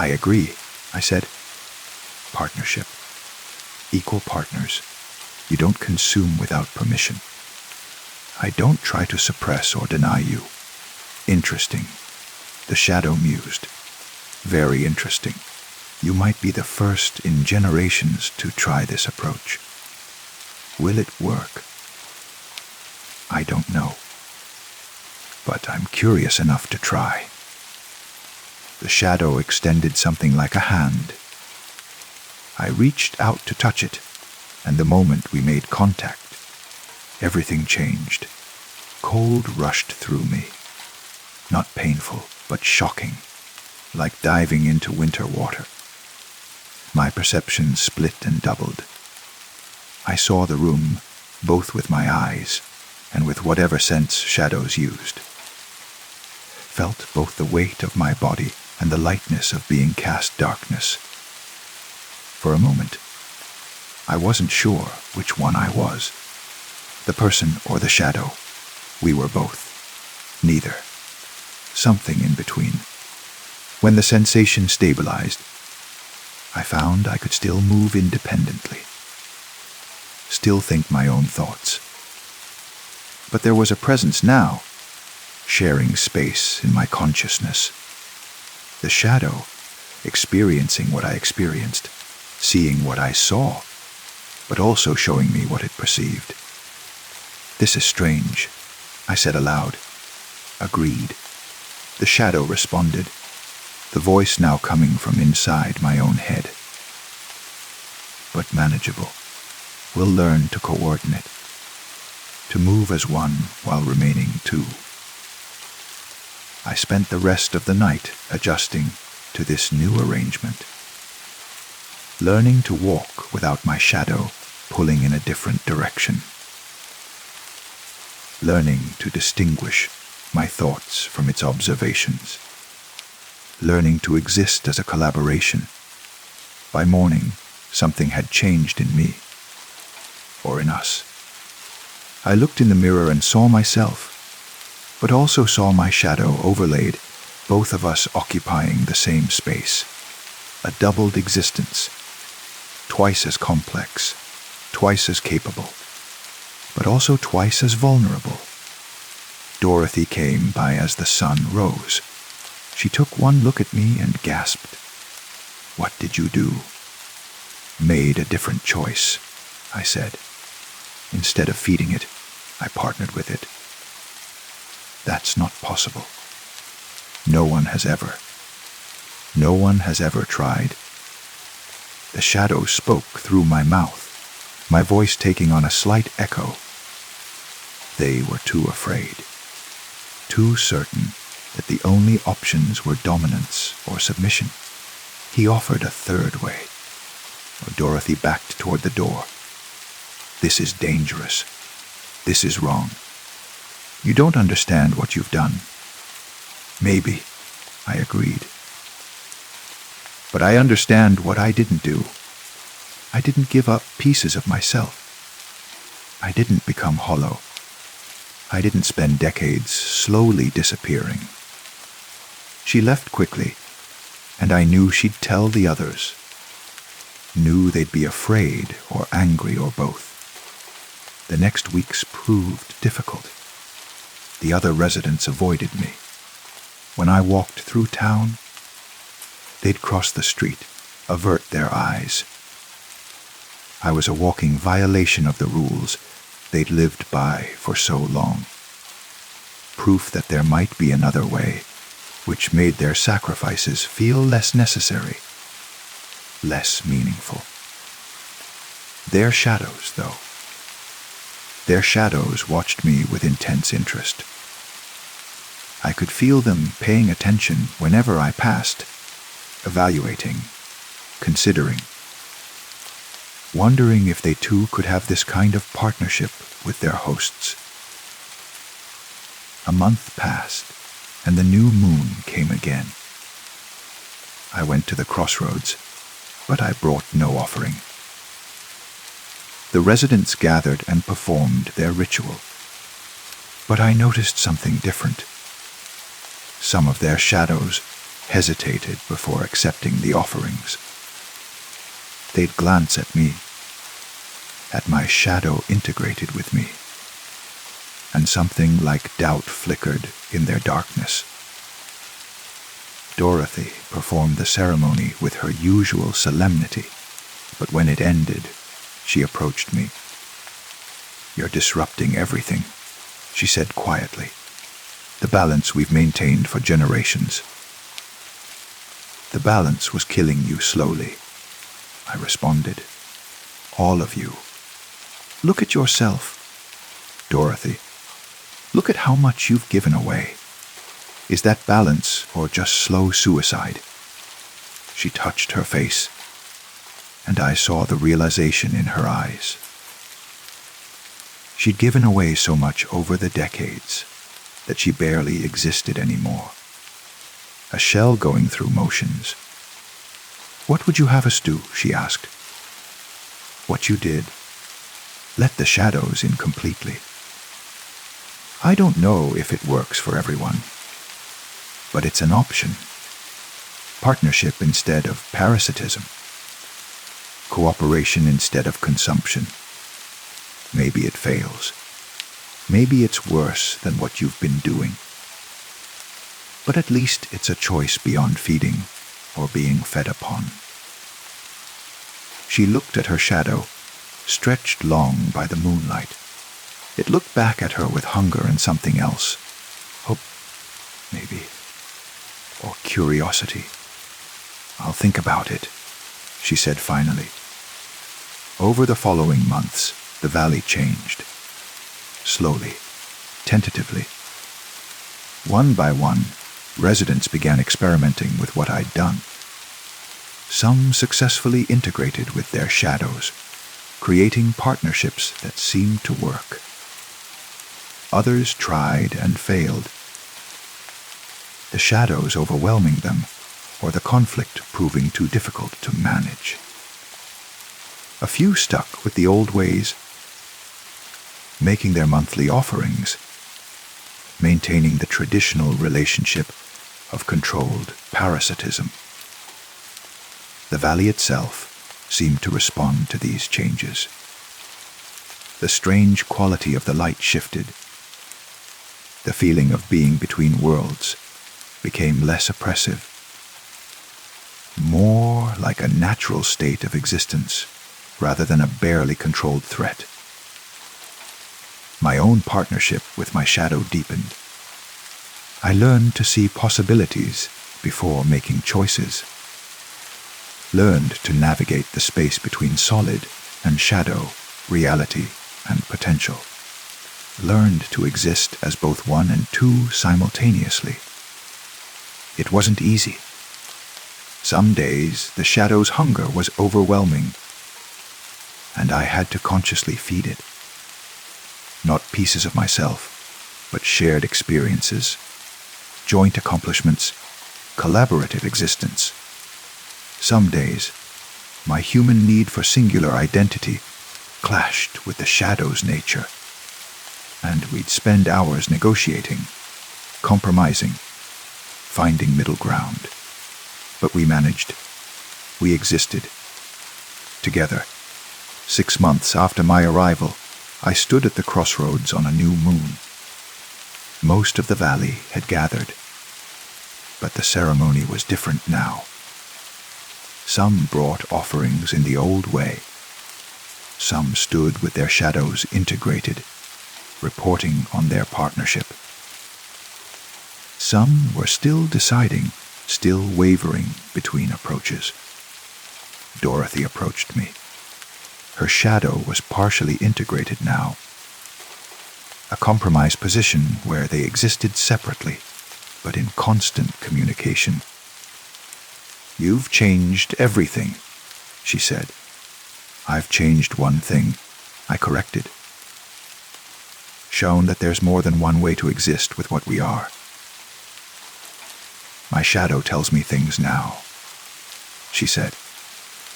"I agree," I said. "Partnership. Equal partners. You don't consume without permission. I don't try to suppress or deny you." "Interesting," the shadow mused. "Very interesting. You might be the first in generations to try this approach. Will it work? I don't know. But I'm curious enough to try." The shadow extended something like a hand. I reached out to touch it, and the moment we made contact, everything changed. Cold rushed through me. Not painful, but shocking, like diving into winter water. My perception split and doubled. I saw the room, both with my eyes and with whatever sense shadows used. Felt both the weight of my body and the lightness of being cast darkness. For a moment, I wasn't sure which one I was, the person or the shadow. We were both. Neither. Something in between. When the sensation stabilized, I found I could still move independently, still think my own thoughts. But there was a presence now, sharing space in my consciousness. The shadow, experiencing what I experienced, seeing what I saw, but also showing me what it perceived. "This is strange," I said aloud. "Agreed." The shadow responded, the voice now coming from inside my own head. "But manageable. We'll learn to coordinate, to move as one while remaining two." I spent the rest of the night adjusting to this new arrangement, learning to walk without my shadow pulling in a different direction, learning to distinguish my thoughts from its observations, learning to exist as a collaboration. By morning, something had changed in me, or in us. I looked in the mirror and saw myself, but also saw my shadow overlaid, both of us occupying the same space. A doubled existence, twice as complex, twice as capable, but also twice as vulnerable. Dorothy came by as the sun rose. She took one look at me and gasped. "What did you do?" "Made a different choice," I said. "Instead of feeding it, I partnered with it." "That's not possible. No one has ever. No one has ever tried." The shadow spoke through my mouth, my voice taking on a slight echo. They were too afraid, too certain that the only options were dominance or submission. He offered a third way. Dorothy backed toward the door, This is dangerous. This is wrong. You don't understand what you've done. Maybe, I agreed. But I understand what I didn't do. I didn't give up pieces of myself. I didn't become hollow. I didn't spend decades slowly disappearing. She left quickly, and I knew she'd tell the others. Knew they'd be afraid or angry or both. The next weeks proved difficult. The other residents avoided me. When I walked through town, they'd cross the street, avert their eyes. I was a walking violation of the rules they'd lived by for so long. Proof that there might be another way, which made their sacrifices feel less necessary, less meaningful. Their shadows, though. Their shadows watched me with intense interest. I could feel them paying attention whenever I passed, evaluating, considering, wondering if they too could have this kind of partnership with their hosts. A month passed, and the new moon came again. I went to the crossroads, but I brought no offering. The residents gathered and performed their ritual, but I noticed something different. Some of their shadows hesitated before accepting the offerings. They'd glance at me, at my shadow integrated with me, and something like doubt flickered in their darkness. Dorothy performed the ceremony with her usual solemnity, but when it ended, she approached me. "You're disrupting everything," she said quietly. "The balance we've maintained for generations." "The balance was killing you slowly," I responded. "All of you. Look at yourself. Dorothy, look at how much you've given away. Is that balance or just slow suicide?" She touched her face, and I saw the realization in her eyes. She'd given away so much over the decades that she barely existed anymore. A shell going through motions. "What would you have us do?" she asked. "What you did. Let the shadows in completely. I don't know if it works for everyone, but it's an option. Partnership instead of parasitism. Cooperation instead of consumption. Maybe it fails. Maybe it's worse than what you've been doing. But at least it's a choice beyond feeding or being fed upon." She looked at her shadow, stretched long by the moonlight. It looked back at her with hunger and something else. Hope, maybe. Or curiosity. "I'll think about it," she said finally. Over the following months, the valley changed. Slowly, tentatively. One by one, residents began experimenting with what I'd done. Some successfully integrated with their shadows, creating partnerships that seemed to work. Others tried and failed, the shadows overwhelming them, or the conflict proving too difficult to manage. A few stuck with the old ways, making their monthly offerings, maintaining the traditional relationship of controlled parasitism. The valley itself seemed to respond to these changes. The strange quality of the light shifted. The feeling of being between worlds became less oppressive, more like a natural state of existence rather than a barely controlled threat. My own partnership with my shadow deepened. I learned to see possibilities before making choices. Learned to navigate the space between solid and shadow, reality and potential. Learned to exist as both one and two simultaneously. It wasn't easy. Some days the shadow's hunger was overwhelming. and I had to consciously feed it. Not pieces of myself, but shared experiences, joint accomplishments, collaborative existence. Some days, my human need for singular identity clashed with the shadow's nature, and we'd spend hours negotiating, compromising, finding middle ground. But we managed. We existed. Together. 6 months after my arrival, I stood at the crossroads on a new moon. Most of the valley had gathered, but the ceremony was different now. Some brought offerings in the old way. Some stood with their shadows integrated, reporting on their partnership. Some were still deciding, still wavering between approaches. Dorothy approached me. Her shadow was partially integrated now. A compromise position where they existed separately, but in constant communication. "You've changed everything," she said. "I've changed one thing," I corrected. "Shown that there's more than one way to exist with what we are." "My shadow tells me things now," she said.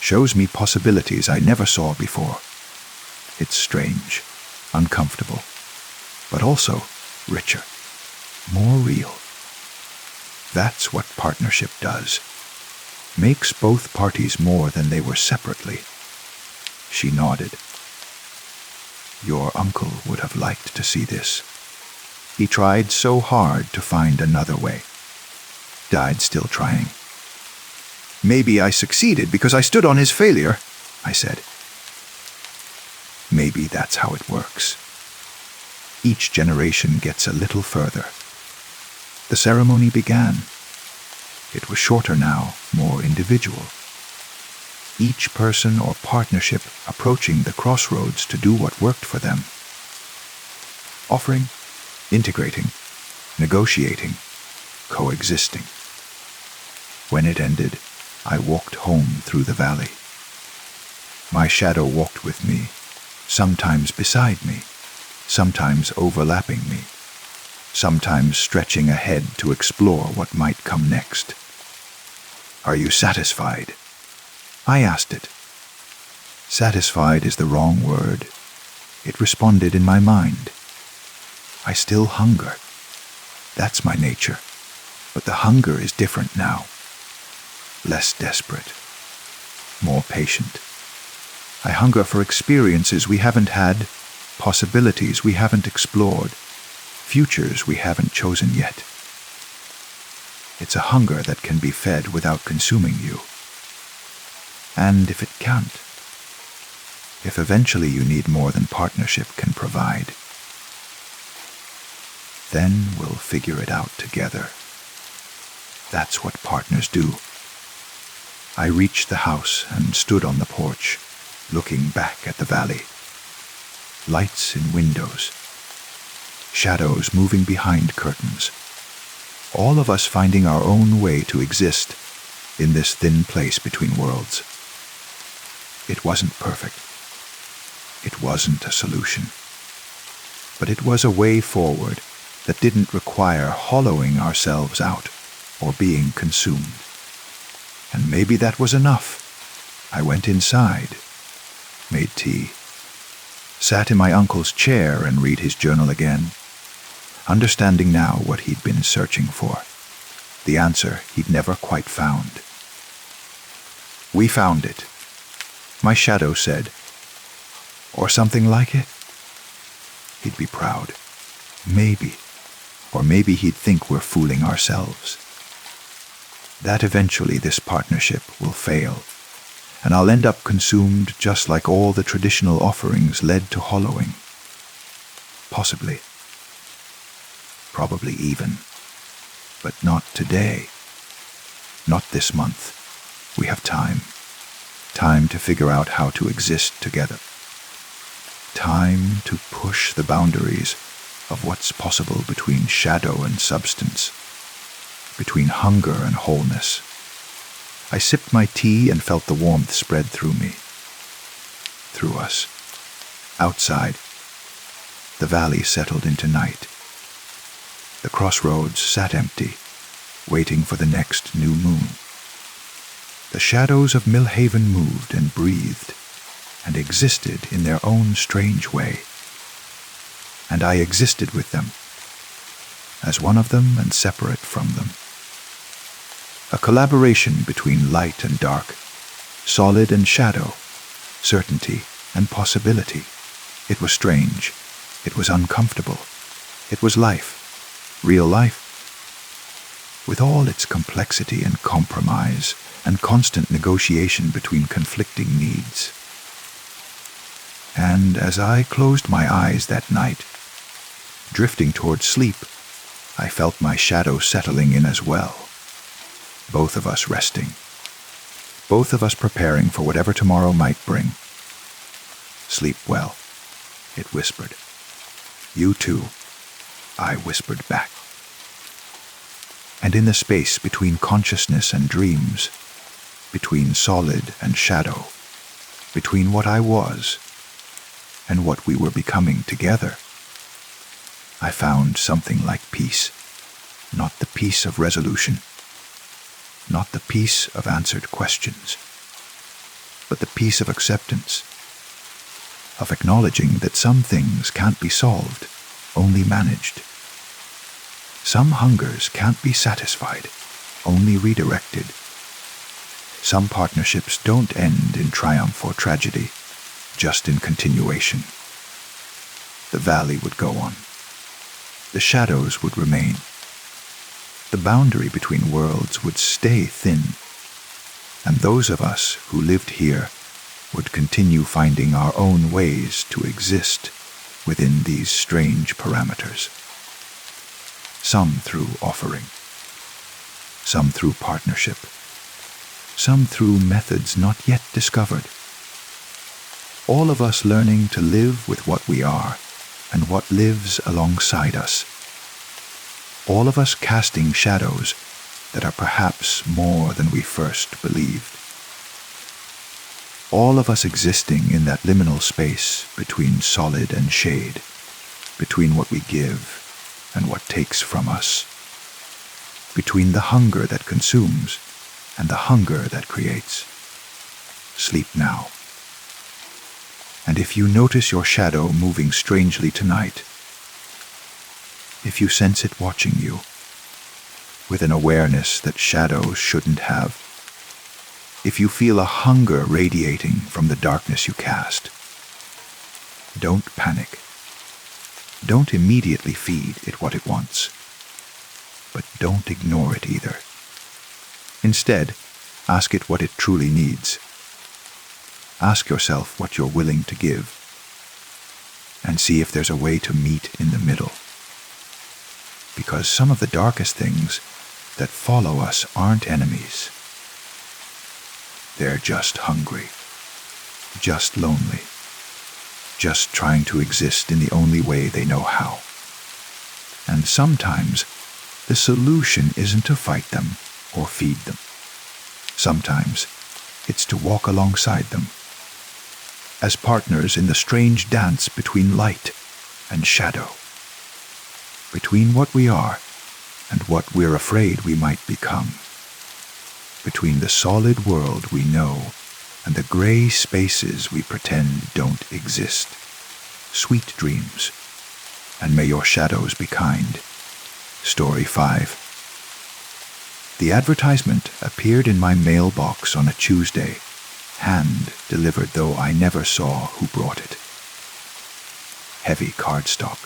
"Shows me possibilities I never saw before. It's strange, uncomfortable, but also richer, more real. That's what partnership does. Makes both parties more than they were separately." She nodded. "Your uncle would have liked to see this. He tried so hard to find another way. Died still trying." "Maybe I succeeded because I stood on his failure," I said. "Maybe that's how it works. Each generation gets a little further." The ceremony began. It was shorter now, more individual. Each person or partnership approaching the crossroads to do what worked for them. Offering, integrating, negotiating, coexisting. When it ended, I walked home through the valley. My shadow walked with me, sometimes beside me, sometimes overlapping me, sometimes stretching ahead to explore what might come next. "Are you satisfied?" I asked it. Satisfied is the wrong word. It responded in my mind. I still hunger. That's my nature. But the hunger is different now. Less desperate. More patient. I hunger for experiences we haven't had, possibilities we haven't explored, futures we haven't chosen yet. It's a hunger that can be fed without consuming you. And if it can't, if eventually you need more than partnership can provide, then we'll figure it out together. That's what partners do. I reached the house and stood on the porch, looking back at the valley. Lights in windows. Shadows moving behind curtains. All of us finding our own way to exist in this thin place between worlds. It wasn't perfect. It wasn't a solution. But it was a way forward that didn't require hollowing ourselves out or being consumed. And maybe that was enough. I went inside, made tea, sat in my uncle's chair and read his journal again, understanding now what he'd been searching for, the answer he'd never quite found. "We found it," my shadow said. "Or something like it." He'd be proud. Maybe. Or maybe he'd think we're fooling ourselves. That eventually this partnership will fail, and I'll end up consumed just like all the traditional offerings led to hollowing. Possibly. Probably even. But not today. Not this month. We have time. Time to figure out how to exist together. Time to push the boundaries of what's possible between shadow and substance, between hunger and wholeness. I sipped my tea and felt the warmth spread through me. through us. Outside, the valley settled into night. The crossroads sat empty, waiting for the next new moon. The shadows of Millhaven moved and breathed, and existed in their own strange way. And I existed with them, as one of them and separate from them. A collaboration between light and dark, solid and shadow, certainty and possibility. It was strange. It was uncomfortable. It was life, real life, with all its complexity and compromise and constant negotiation between conflicting needs. And as I closed my eyes that night, drifting toward sleep, I felt my shadow settling in as well. Both of us resting. Both of us preparing for whatever tomorrow might bring. Sleep well, it whispered. You too, I whispered back. And in the space between consciousness and dreams, between solid and shadow, between what I was and what we were becoming together, I found something like peace. Not the peace of resolution, not the peace of answered questions, but the peace of acceptance, of acknowledging that some things can't be solved, only managed. Some hungers can't be satisfied, only redirected. Some partnerships don't end in triumph or tragedy, just in continuation. The valley would go on. The shadows would remain. The boundary between worlds would stay thin, and those of us who lived here would continue finding our own ways to exist within these strange parameters. Some through offering, some through partnership, some through methods not yet discovered. All of us learning to live with what we are and what lives alongside us. All of us casting shadows that are perhaps more than we first believed. All of us existing in that liminal space between solid and shade, between what we give and what takes from us, between the hunger that consumes and the hunger that creates. Sleep now. And if you notice your shadow moving strangely tonight, if you sense it watching you, with an awareness that shadows shouldn't have, if you feel a hunger radiating from the darkness you cast, don't panic. Don't immediately feed it what it wants, but don't ignore it either. Instead, ask it what it truly needs. Ask yourself what you're willing to give, and see if there's a way to meet in the middle. Because some of the darkest things that follow us aren't enemies. They're just hungry, just lonely, just trying to exist in the only way they know how. And sometimes the solution isn't to fight them or feed them. Sometimes it's to walk alongside them, as partners in the strange dance between light and shadow, between what we are and what we're afraid we might become, between the solid world we know and the gray spaces we pretend don't exist. Sweet dreams, and may your shadows be kind. Story 5. The advertisement appeared in my mailbox on a Tuesday, hand-delivered though I never saw who brought it. Heavy cardstock.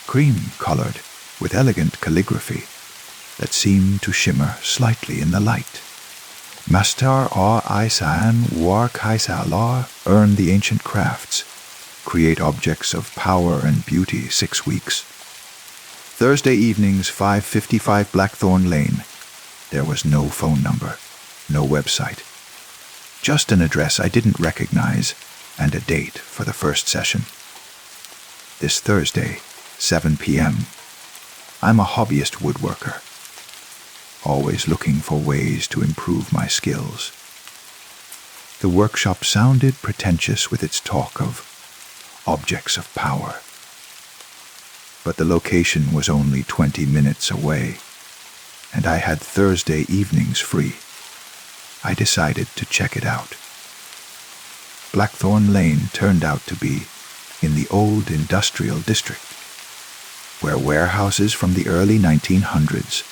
Cream-colored, with elegant calligraphy that seemed to shimmer slightly in the light. Mastar or Aisan war Kaisalar earn the ancient crafts, create objects of power and beauty 6 weeks. Thursday evenings, 555 Blackthorn Lane. There was no phone number, no website. Just an address I didn't recognize and a date for the first session. This Thursday, 7 p.m. I'm a hobbyist woodworker, always looking for ways to improve my skills. The workshop sounded pretentious with its talk of objects of power. But the location was only 20 minutes away, and I had Thursday evenings free. I decided to check it out. Blackthorn Lane turned out to be in the old industrial district, where warehouses from the early 1900s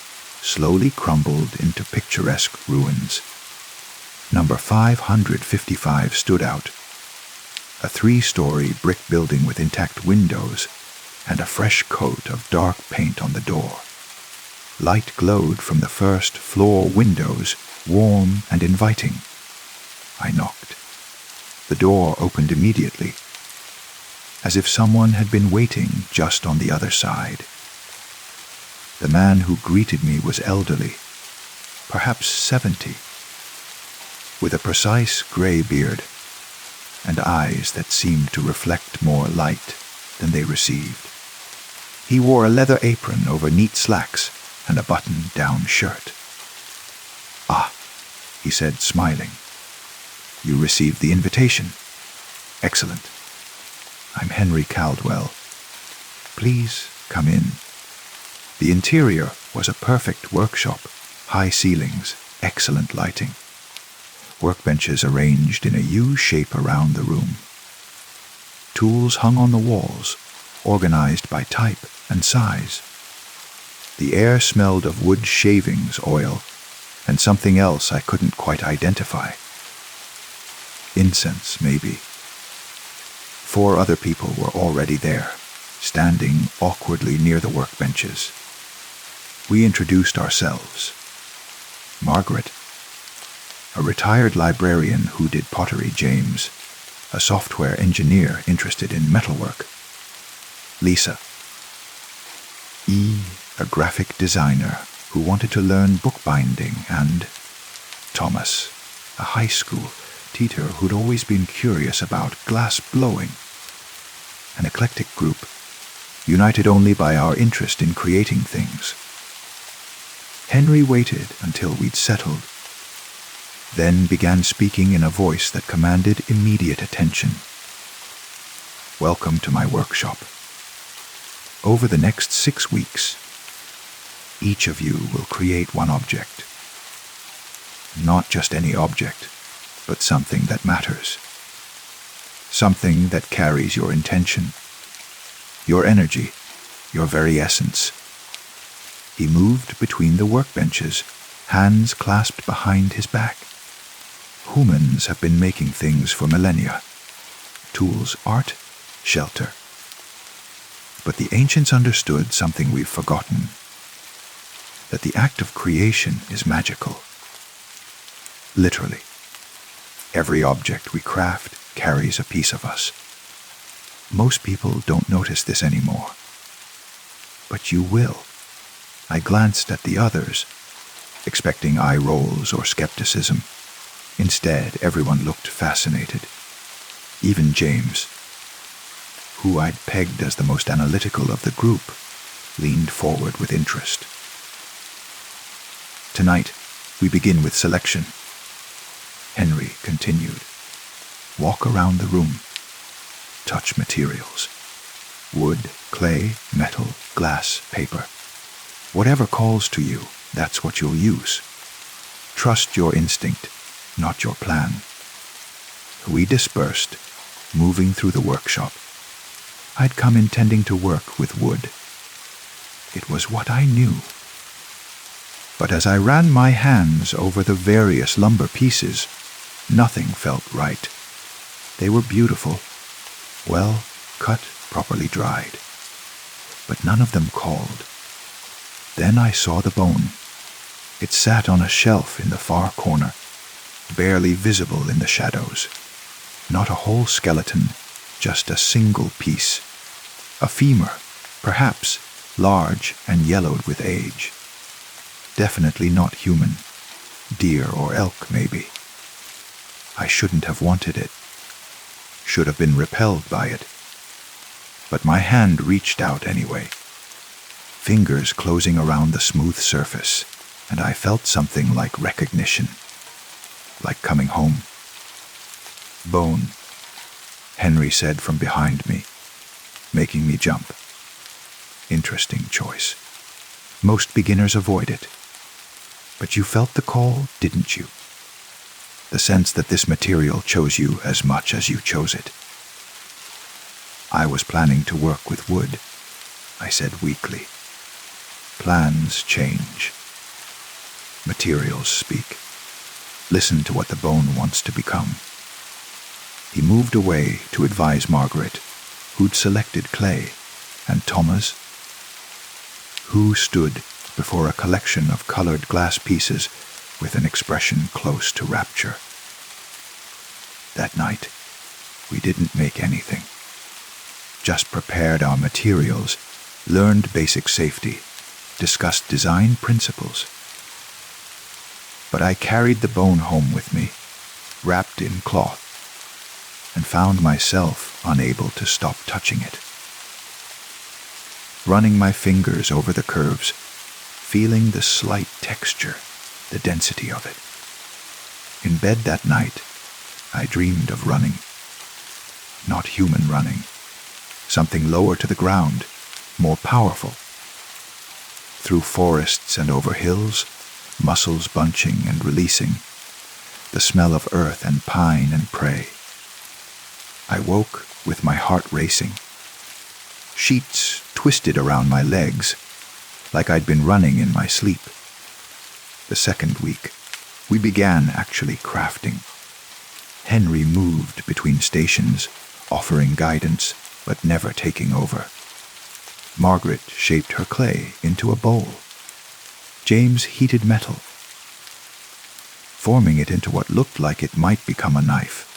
slowly crumbled into picturesque ruins. Number 555 stood out, a 3-story brick building with intact windows and a fresh coat of dark paint on the door. Light glowed from the first floor windows, warm and inviting. I knocked. The door opened immediately, as if someone had been waiting just on the other side. The man who greeted me was elderly, perhaps 70, with a precise gray beard and eyes that seemed to reflect more light than they received. He wore a leather apron over neat slacks and a button-down shirt. "Ah," he said, smiling. "You received the invitation. Excellent. I'm Henry Caldwell. Please come in." The interior was a perfect workshop, high ceilings, excellent lighting. Workbenches arranged in a U shape around the room. Tools hung on the walls, organized by type and size. The air smelled of wood shavings oil and something else I couldn't quite identify. Incense, maybe. 4 other people were already there, standing awkwardly near the workbenches. We introduced ourselves. Margaret, a retired librarian who did pottery. James, a software engineer interested in metalwork. Lisa, a graphic designer who wanted to learn bookbinding, and Thomas, a high school teacher who'd always been curious about glass blowing. An eclectic group, united only by our interest in creating things. Henry waited until we'd settled, then began speaking in a voice that commanded immediate attention. "Welcome to my workshop. Over the next 6 weeks, each of you will create one object. Not just any object, but something that matters. Something that carries your intention, your energy, your very essence." He moved between the workbenches, hands clasped behind his back. Humans have been making things for millennia. Tools, art, shelter. But the ancients understood something we've forgotten, that the act of creation is magical. Literally, every object we craft carries a piece of us. Most people don't notice this anymore. But you will. I glanced at the others, expecting eye rolls or skepticism. Instead, everyone looked fascinated. Even James, who I'd pegged as the most analytical of the group, leaned forward with interest. "Tonight, we begin with selection," Henry continued. "Walk around the room. Touch materials. Wood, clay, metal, glass, paper. Whatever calls to you, that's what you'll use. Trust your instinct, not your plan." We dispersed, moving through the workshop. I'd come intending to work with wood. It was what I knew. But as I ran my hands over the various lumber pieces, nothing felt right. They were beautiful, well cut, properly dried. But none of them called. Then I saw the bone. It sat on a shelf in the far corner, barely visible in the shadows. Not a whole skeleton, just a single piece. A femur, perhaps large and yellowed with age. Definitely not human. Deer or elk, maybe. I shouldn't have wanted it. Should have been repelled by it. But my hand reached out anyway. Fingers closing around the smooth surface, and I felt something like recognition. Like coming home. Bone, Henry said from behind me, making me jump. Interesting choice. Most beginners avoid it. But you felt the call, didn't you? The sense that this material chose you as much as you chose it. I was planning to work with wood, I said weakly. Plans change. Materials speak. Listen to what the bone wants to become. He moved away to advise Margaret, who'd selected clay, and Thomas, who stood before a collection of colored glass pieces with an expression close to rapture. That night, we didn't make anything. Just prepared our materials, learned basic safety, discussed design principles. But I carried the bone home with me, wrapped in cloth, and found myself unable to stop touching it. Running my fingers over the curves, feeling the slight texture, the density of it. In bed that night, I dreamed of running. Not human running. Something lower to the ground, more powerful. Through forests and over hills, muscles bunching and releasing, the smell of earth and pine and prey. I woke with my heart racing. Sheets twisted around my legs, like I'd been running in my sleep. The second week, we began actually crafting. Henry moved between stations, offering guidance, but never taking over. Margaret shaped her clay into a bowl. James heated metal, forming it into what looked like it might become a knife.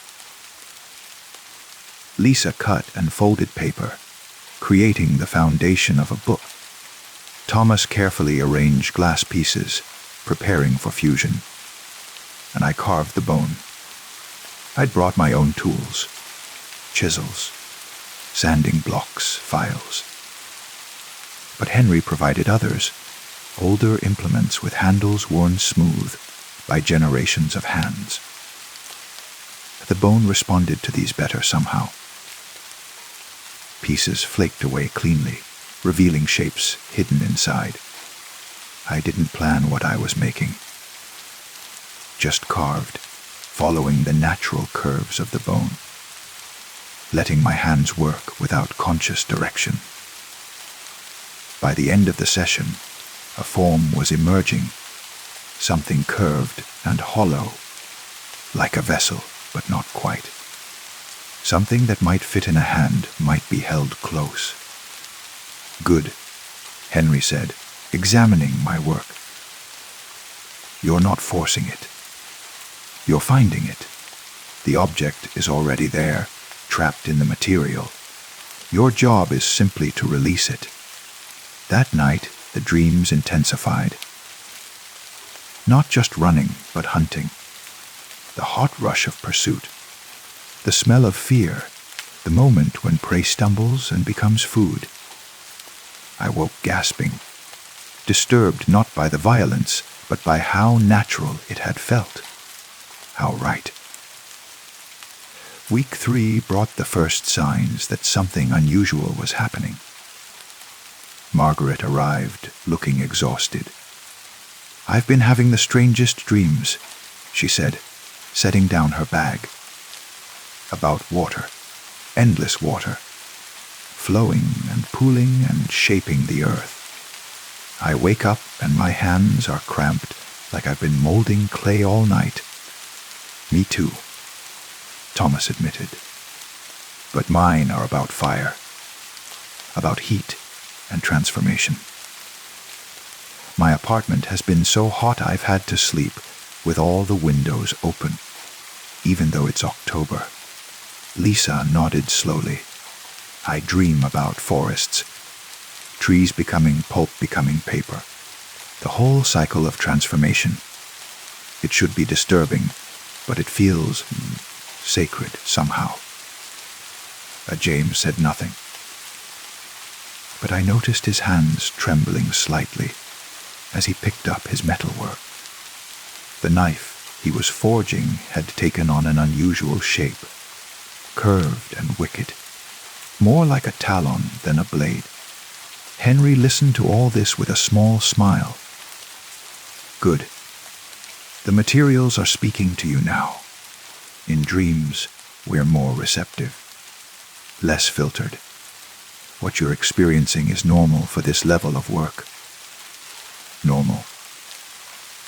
Lisa cut and folded paper, creating the foundation of a book. Thomas carefully arranged glass pieces, preparing for fusion, and I carved the bone. I'd brought my own tools, chisels, sanding blocks, files. But Henry provided others, older implements with handles worn smooth by generations of hands. The bone responded to these better somehow. Pieces flaked away cleanly, revealing shapes hidden inside. I didn't plan what I was making. Just carved, following the natural curves of the bone, letting my hands work without conscious direction. By the end of the session, a form was emerging, something curved and hollow, like a vessel, but not quite. Something that might fit in a hand might be held close. Good, Henry said, examining my work. You're not forcing it. You're finding it. The object is already there, trapped in the material. Your job is simply to release it. That night, the dreams intensified. Not just running, but hunting. The hot rush of pursuit. The smell of fear. The moment when prey stumbles and becomes food. I woke gasping, disturbed not by the violence, but by how natural it had felt. How right. Week 3 brought the first signs that something unusual was happening. Margaret arrived, looking exhausted. I've been having the strangest dreams, she said, setting down her bag. About water, endless water, flowing and pooling and shaping the earth. I wake up and my hands are cramped like I've been molding clay all night. Me too, Thomas admitted. But mine are about fire, about heat and transformation. My apartment has been so hot I've had to sleep with all the windows open, even though it's October. Lisa nodded slowly. I dream about forests, trees becoming pulp, becoming paper. The whole cycle of transformation. It should be disturbing, but it feels sacred somehow. James said nothing. But I noticed his hands trembling slightly as he picked up his metalwork. The knife he was forging had taken on an unusual shape, curved and wicked, more like a talon than a blade. Henry listened to all this with a small smile. Good. The materials are speaking to you now. In dreams, we're more receptive, less filtered. What you're experiencing is normal for this level of work. Normal.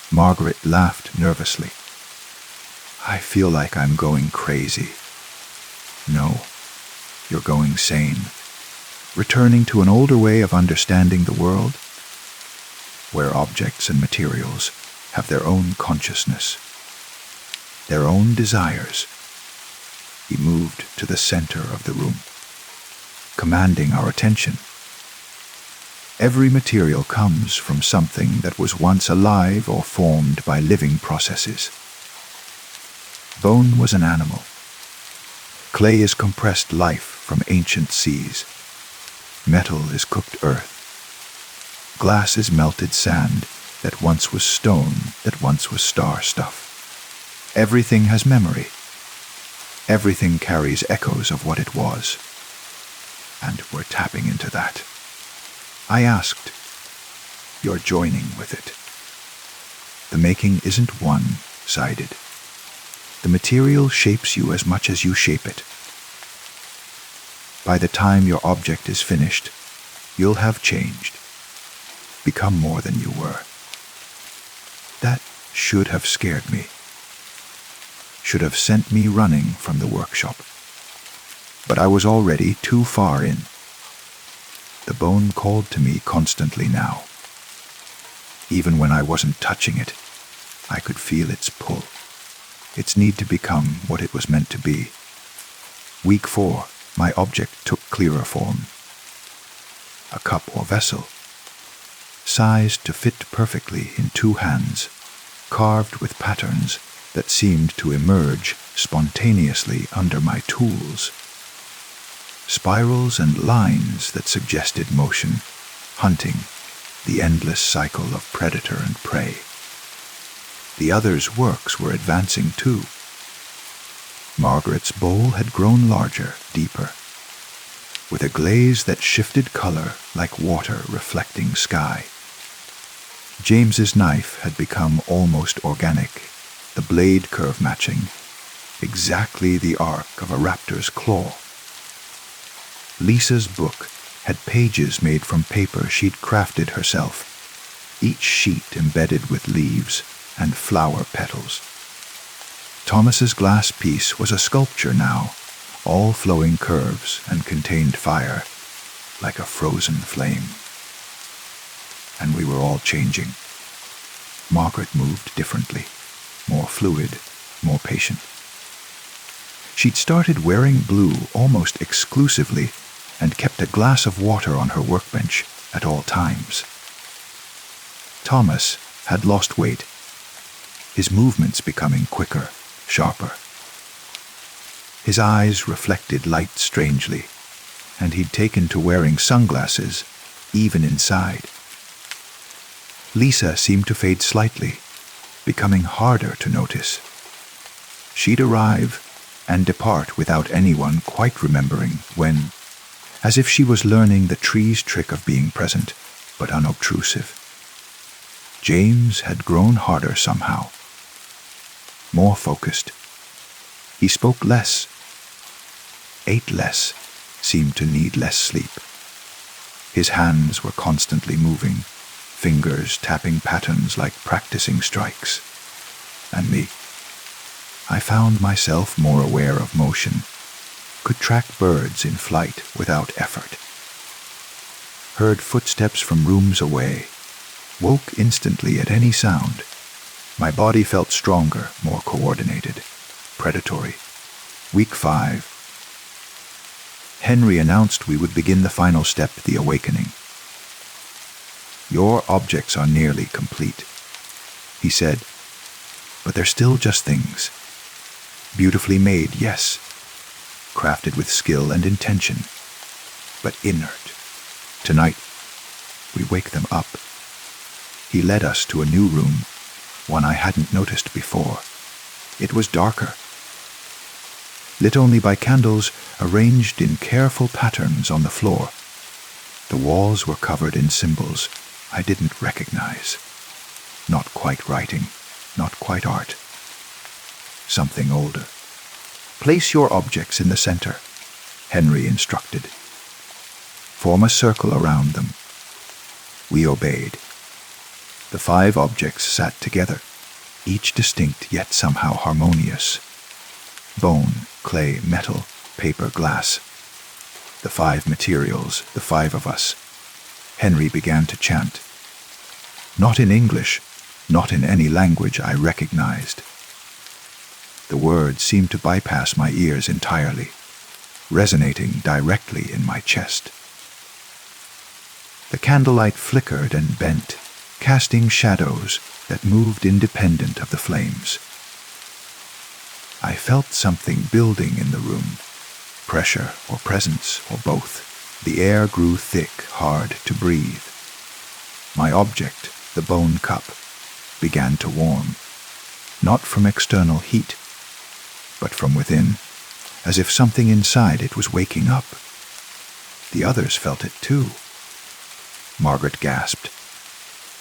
Margaret laughed nervously. I feel like I'm going crazy. No, you're going sane. Returning to an older way of understanding the world, where objects and materials have their own consciousness, their own desires. He moved to the center of the room, commanding our attention. Every material comes from something that was once alive or formed by living processes. Bone was an animal. Clay is compressed life from ancient seas. Metal is cooked earth. Glass is melted sand that once was stone, that once was star stuff. Everything has memory. Everything carries echoes of what it was. And we're tapping into that. I asked, you're joining with it. The making isn't one-sided. The material shapes you as much as you shape it. By the time your object is finished, you'll have changed, become more than you were. That should have scared me, should have sent me running from the workshop. But I was already too far in. The bone called to me constantly now. Even when I wasn't touching it, I could feel its pull, its need to become what it was meant to be. Week 4, my object took clearer form. A cup or vessel, sized to fit perfectly in 2 hands, carved with patterns that seemed to emerge spontaneously under my tools. Spirals and lines that suggested motion, hunting, the endless cycle of predator and prey. The others' works were advancing too. Margaret's bowl had grown larger, deeper, with a glaze that shifted color like water reflecting sky. James's knife had become almost organic, the blade curve matching, exactly the arc of a raptor's claw. Lisa's book had pages made from paper she'd crafted herself, each sheet embedded with leaves and flower petals. Thomas's glass piece was a sculpture now, all flowing curves and contained fire, like a frozen flame. And we were all changing. Margaret moved differently, more fluid, more patient. She'd started wearing blue almost exclusively and kept a glass of water on her workbench at all times. Thomas had lost weight, his movements becoming quicker, sharper. His eyes reflected light strangely, and he'd taken to wearing sunglasses, even inside. Lisa seemed to fade slightly, becoming harder to notice. She'd arrive and depart without anyone quite remembering when, as if she was learning the tree's trick of being present, but unobtrusive. James had grown harder somehow, more focused. He spoke less, ate less, seemed to need less sleep. His hands were constantly moving, fingers tapping patterns like practicing strikes. And me. I found myself more aware of motion, could track birds in flight without effort. Heard footsteps from rooms away, woke instantly at any sound. My body felt stronger, more coordinated, predatory. Week 5. Henry announced we would begin the final step, the awakening. Your objects are nearly complete, he said, but they're still just things. Beautifully made, yes, crafted with skill and intention, but inert. Tonight, we wake them up. He led us to a new room, one I hadn't noticed before. It was darker. lit only by candles arranged in careful patterns on the floor. The walls were covered in symbols I didn't recognize. Not quite writing, not quite art. Something older. Place your objects in the center, Henry instructed. Form a circle around them. We obeyed. The 5 objects sat together, each distinct yet somehow harmonious. Bone, clay, metal, paper, glass. The 5 materials, the 5 of us. Henry began to chant. Not in English, not in any language I recognized. The words seemed to bypass my ears entirely, resonating directly in my chest. The candlelight flickered and bent, casting shadows that moved independent of the flames. I felt something building in the room, pressure or presence or both. The air grew thick, hard to breathe. My object, the bone cup, began to warm, not from external heat, but from within, as if something inside it was waking up. The others felt it too. Margaret gasped.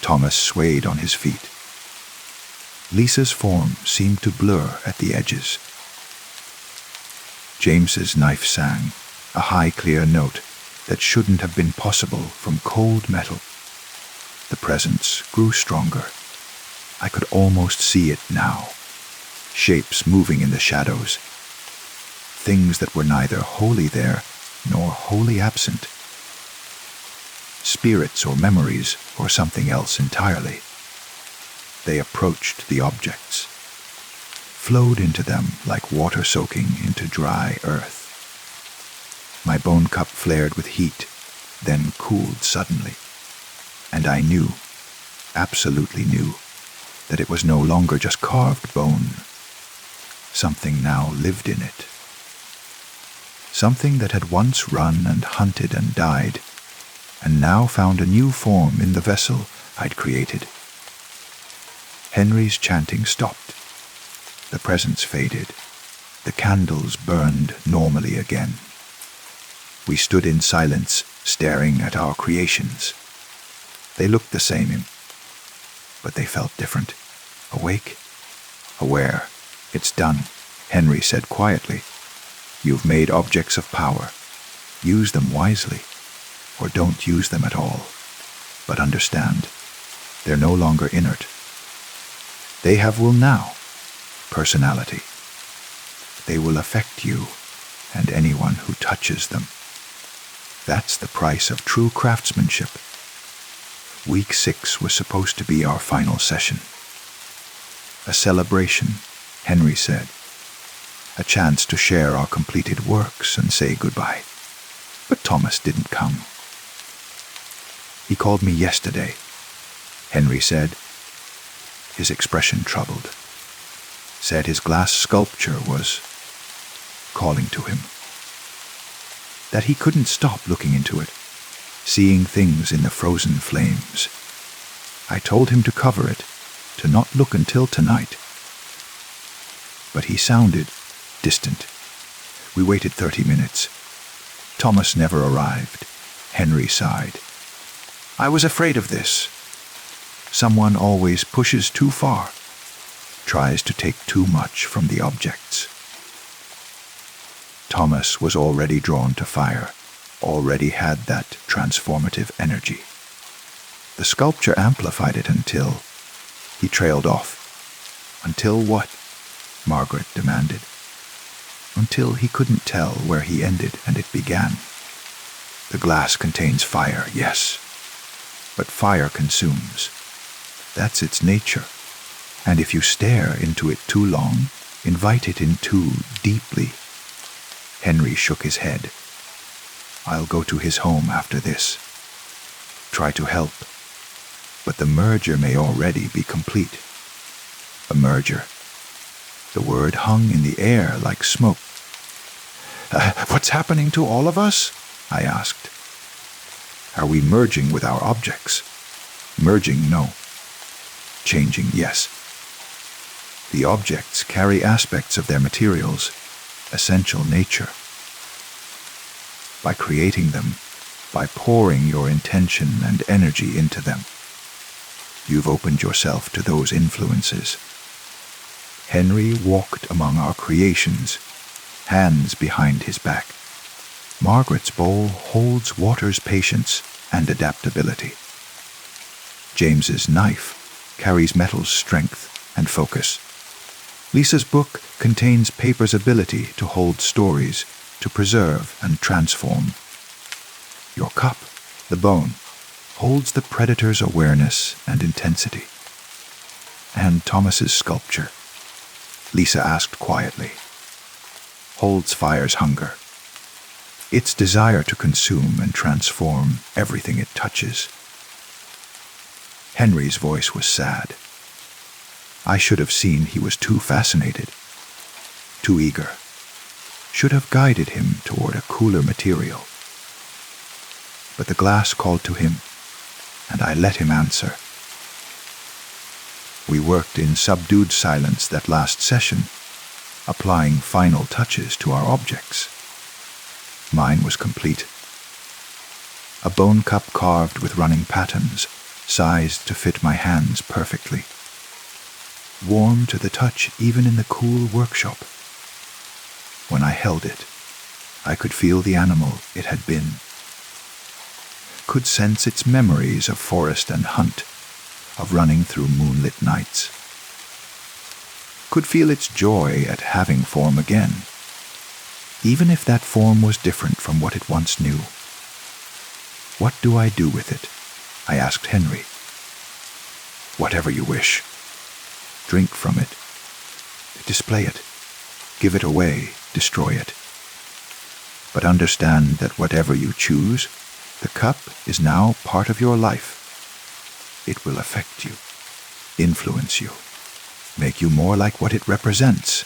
Thomas swayed on his feet. Lisa's form seemed to blur at the edges. James's knife sang, a high, clear note that shouldn't have been possible from cold metal. The presence grew stronger. I could almost see it now. Shapes moving in the shadows. Things that were neither wholly there nor wholly absent. Spirits or memories or something else entirely. They approached the objects, flowed into them like water soaking into dry earth. My bone cup flared with heat, then cooled suddenly, and I knew, absolutely knew, that it was no longer just carved bone. Something now lived in it. Something that had once run and hunted and died, and now found a new form in the vessel I'd created. Henry's chanting stopped. The presence faded. The candles burned normally again. We stood in silence, staring at our creations. They looked the same, but they felt different. Awake, aware. It's done, Henry said quietly. You've made objects of power. Use them wisely, or don't use them at all. But understand, they're no longer inert. They have will now, personality. They will affect you and anyone who touches them. That's the price of true craftsmanship. Week 6 was supposed to be our final session. A celebration, Henry said. A chance to share our completed works and say goodbye. But Thomas didn't come. He called me yesterday, Henry said, his expression troubled. Said his glass sculpture was calling to him. That he couldn't stop looking into it, seeing things in the frozen flames. I told him to cover it, to not look until tonight. But he sounded distant. We waited 30 minutes. Thomas never arrived. Henry sighed. I was afraid of this. Someone always pushes too far, tries to take too much from the objects. Thomas was already drawn to fire, already had that transformative energy. The sculpture amplified it until he trailed off. Until what? Margaret demanded. Until he couldn't tell where he ended and it began. The glass contains fire, yes, but fire consumes. That's its nature. And if you stare into it too long, invite it in too deeply. Henry shook his head. I'll go to his home after this. Try to help. But the merger may already be complete. A merger. The word hung in the air like smoke. What's happening to all of us? I asked. Are we merging with our objects? Merging, no. Changing, yes. The objects carry aspects of their materials. essential nature. By creating them, by pouring your intention and energy into them, you've opened yourself to those influences. Henry walked among our creations, hands behind his back. Margaret's bowl holds water's patience and adaptability. James's knife carries metal's strength and focus. Lisa's book contains paper's ability to hold stories, to preserve and transform. Your cup, the bone, holds the predator's awareness and intensity. And Thomas's sculpture, Lisa asked quietly, holds fire's hunger, its desire to consume and transform everything it touches. Henry's voice was sad. I should have seen he was too fascinated, too eager, should have guided him toward a cooler material. But the glass called to him, and I let him answer. We worked in subdued silence that last session, applying final touches to our objects. Mine was complete. A bone cup carved with running patterns, sized to fit my hands perfectly. Warm to the touch even in the cool workshop. When I held it, I could feel the animal it had been. Could sense its memories of forest and hunt, of running through moonlit nights. Could feel its joy at having form again, even if that form was different from what it once knew. What do I do with it? I asked Henry. Whatever you wish. Drink from it. Display it. Give it away. Destroy it. But understand that whatever you choose, the cup is now part of your life. It will affect you, influence you, make you more like what it represents,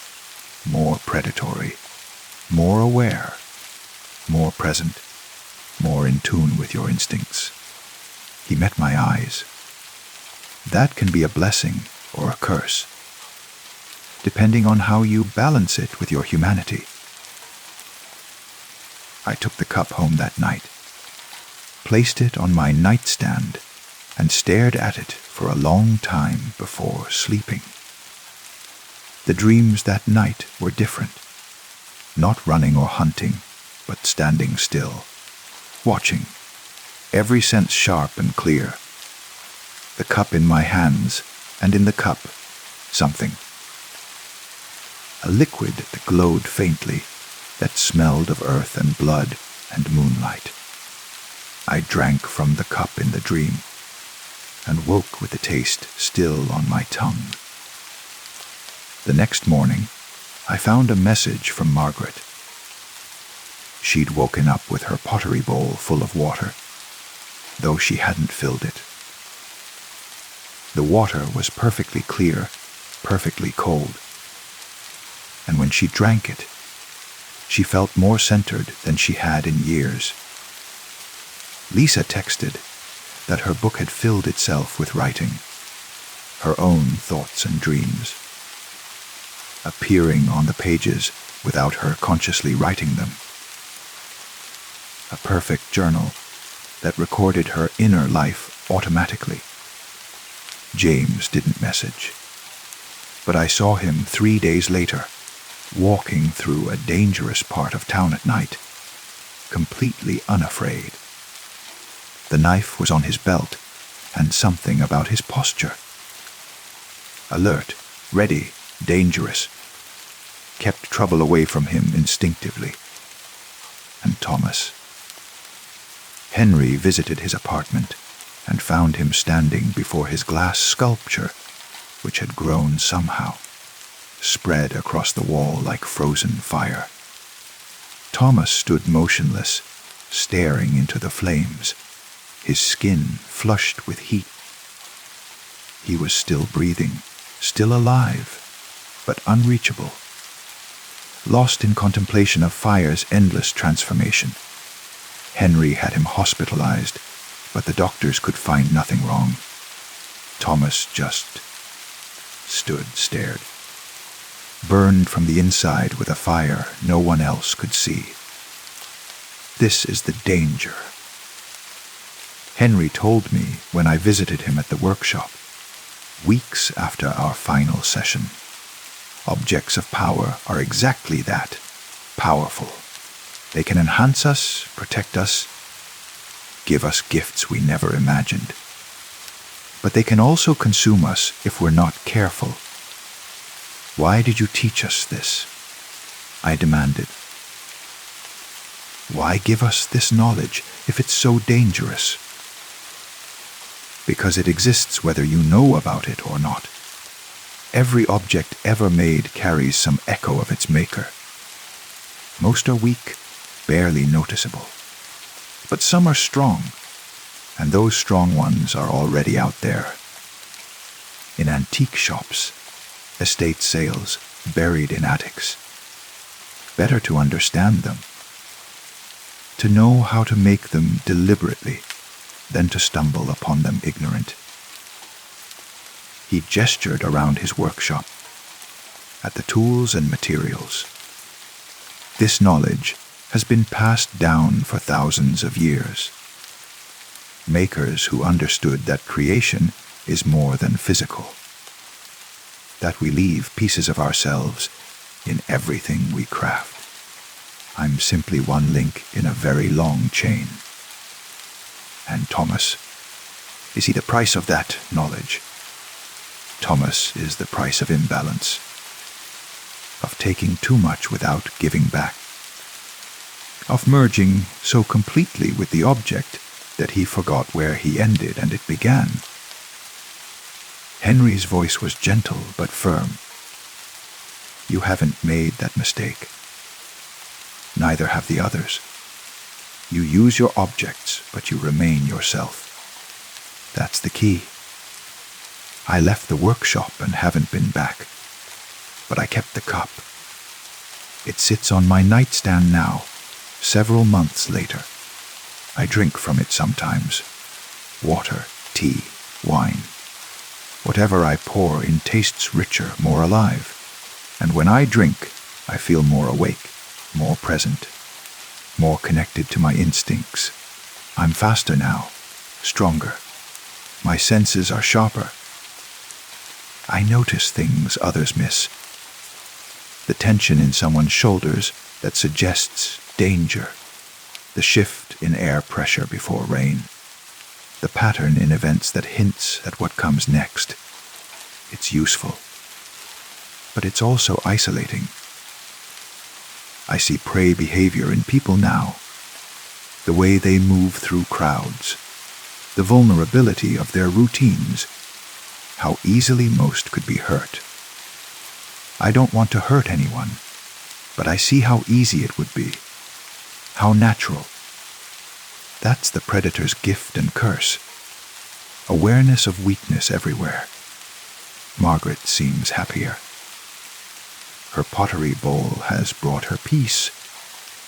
more predatory, more aware, more present, more in tune with your instincts. He met my eyes. That can be a blessing or a curse, depending on how you balance it with your humanity. I took the cup home that night, placed it on my nightstand, and stared at it for a long time before sleeping. The dreams that night were different. Not running or hunting, but standing still, watching, every sense sharp and clear. The cup in my hands, and in the cup, something. A liquid that glowed faintly, that smelled of earth and blood and moonlight. I drank from the cup in the dream, and woke with the taste still on my tongue. The next morning, I found a message from Margaret. She'd woken up with her pottery bowl full of water, though she hadn't filled it. The water was perfectly clear, perfectly cold, and when she drank it, she felt more centered than she had in years. Lisa texted that her book had filled itself with writing, her own thoughts and dreams, appearing on the pages without her consciously writing them. A perfect journal that recorded her inner life automatically. James didn't message, but I saw him 3 days later, walking through a dangerous part of town at night, completely unafraid. The knife was on his belt, and something about his posture. Alert, ready, dangerous, kept trouble away from him instinctively. And Thomas. Henry visited his apartment and found him standing before his glass sculpture, which had grown somehow, spread across the wall like frozen fire. Thomas stood motionless, staring into the flames, his skin flushed with heat. He was still breathing, still alive, but unreachable, lost in contemplation of fire's endless transformation. Henry had him hospitalized, but the doctors could find nothing wrong. Thomas just stared. burned from the inside with a fire no one else could see. This is the danger. Henry told me when I visited him at the workshop, weeks after our final session. Objects of power are exactly that, powerful. They can enhance us, protect us, give us gifts we never imagined. But they can also consume us if we're not careful. Why did you teach us this? I demanded. Why give us this knowledge if it's so dangerous? Because it exists whether you know about it or not. Every object ever made carries some echo of its maker. Most are weak, barely noticeable. But some are strong, and those strong ones are already out there. In antique shops, estate sales, buried in attics. Better to understand them. To know how to make them deliberately than to stumble upon them ignorant. He gestured around his workshop, at the tools and materials. This knowledge has been passed down for thousands of years. Makers who understood that creation is more than physical. That we leave pieces of ourselves in everything we craft. I'm simply one link in a very long chain. And Thomas, is he the price of that knowledge? Thomas is the price of imbalance, of taking too much without giving back, of merging so completely with the object that he forgot where he ended and it began. Henry's voice was gentle but firm. You haven't made that mistake. Neither have the others. You use your objects, but you remain yourself. That's the key. I left the workshop and haven't been back, but I kept the cup. It sits on my nightstand now, several months later. I drink from it sometimes. Water, tea, wine. Whatever I pour in tastes richer, more alive. And when I drink, I feel more awake, more present, more connected to my instincts. I'm faster now, stronger. My senses are sharper. I notice things others miss. The tension in someone's shoulders that suggests danger. The shift in air pressure before rain. The pattern in events that hints at what comes next. It's useful. But it's also isolating. I see prey behavior in people now. The way they move through crowds. The vulnerability of their routines. How easily most could be hurt. I don't want to hurt anyone, but I see how easy it would be. How natural. That's the predator's gift and curse. Awareness of weakness everywhere. Margaret seems happier. Her pottery bowl has brought her peace,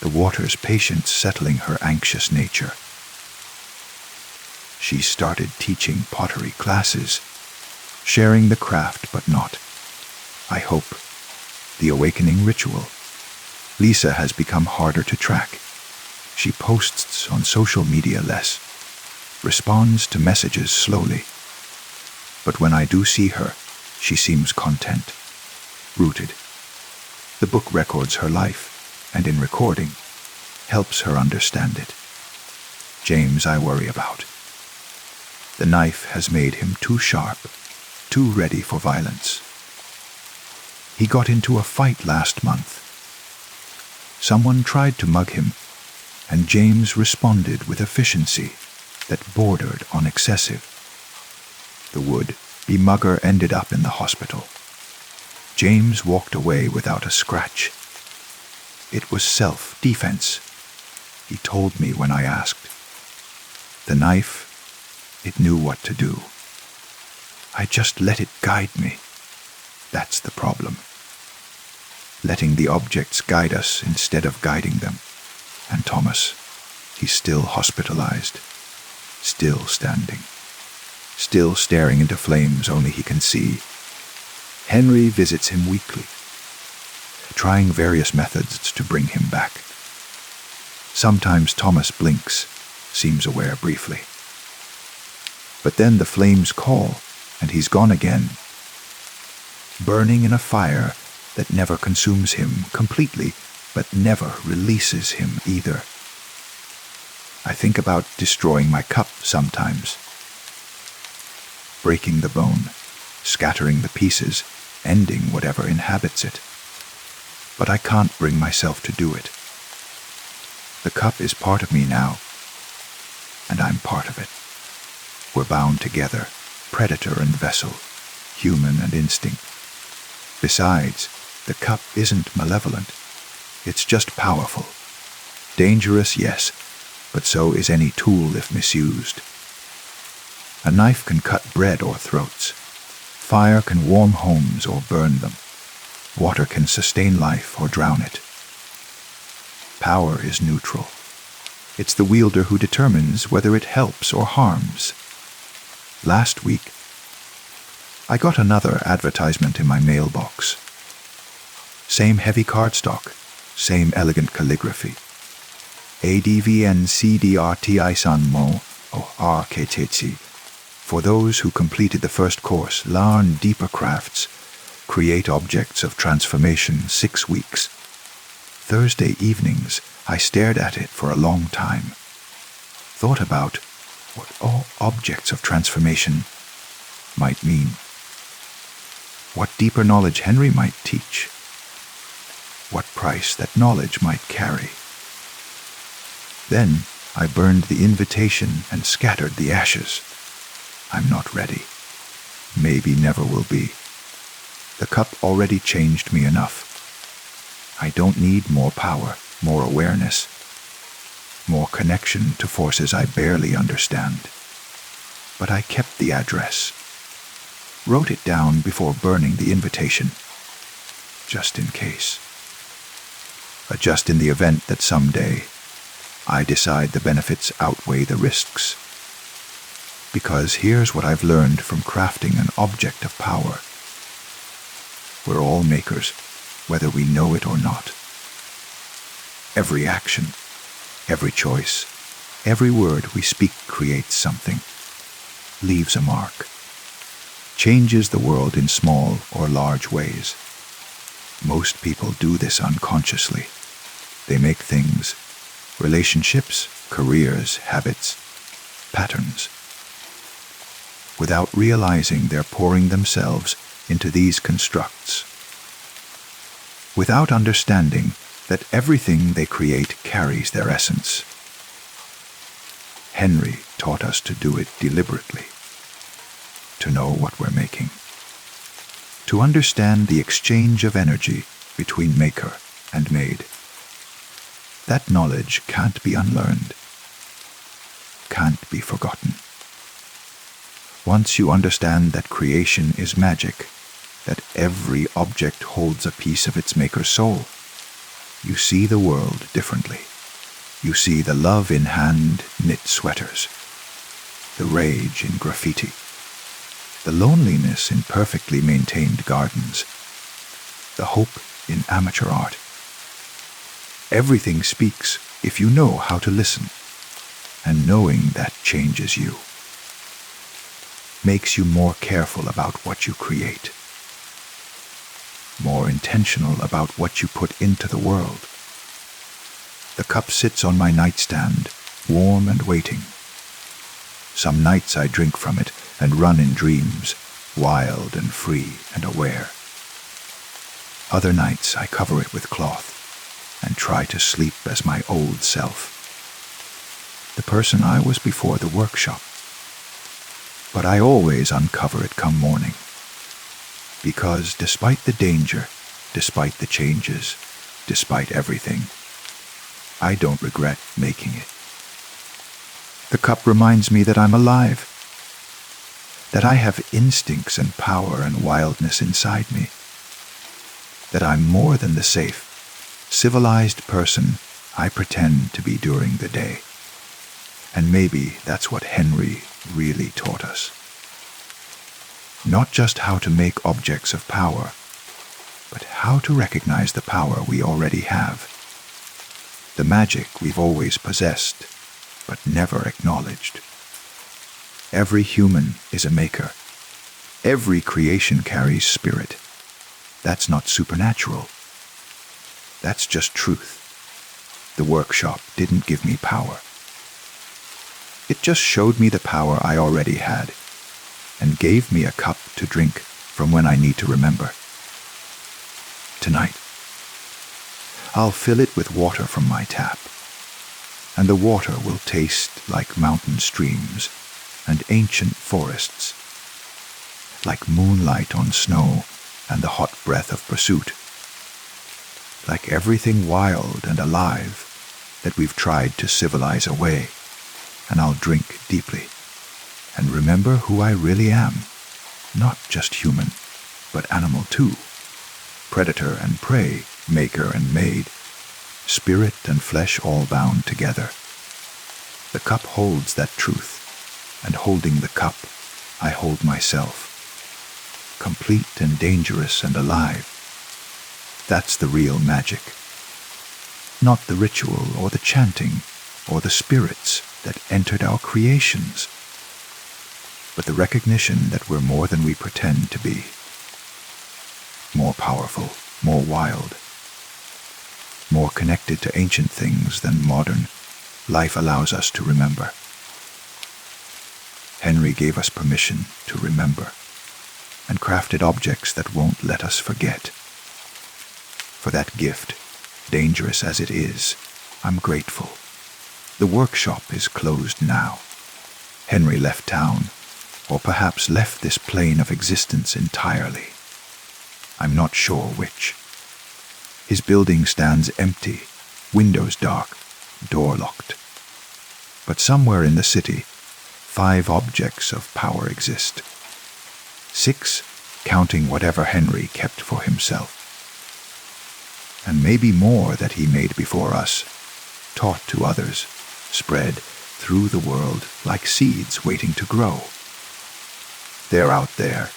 the water's patience settling her anxious nature. She started teaching pottery classes, sharing the craft but not, I hope, the awakening ritual. Lisa has become harder to track. She posts on social media less, responds to messages slowly. But when I do see her, she seems content, rooted. The book records her life, and in recording, helps her understand it. James I worry about. The knife has made him too sharp, too ready for violence. He got into a fight last month. Someone tried to mug him, and James responded with efficiency that bordered on excessive. The would-be mugger ended up in the hospital. James walked away without a scratch. It was self-defense, he told me when I asked. The knife, it knew what to do. I just let it guide me. That's the problem. Letting the objects guide us instead of guiding them. And Thomas, he's still hospitalized, still standing, still staring into flames only he can see. Henry visits him weekly. trying various methods to bring him back. Sometimes Thomas blinks, seems aware briefly. But then the flames call, and he's gone again, burning in a fire that never consumes him completely, but never releases him either. I think about destroying my cup sometimes, breaking the bone, scattering the pieces, ending whatever inhabits it. But I can't bring myself to do it. The cup is part of me now, and I'm part of it. We're bound together, predator and vessel, human and instinct. Besides, the cup isn't malevolent. It's just powerful. Dangerous, yes, but so is any tool if misused. A knife can cut bread or throats. Fire can warm homes or burn them. Water can sustain life or drown it. Power is neutral. It's the wielder who determines whether it helps or harms. Last week, I got another advertisement in my mailbox. Same heavy cardstock, same elegant calligraphy. ADVN CDRTI o RKTC. For those who completed the first course, learn deeper crafts, create objects of transformation 6 weeks. Thursday evenings, I stared at it for a long time. Thought about what all objects of transformation might mean. What deeper knowledge Henry might teach. What price that knowledge might carry. Then I burned the invitation and scattered the ashes. I'm not ready. Maybe never will be. The cup already changed me enough. I don't need more power, more awareness, more connection to forces I barely understand. But I kept the address. Wrote it down before burning the invitation, just in case. Just in the event that someday I decide the benefits outweigh the risks. Because here's what I've learned from crafting an object of power. We're all makers, whether we know it or not. Every action, every choice, every word we speak creates something, leaves a mark, changes the world in small or large ways. Most people do this unconsciously. They make things, relationships, careers, habits, patterns. Without realizing they're pouring themselves into these constructs. Without understanding that everything they create carries their essence. Henry taught us to do it deliberately. To know what we're making. To understand the exchange of energy between maker and made. That knowledge can't be unlearned, can't be forgotten. Once you understand that creation is magic, that every object holds a piece of its maker's soul, you see the world differently. You see the love in hand-knit sweaters, the rage in graffiti, the loneliness in perfectly maintained gardens, the hope in amateur art. Everything speaks if you know how to listen, and knowing that changes you. Makes you more careful about what you create, more intentional about what you put into the world. The cup sits on my nightstand, warm and waiting. Some nights I drink from it and run in dreams, wild and free and aware. Other nights I cover it with cloth and try to sleep as my old self, the person I was before the workshop. But I always uncover it come morning, because despite the danger, despite the changes, despite everything, I don't regret making it. The cup reminds me that I'm alive, that I have instincts and power and wildness inside me, that I'm more than the safe, civilized person I pretend to be during the day. And maybe that's what Henry really taught us. Not just how to make objects of power, but how to recognize the power we already have, the magic we've always possessed, but never acknowledged. Every human is a maker. Every creation carries spirit. That's not supernatural. That's just truth. The workshop didn't give me power. It just showed me the power I already had, and gave me a cup to drink from when I need to remember. Tonight, I'll fill it with water from my tap, and the water will taste like mountain streams and ancient forests, like moonlight on snow and the hot breath of pursuit, like everything wild and alive that we've tried to civilize away. And I'll drink deeply and remember who I really am, not just human, but animal too, predator and prey, maker and made, spirit and flesh all bound together. The cup holds that truth, and holding the cup, I hold myself, complete and dangerous and alive. That's the real magic, not the ritual or the chanting or the spirits that entered our creations, but the recognition that we're more than we pretend to be, more powerful, more wild, more connected to ancient things than modern life allows us to remember. Henry gave us permission to remember, and crafted objects that won't let us forget. For that gift, dangerous as it is, I'm grateful. The workshop is closed now. Henry left town, or perhaps left this plane of existence entirely. I'm not sure which. His building stands empty, windows dark, door locked. But somewhere in the city, 5 objects of power exist. 6, counting whatever Henry kept for himself. And maybe more that he made before us, taught to others, spread through the world like seeds waiting to grow. They're out there,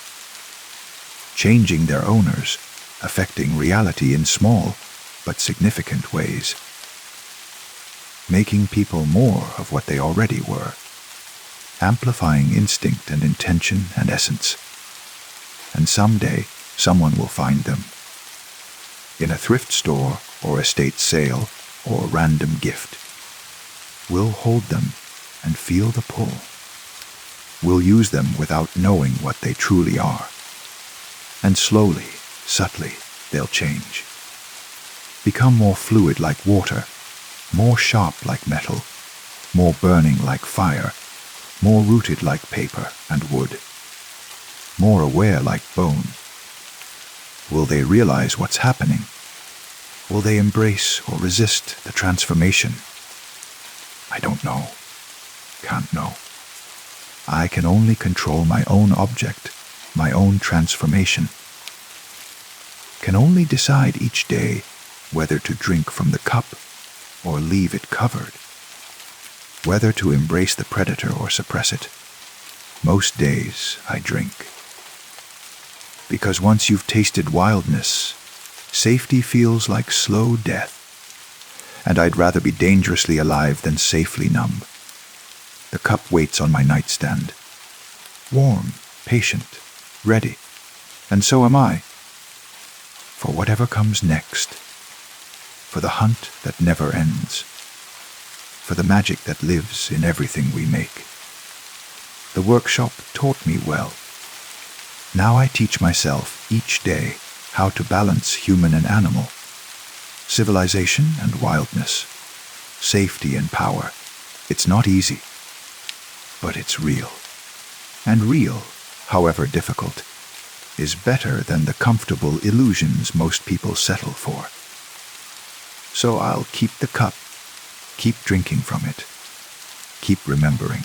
changing their owners, affecting reality in small but significant ways, making people more of what they already were, amplifying instinct and intention and essence. And someday, someone will find them. In a thrift store or estate sale or random gift. We'll hold them and feel the pull. We'll use them without knowing what they truly are. And slowly, subtly, they'll change. Become more fluid like water, more sharp like metal, more burning like fire, more rooted like paper and wood, more aware like bone. Will they realize what's happening? Will they embrace or resist the transformation? I don't know. Can't know. I can only control my own object, my own transformation. Can only decide each day whether to drink from the cup or leave it covered, whether to embrace the predator or suppress it. Most days I drink. Because once you've tasted wildness, safety feels like slow death, and I'd rather be dangerously alive than safely numb. The cup waits on my nightstand, warm, patient, ready, and so am I, for whatever comes next, for the hunt that never ends, for the magic that lives in everything we make. The workshop taught me well. Now I teach myself each day how to balance human and animal, civilization and wildness, safety and power. It's not easy, but it's real. And real, however difficult, is better than the comfortable illusions most people settle for. So I'll keep the cup, keep drinking from it, keep remembering.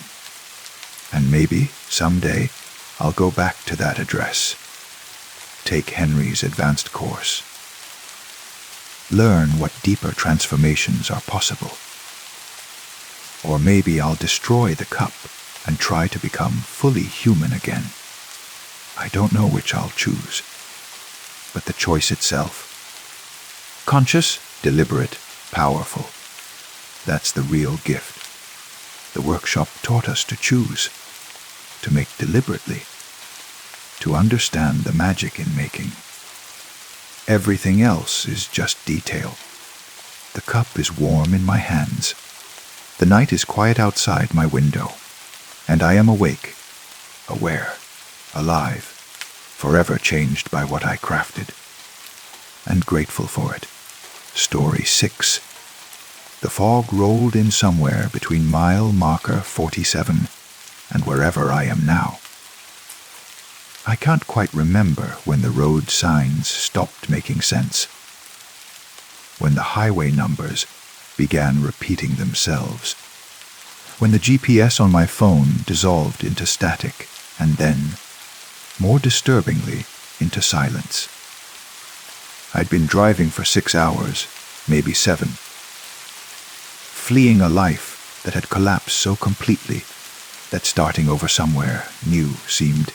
And maybe, someday, I'll go back to that address, take Henry's advanced course, learn what deeper transformations are possible. Or maybe I'll destroy the cup and try to become fully human again. I don't know which I'll choose. but the choice itself. Conscious, deliberate, powerful. That's the real gift. The workshop taught us to choose, to make deliberately, to understand the magic in making. Everything else is just detail. The cup is warm in my hands. The night is quiet outside my window, and I am awake, aware, alive, forever changed by what I crafted, and grateful for it. Story 6. The fog rolled in somewhere between mile marker 47 and wherever I am now. I can't quite remember when the road signs stopped making sense, when the highway numbers began repeating themselves, when the GPS on my phone dissolved into static and then, more disturbingly, into silence. I'd been driving for 6 hours, maybe 7, fleeing a life that had collapsed so completely that starting over somewhere new seemed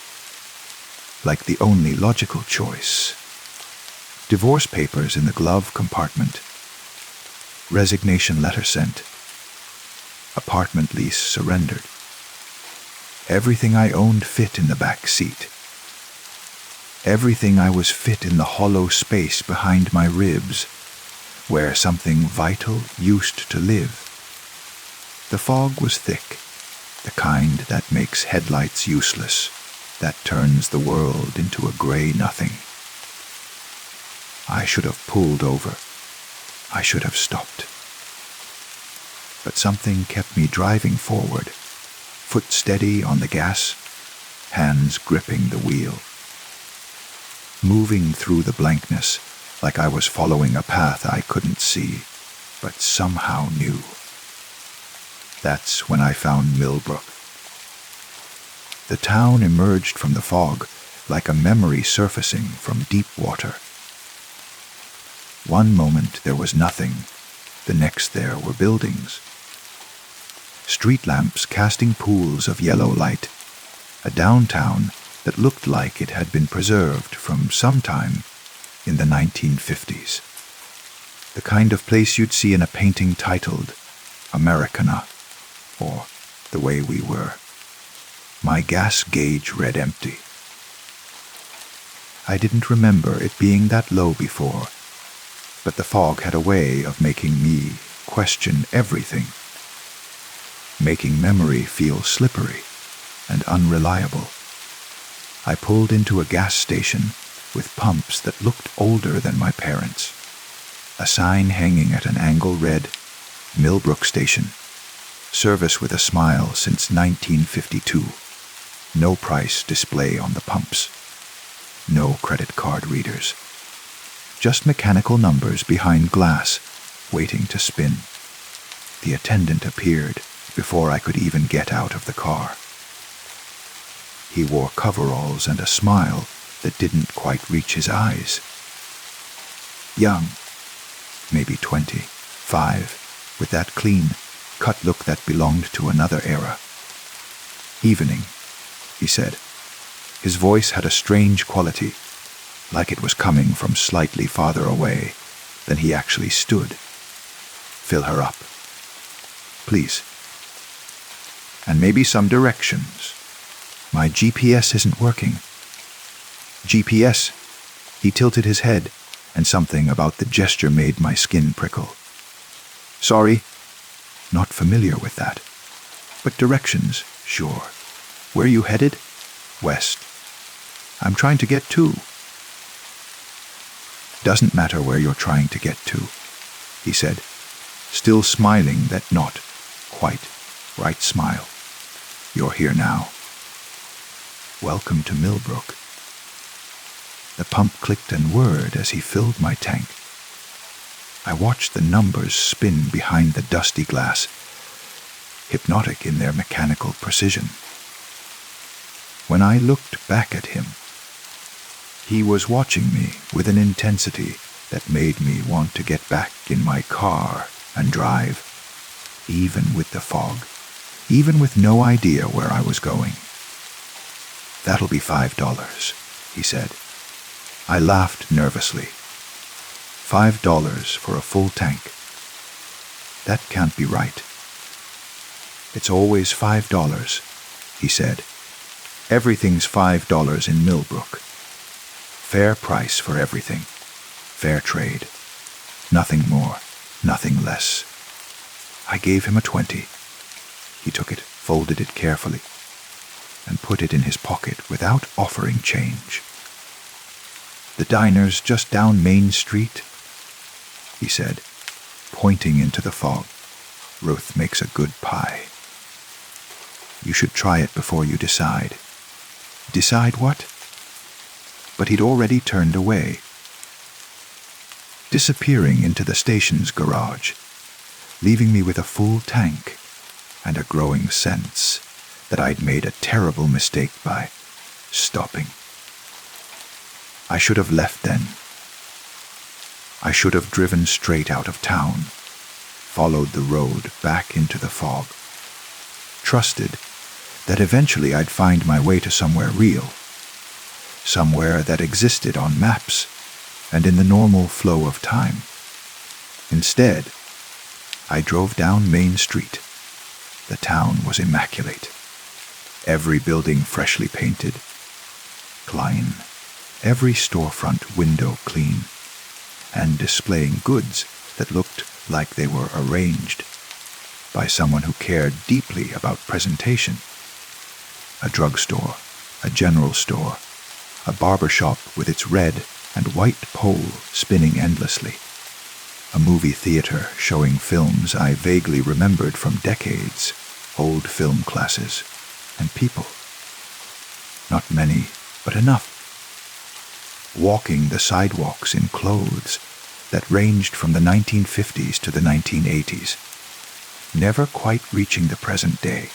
like the only logical choice. Divorce papers in the glove compartment. Resignation letter sent. Apartment lease surrendered. Everything I owned fit in the back seat. Everything I was fit in the hollow space behind my ribs, where something vital used to live. The fog was thick, the kind that makes headlights useless, that turns the world into a gray nothing. I should have pulled over. I should have stopped. But something kept me driving forward, foot steady on the gas, hands gripping the wheel. Moving through the blankness like I was following a path I couldn't see, but somehow knew. That's when I found Millbrook. The town emerged from the fog like a memory surfacing from deep water. One moment there was nothing, the next there were buildings. Street lamps casting pools of yellow light, a downtown that looked like it had been preserved from sometime in the 1950s. The kind of place you'd see in a painting titled Americana, or The Way We Were. My gas gauge read empty. I didn't remember it being that low before, but the fog had a way of making me question everything, making memory feel slippery and unreliable. I pulled into a gas station with pumps that looked older than my parents'. A sign hanging at an angle read, Millbrook Station. Service with a smile since 1952. No price display on the pumps. No credit card readers. Just mechanical numbers behind glass, waiting to spin. The attendant appeared before I could even get out of the car. He wore coveralls and a smile that didn't quite reach his eyes. Young, maybe 25, with that clean, cut look that belonged to another era. Evening, he said. His voice had a strange quality, like it was coming from slightly farther away than he actually stood. Fill her up, please. And maybe some directions. My GPS isn't working. GPS. He tilted his head, and something about the gesture made my skin prickle. Sorry, not familiar with that. But directions, sure. Where you headed? West. I'm trying to get to. Doesn't matter where you're trying to get to, he said, still smiling that not quite right smile. You're here now. Welcome to Millbrook. The pump clicked and whirred as he filled my tank. I watched the numbers spin behind the dusty glass, hypnotic in their mechanical precision. When I looked back at him, he was watching me with an intensity that made me want to get back in my car and drive, even with the fog, even with no idea where I was going. That'll be $5, he said. I laughed nervously. $5 for a full tank. That can't be right. It's always $5, he said. Everything's $5 in Millbrook. Fair price for everything. Fair trade. Nothing more, nothing less. I gave him a 20. He took it, folded it carefully, and put it in his pocket without offering change. The diner's just down Main Street, he said, pointing into the fog. Ruth makes a good pie. You should try it before you decide. Decide what? But he'd already turned away, disappearing into the station's garage, leaving me with a full tank and a growing sense that I'd made a terrible mistake by stopping. I should have left then. I should have driven straight out of town, followed the road back into the fog, trusted that eventually I'd find my way to somewhere real, somewhere that existed on maps and in the normal flow of time. Instead, I drove down Main Street. The town was immaculate. Every building freshly painted. Klein. Every storefront window clean, and displaying goods that looked like they were arranged by someone who cared deeply about presentation. A drugstore, a general store, a barber shop with its red and white pole spinning endlessly, a movie theater showing films I vaguely remembered from decades, old film classes, and people. Not many, but enough. Walking the sidewalks in clothes that ranged from the 1950s to the 1980s, never quite reaching the present day.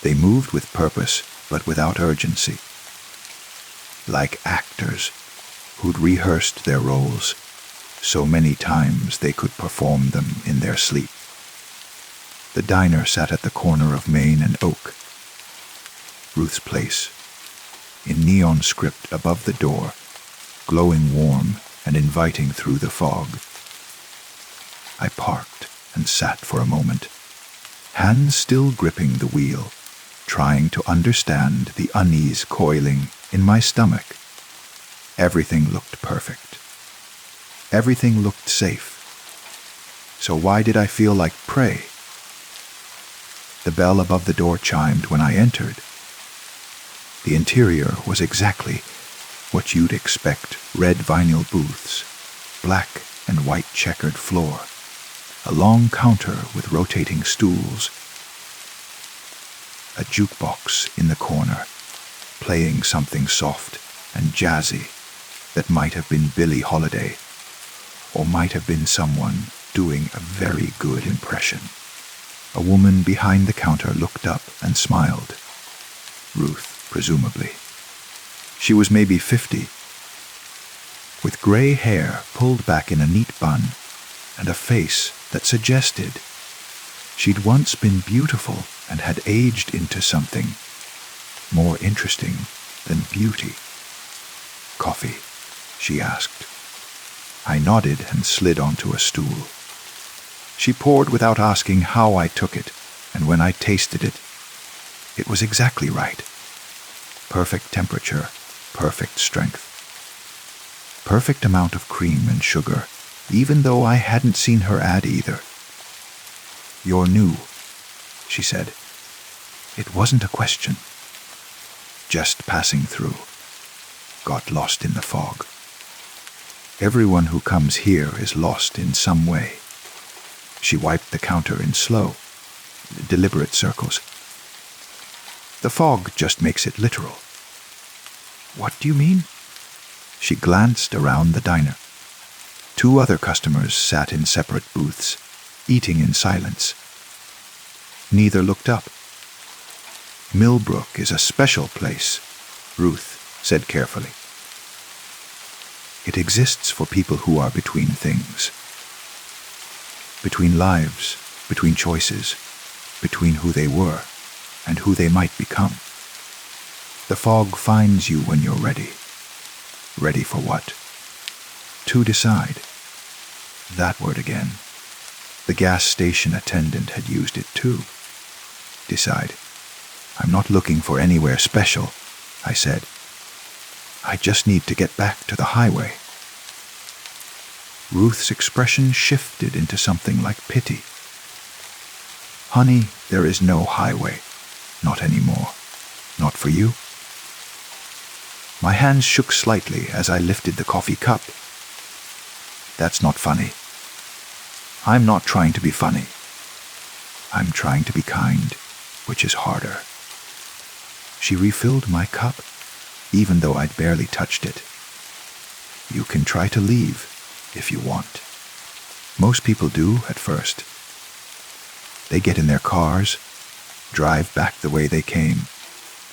They moved with purpose, but without urgency. Like actors who'd rehearsed their roles so many times they could perform them in their sleep. The diner sat at the corner of Main and Oak. Ruth's Place, in neon script above the door, glowing warm and inviting through the fog. I parked and sat for a moment, hands still gripping the wheel, trying to understand the unease coiling in my stomach. Everything looked perfect. Everything looked safe. So why did I feel like prey? The bell above the door chimed when I entered. The interior was exactly what you'd expect: red vinyl booths, black and white checkered floor, a long counter with rotating stools, a jukebox in the corner, playing something soft and jazzy that might have been Billie Holiday, or might have been someone doing a very good impression. A woman behind the counter looked up and smiled. Ruth, presumably. She was maybe 50, with gray hair pulled back in a neat bun, and a face that suggested she'd once been beautiful and had aged into something more interesting than beauty. Coffee, she asked. I nodded and slid onto a stool. She poured without asking how I took it, and when I tasted it, it was exactly right. Perfect temperature, perfect strength. Perfect amount of cream and sugar, even though I hadn't seen her ad either. You're new, she said. It wasn't a question. Just passing through. Got lost in the fog. Everyone who comes here is lost in some way. She wiped the counter in slow, deliberate circles. The fog just makes it literal. What do you mean? She glanced around the diner. 2 other customers sat in separate booths, eating in silence. Neither looked up. Millbrook is a special place, Ruth said carefully. It exists for people who are between things. Between lives, between choices, between who they were and who they might become. The fog finds you when you're ready. Ready for what? To decide. That word again. The gas station attendant had used it too. Decide. I'm not looking for anywhere special, I said. I just need to get back to the highway. Ruth's expression shifted into something like pity. Honey, there is no highway. Not anymore. Not for you. My hands shook slightly as I lifted the coffee cup. That's not funny. I'm not trying to be funny. I'm trying to be kind, which is harder. She refilled my cup, even though I'd barely touched it. You can try to leave, if you want. Most people do at first. They get in their cars, drive back the way they came,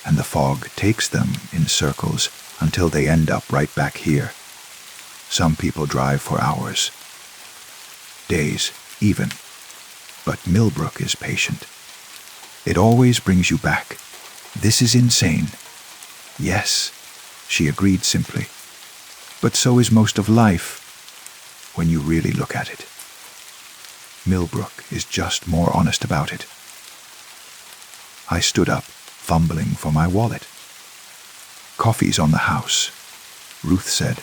and the fog takes them in circles until they end up right back here. Some people drive for hours. Days, even. But Millbrook is patient. It always brings you back. This is insane. Yes, she agreed simply. But so is most of life, when you really look at it. Millbrook is just more honest about it. I stood up, fumbling for my wallet. Coffee's on the house, Ruth said.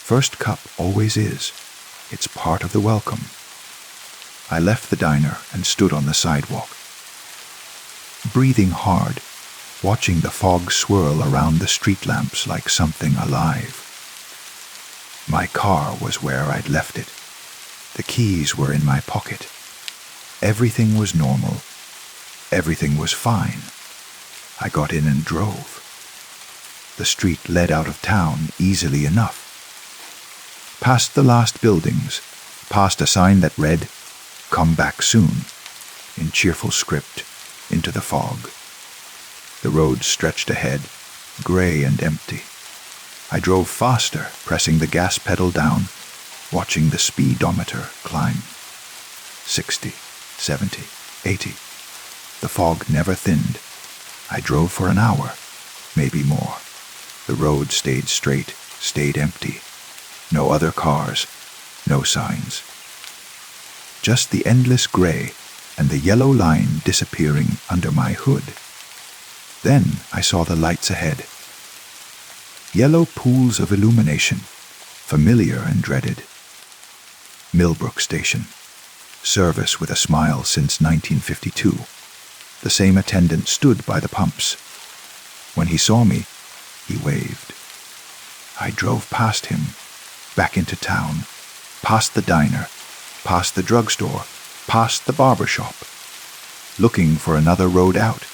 First cup always is. It's part of the welcome. I left the diner and stood on the sidewalk. Breathing hard, watching the fog swirl around the street lamps like something alive. My car was where I'd left it. The keys were in my pocket. Everything was normal. Everything was fine. I got in and drove. The street led out of town easily enough. Past the last buildings, past a sign that read, "Come back soon," in cheerful script, into the fog. The road stretched ahead, gray and empty. I drove faster, pressing the gas pedal down, watching the speedometer climb. 60, 70, 80. The fog never thinned. I drove for an hour, maybe more. The road stayed straight, stayed empty. No other cars, no signs. Just the endless gray and the yellow line disappearing under my hood. Then I saw the lights ahead. Yellow pools of illumination, familiar and dreaded. Millbrook Station. Service with a smile since 1952. The same attendant stood by the pumps. When he saw me, he waved. I drove past him, back into town, past the diner, past the drugstore, past the barber shop, looking for another road out,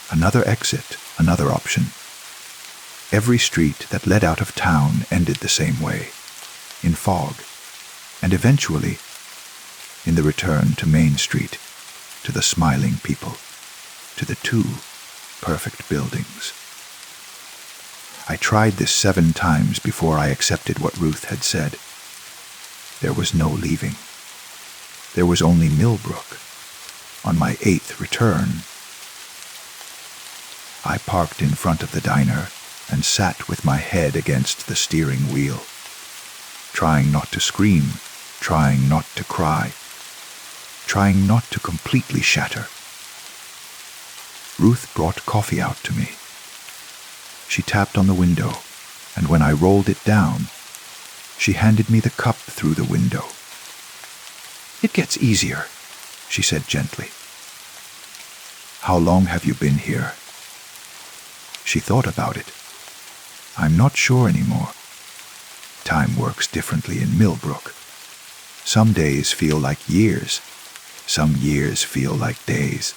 another exit, another option. Every street that led out of town ended the same way, in fog, and eventually in the return to Main Street, to the smiling people, to the two perfect buildings. I tried this 7 times before I accepted what Ruth had said. There was no leaving. There was only Millbrook. On my 8th return, I parked in front of the diner and sat with my head against the steering wheel, trying not to scream, trying not to cry, trying not to completely shatter. Ruth brought coffee out to me. She tapped on the window, and when I rolled it down, she handed me the cup through the window. "It gets easier," she said gently. "How long have you been here?" She thought about it. "I'm not sure anymore. Time works differently in Millbrook. Some days feel like years. Some years feel like days.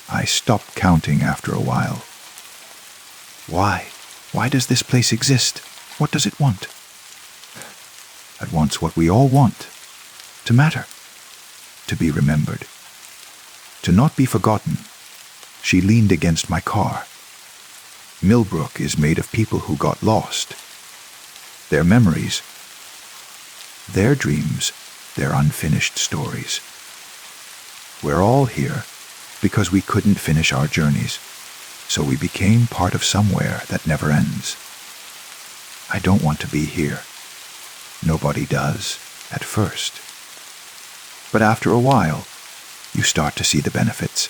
I stopped counting after a while. Why? Why does this place exist? What does it want?" It wants what we all want. To matter. To be remembered. To not be forgotten. She leaned against my car. Millbrook is made of people who got lost. Their memories. Their dreams. Their unfinished stories. We're all here because we couldn't finish our journeys, so we became part of somewhere that never ends. I don't want to be here. Nobody does, at first. But after a while, you start to see the benefits.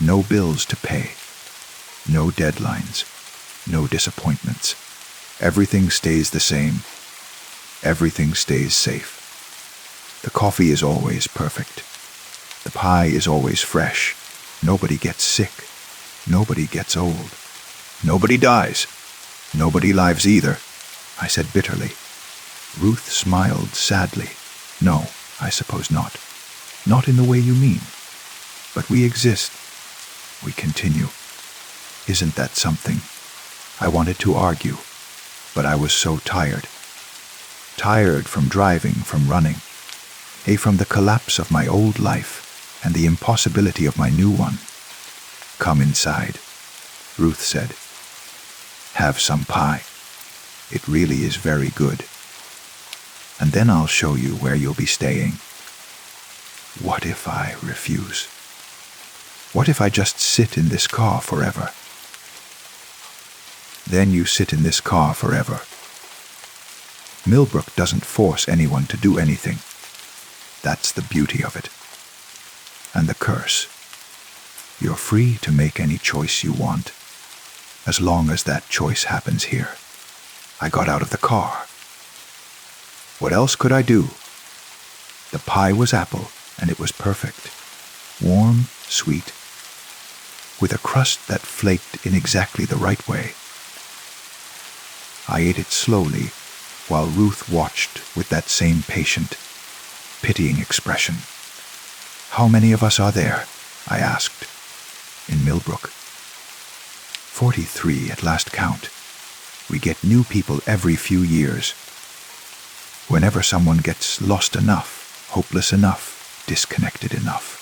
No bills to pay. No deadlines. No disappointments. Everything stays the same. Everything stays safe. The coffee is always perfect. The pie is always fresh. Nobody gets sick. Nobody gets old. Nobody dies. Nobody lives either, I said bitterly. Ruth smiled sadly. No, I suppose not. Not in the way you mean. But we exist. We continue. Isn't that something? I wanted to argue, but I was so tired. Tired from driving, from running. From the collapse of my old life and the impossibility of my new one. Come inside, Ruth said. Have some pie. It really is very good. And then I'll show you where you'll be staying. What if I refuse? What if I just sit in this car forever? Then you sit in this car forever. Millbrook doesn't force anyone to do anything. That's the beauty of it. And the curse. You're free to make any choice you want, as long as that choice happens here. I got out of the car. What else could I do? The pie was apple, and it was perfect. Warm, sweet, with a crust that flaked in exactly the right way. I ate it slowly, while Ruth watched with that same patient, pitying expression. How many of us are there? I asked. In Millbrook. 43 at last count. We get new people every few years. Whenever someone gets lost enough, hopeless enough, disconnected enough.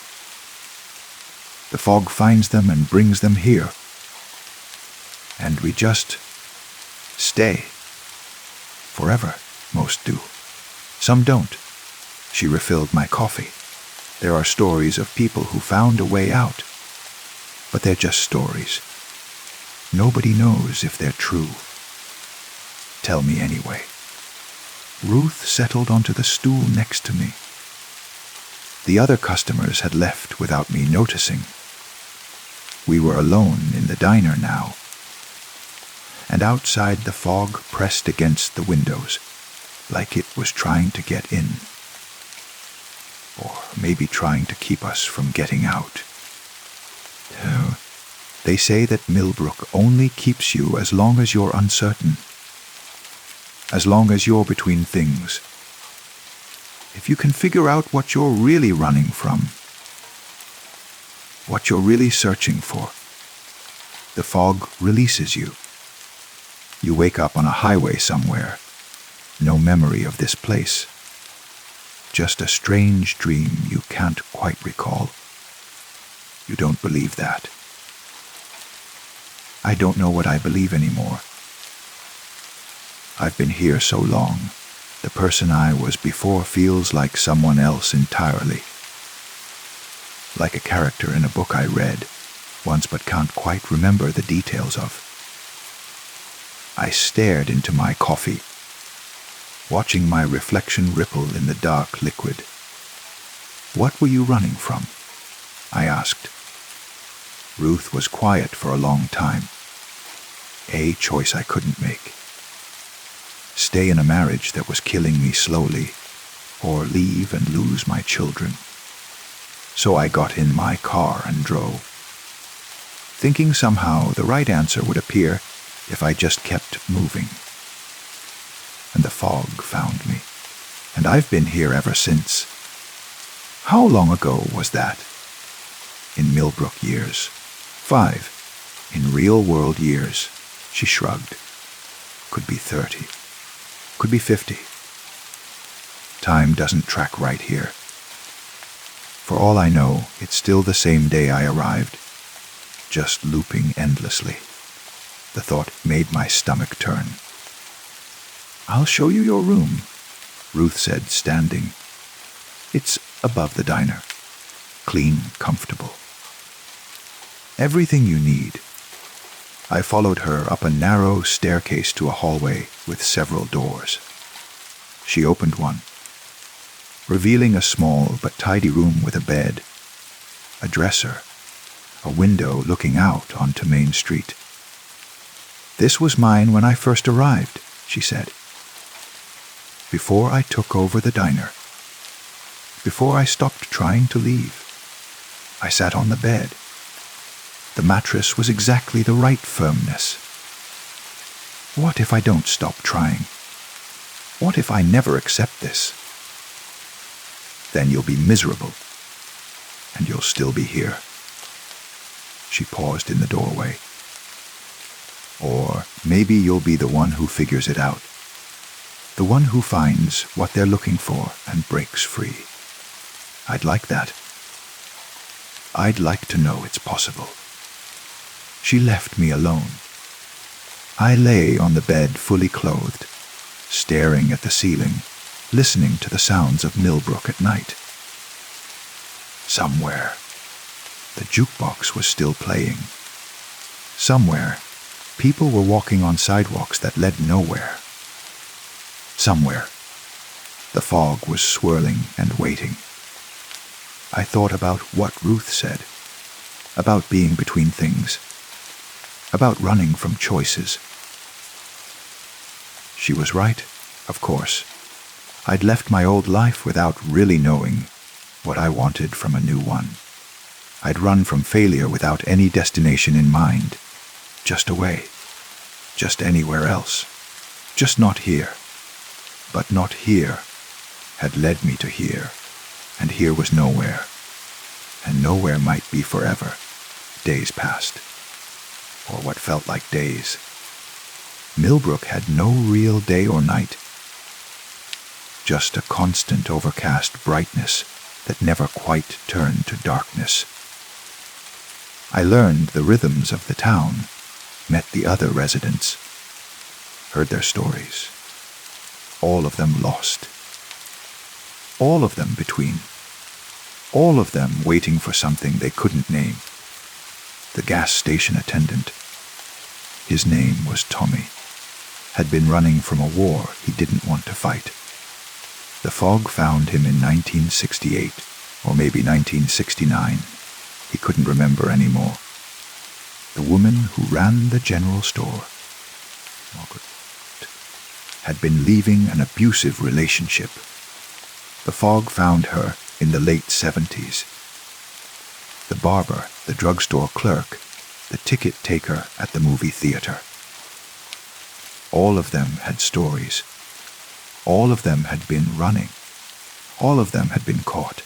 The fog finds them and brings them here. And we just stay. Forever, most do. Some don't. She refilled my coffee. There are stories of people who found a way out. But they're just stories. Nobody knows if they're true. Tell me anyway. Ruth settled onto the stool next to me. The other customers had left without me noticing. We were alone in the diner now. And outside the fog pressed against the windows, like it was trying to get in. Or maybe trying to keep us from getting out. They say that Millbrook only keeps you as long as you're uncertain. As long as you're between things. If you can figure out what you're really running from, what you're really searching for, the fog releases you. You wake up on a highway somewhere, no memory of this place. Just a strange dream you can't quite recall. You don't believe that. I don't know what I believe anymore. I've been here so long, the person I was before feels like someone else entirely. Like a character in a book I read once but can't quite remember the details of. I stared into my coffee, watching my reflection ripple in the dark liquid. What were you running from? I asked. Ruth was quiet for a long time. A choice I couldn't make. Stay in a marriage that was killing me slowly, or leave and lose my children. So I got in my car and drove, thinking somehow the right answer would appear if I just kept moving. And the fog found me, and I've been here ever since. How long ago was that? In Millbrook years. 5. In real-world years. She shrugged. Could be 30. Could be 50. Time doesn't track right here. For all I know, it's still the same day I arrived, just looping endlessly. The thought made my stomach turn. I'll show you your room, Ruth said, standing. It's above the diner. Clean, comfortable. Everything you need. I followed her up a narrow staircase to a hallway with several doors. She opened one, revealing a small but tidy room with a bed, a dresser, a window looking out onto Main Street. "This was mine when I first arrived," she said. "Before I took over the diner. Before I stopped trying to leave. I sat on the bed. The mattress was exactly the right firmness. What if I don't stop trying? What if I never accept this? Then you'll be miserable, and you'll still be here." She paused in the doorway. "Or maybe you'll be the one who figures it out. The one who finds what they're looking for and breaks free. I'd like that. I'd like to know it's possible." She left me alone. I lay on the bed fully clothed, staring at the ceiling, listening to the sounds of Millbrook at night. Somewhere, the jukebox was still playing. Somewhere, people were walking on sidewalks that led nowhere. Somewhere, the fog was swirling and waiting. I thought about what Ruth said, about being between things, about running from choices. She was right, of course. I'd left my old life without really knowing what I wanted from a new one. I'd run from failure without any destination in mind, just away, just anywhere else, just not here. But not here had led me to here, and here was nowhere, and nowhere might be forever. Days passed, or what felt like days. Millbrook had no real day or night, just a constant overcast brightness that never quite turned to darkness. I learned the rhythms of the town, met the other residents, heard their stories. All of them lost. All of them between. All of them waiting for something they couldn't name. The gas station attendant. His name was Tommy. Had been running from a war he didn't want to fight. The fog found him in 1968, or maybe 1969. He couldn't remember anymore. The woman who ran the general store, Margaret, had been leaving an abusive relationship. The fog found her in the late 70s. The barber, the drugstore clerk, the ticket taker at the movie theater. All of them had stories. All of them had been running. All of them had been caught.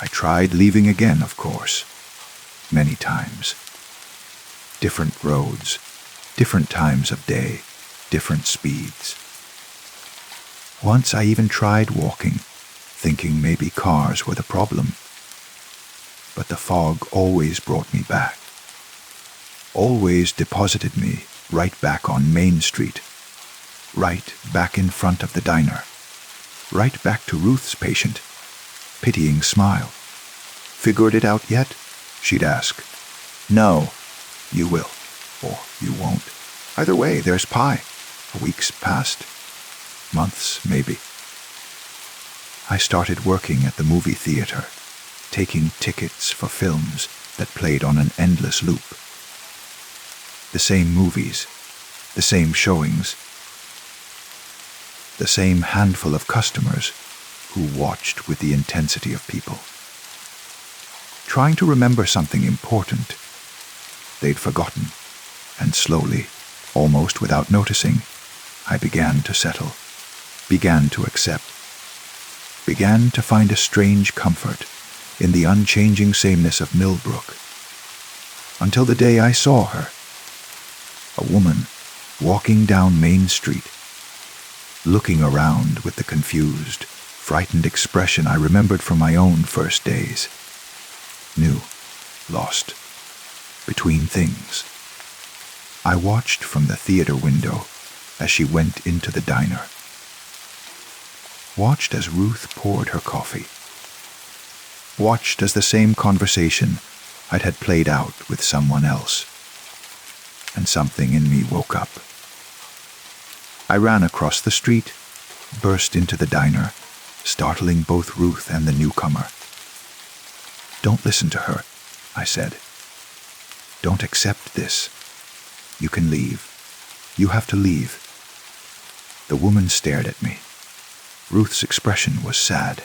I tried leaving again, of course. Many times. Different roads, different times of day, different speeds. Once I even tried walking, thinking maybe cars were the problem. But the fog always brought me back. Always deposited me right back on Main Street. Right back in front of the diner. Right back to Ruth's patient. Pitying smile. "Figured it out yet?" she'd ask. "No, you will, or you won't. Either way, there's pie." Weeks passed. Months, maybe. I started working at the movie theater, taking tickets for films that played on an endless loop. The same movies, the same showings, the same handful of customers who watched with the intensity of people. Trying to remember something important they'd forgotten, and slowly, almost without noticing, I began to settle, began to accept, began to find a strange comfort in the unchanging sameness of Millbrook. Until the day I saw her, a woman walking down Main Street, looking around with the confused, frightened expression I remembered from my own first days. New, lost, between things. I watched from the theater window as she went into the diner. Watched as Ruth poured her coffee. Watched as the same conversation I'd had played out with someone else. and something in me woke up. I ran across the street, burst into the diner, startling both Ruth and the newcomer. "Don't listen to her," I said. "Don't accept this. You can leave. You have to leave." The woman stared at me. Ruth's expression was sad.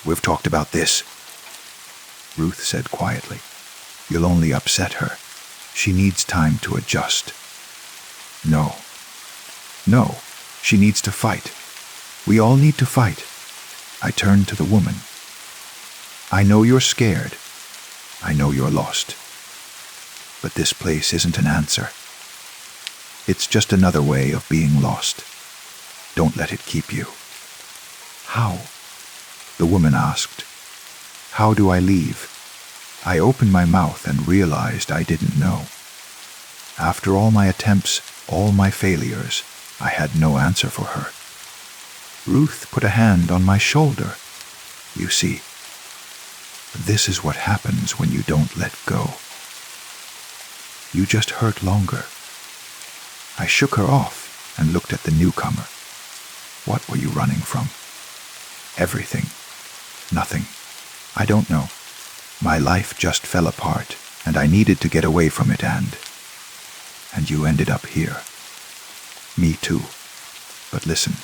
"We've talked about this," Ruth said quietly. "You'll only upset her. She needs time to adjust." No, she needs to fight. We all need to fight." I turned to the woman. "I know you're scared. I know you're lost. But this place isn't an answer. It's just another way of being lost. Don't let it keep you." "How?" the woman asked. "How do I leave?" I opened my mouth and realized I didn't know. After all my attempts, all my failures, I had no answer for her. Ruth put a hand on my shoulder. "You see, this is what happens when you don't let go. You just hurt longer." I shook her off and looked at the newcomer. "What were you running from?" "Everything. Nothing. I don't know. My life just fell apart, and I needed to get away from it, and you ended up here." "Me too. But listen.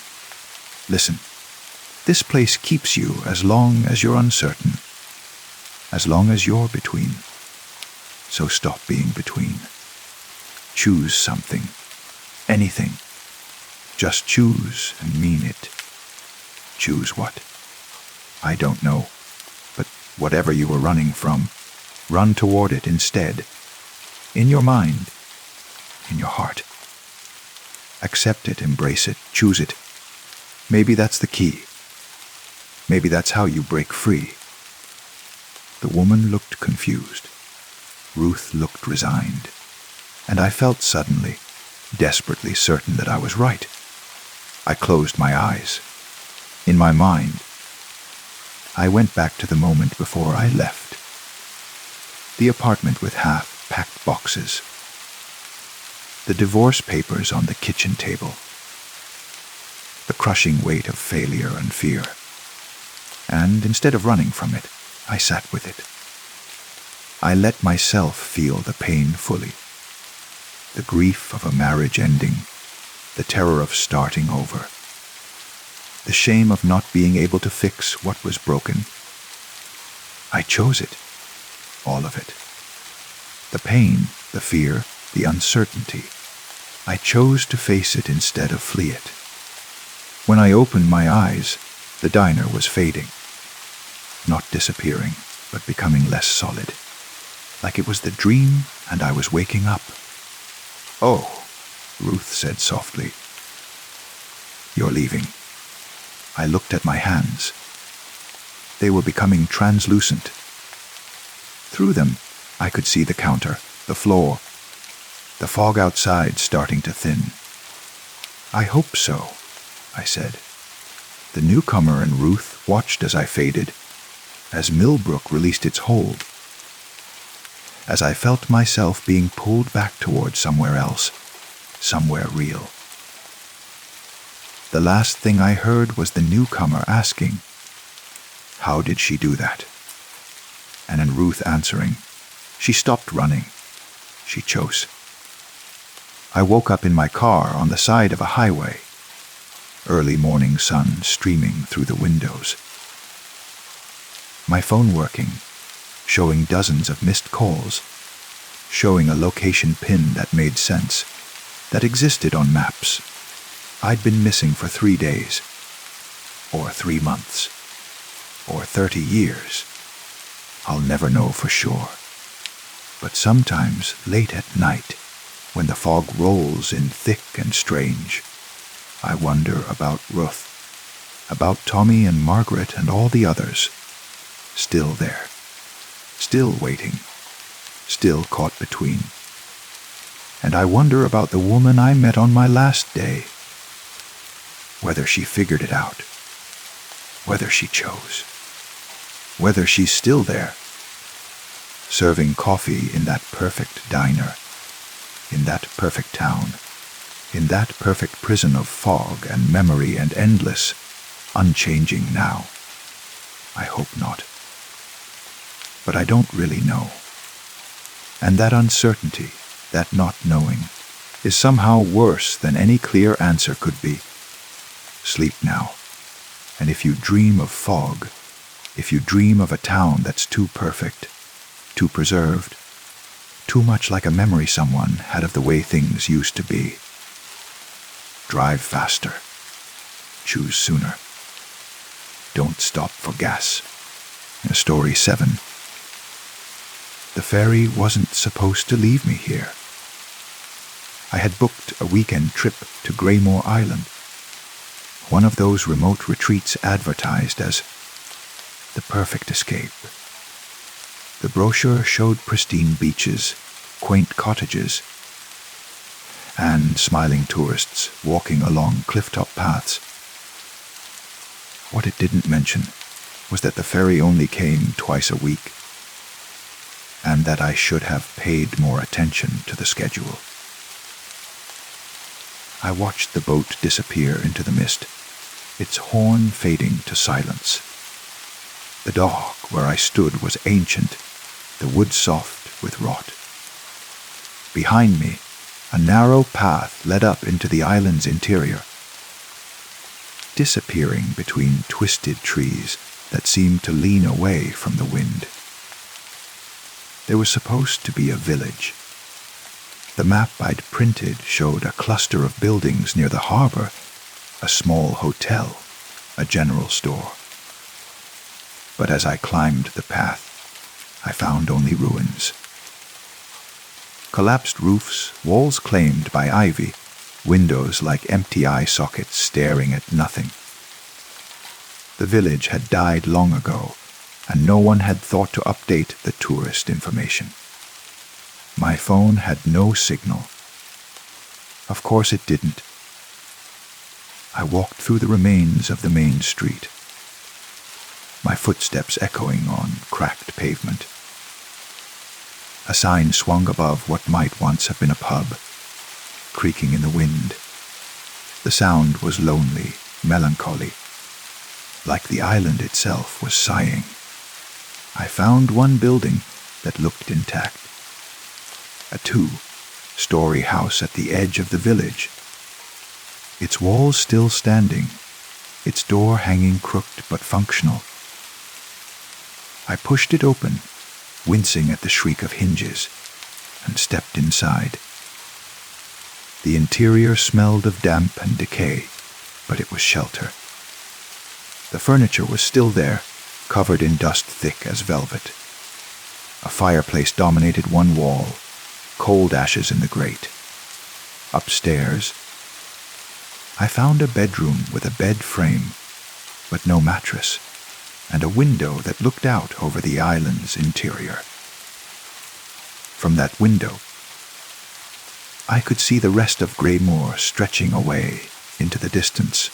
This place keeps you as long as you're uncertain, as long as you're between. So stop being between. Choose something. Anything. Just choose and mean it." "Choose what?" "I don't know. But whatever you were running from, run toward it instead. In your mind. In your heart. Accept it, embrace it, choose it. Maybe that's the key. Maybe that's how you break free." The woman looked confused. Ruth looked resigned. And I felt suddenly, desperately certain that I was right. I closed my eyes. In my mind, I went back to the moment before I left. The apartment with half-packed boxes. The divorce papers on the kitchen table. The crushing weight of failure and fear. And instead of running from it, I sat with it. I let myself feel the pain fully. The grief of a marriage ending, the terror of starting over, the shame of not being able to fix what was broken. I chose it, all of it. The pain, the fear, the uncertainty. I chose to face it instead of flee it. When I opened my eyes, the diner was fading. Not disappearing, but becoming less solid. Like it was the dream and I was waking up. "Oh," Ruth said softly. "You're leaving." I looked at my hands. They were becoming translucent. Through them, I could see the counter, the floor, the fog outside starting to thin. "I hope so," I said. The newcomer and Ruth watched as I faded, as Millbrook released its hold, as I felt myself being pulled back toward somewhere else, somewhere real. The last thing I heard was the newcomer asking, "How did she do that?" And in Ruth answering, "She stopped running. She chose." I woke up in my car on the side of a highway, early morning sun streaming through the windows. My phone working, showing dozens of missed calls, showing a location pin that made sense, that existed on maps. I'd been missing for 3 days, or 3 months, or 30 years. I'll never know for sure. But sometimes late at night, when the fog rolls in thick and strange, I wonder about Ruth, about Tommy and Margaret and all the others, still there, still waiting, still caught between. And I wonder about the woman I met on my last day, whether she figured it out, whether she chose, whether she's still there, serving coffee in that perfect diner, in that perfect town, in that perfect prison of fog and memory and endless, unchanging now? I hope not. But I don't really know. And that uncertainty, that not knowing, is somehow worse than any clear answer could be. Sleep now, and if you dream of fog, if you dream of a town that's too perfect, too preserved, too much like a memory someone had of the way things used to be, drive faster, choose sooner, don't stop for gas. Story 7. The ferry wasn't supposed to leave me here. I had booked a weekend trip to Graymore Island, one of those remote retreats advertised as the perfect escape. The brochure showed pristine beaches, quaint cottages, and smiling tourists walking along clifftop paths. What it didn't mention was that the ferry only came twice a week, and that I should have paid more attention to the schedule. I watched the boat disappear into the mist, its horn fading to silence. The dock where I stood was ancient, the wood soft with rot. Behind me, a narrow path led up into the island's interior, disappearing between twisted trees that seemed to lean away from the wind. There was supposed to be a village. The map I'd printed showed a cluster of buildings near the harbor, a small hotel, a general store. But as I climbed the path, I found only ruins. Collapsed roofs, walls claimed by ivy, windows like empty eye sockets staring at nothing. The village had died long ago, and no one had thought to update the tourist information. My phone had no signal. Of course it didn't. I walked through the remains of the main street, my footsteps echoing on cracked pavement. A sign swung above what might once have been a pub, creaking in the wind. The sound was lonely, melancholy, like the island itself was sighing. I found one building that looked intact. A 2-story house at the edge of the village. Its walls still standing, its door hanging crooked but functional. I pushed it open, wincing at the shriek of hinges, and stepped inside. The interior smelled of damp and decay, but it was shelter. The furniture was still there, covered in dust thick as velvet. A fireplace dominated one wall, cold ashes in the grate. Upstairs, I found a bedroom with a bed frame, but no mattress, and a window that looked out over the island's interior. From that window, I could see the rest of Graymore stretching away into the distance.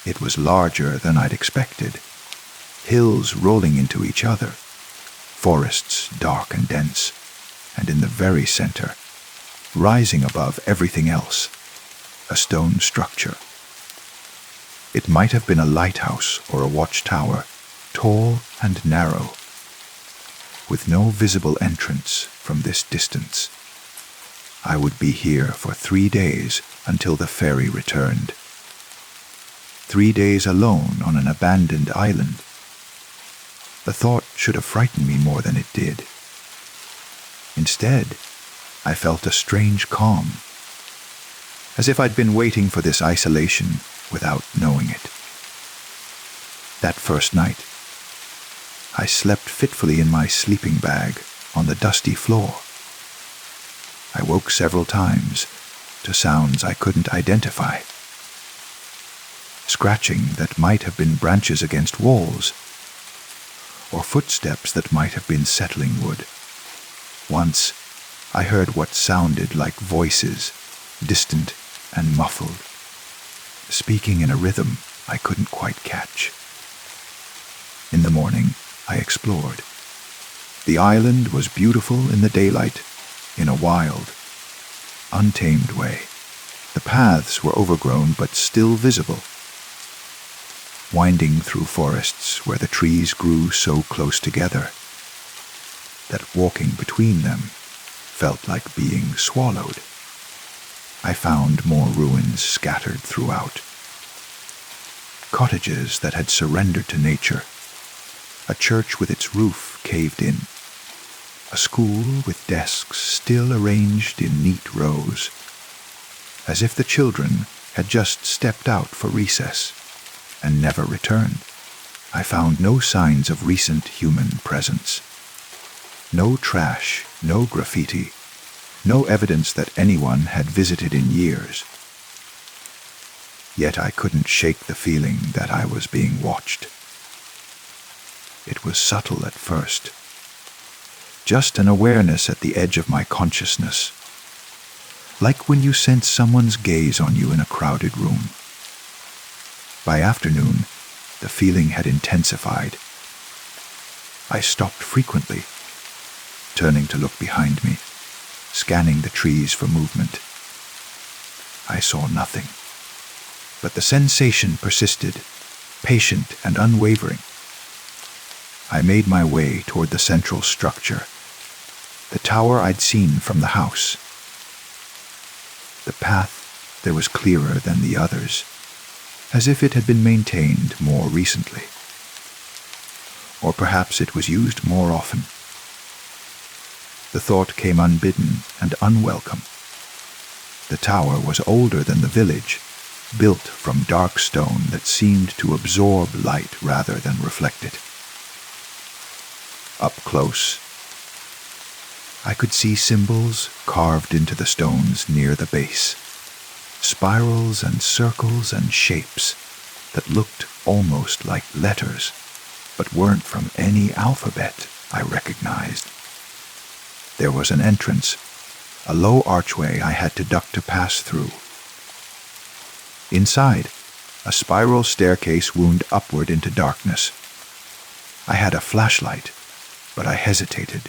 It was larger than I'd expected, hills rolling into each other, forests dark and dense, and in the very center, rising above everything else, a stone structure. It might have been a lighthouse or a watchtower, tall and narrow, with no visible entrance from this distance. I would be here for 3 days until the ferry returned. 3 days alone on an abandoned island. The thought should have frightened me more than it did. Instead, I felt a strange calm, as if I'd been waiting for this isolation without knowing it. That first night, I slept fitfully in my sleeping bag on the dusty floor. I woke several times to sounds I couldn't identify. Scratching that might have been branches against walls, or footsteps that might have been settling wood. Once, I heard what sounded like voices, distant and muffled, speaking in a rhythm I couldn't quite catch. In the morning, I explored. The island was beautiful in the daylight, in a wild, untamed way. The paths were overgrown but still visible, winding through forests where the trees grew so close together that walking between them felt like being swallowed. I found more ruins scattered throughout. Cottages that had surrendered to nature, a church with its roof caved in, a school with desks still arranged in neat rows, as if the children had just stepped out for recess and never returned. I found no signs of recent human presence. No trash, no graffiti, no evidence that anyone had visited in years. Yet I couldn't shake the feeling that I was being watched. It was subtle at first, just an awareness at the edge of my consciousness, like when you sense someone's gaze on you in a crowded room. By afternoon, the feeling had intensified. I stopped frequently, turning to look behind me, scanning the trees for movement. I saw nothing, but the sensation persisted, patient and unwavering. I made my way toward the central structure, the tower I'd seen from the house. The path there was clearer than the others, as if it had been maintained more recently. Or perhaps it was used more often. The thought came unbidden and unwelcome. The tower was older than the village, built from dark stone that seemed to absorb light rather than reflect it. Up close, I could see symbols carved into the stones near the base, spirals and circles and shapes that looked almost like letters, but weren't from any alphabet I recognized. There was an entrance, a low archway I had to duck to pass through. Inside, a spiral staircase wound upward into darkness. I had a flashlight, but I hesitated.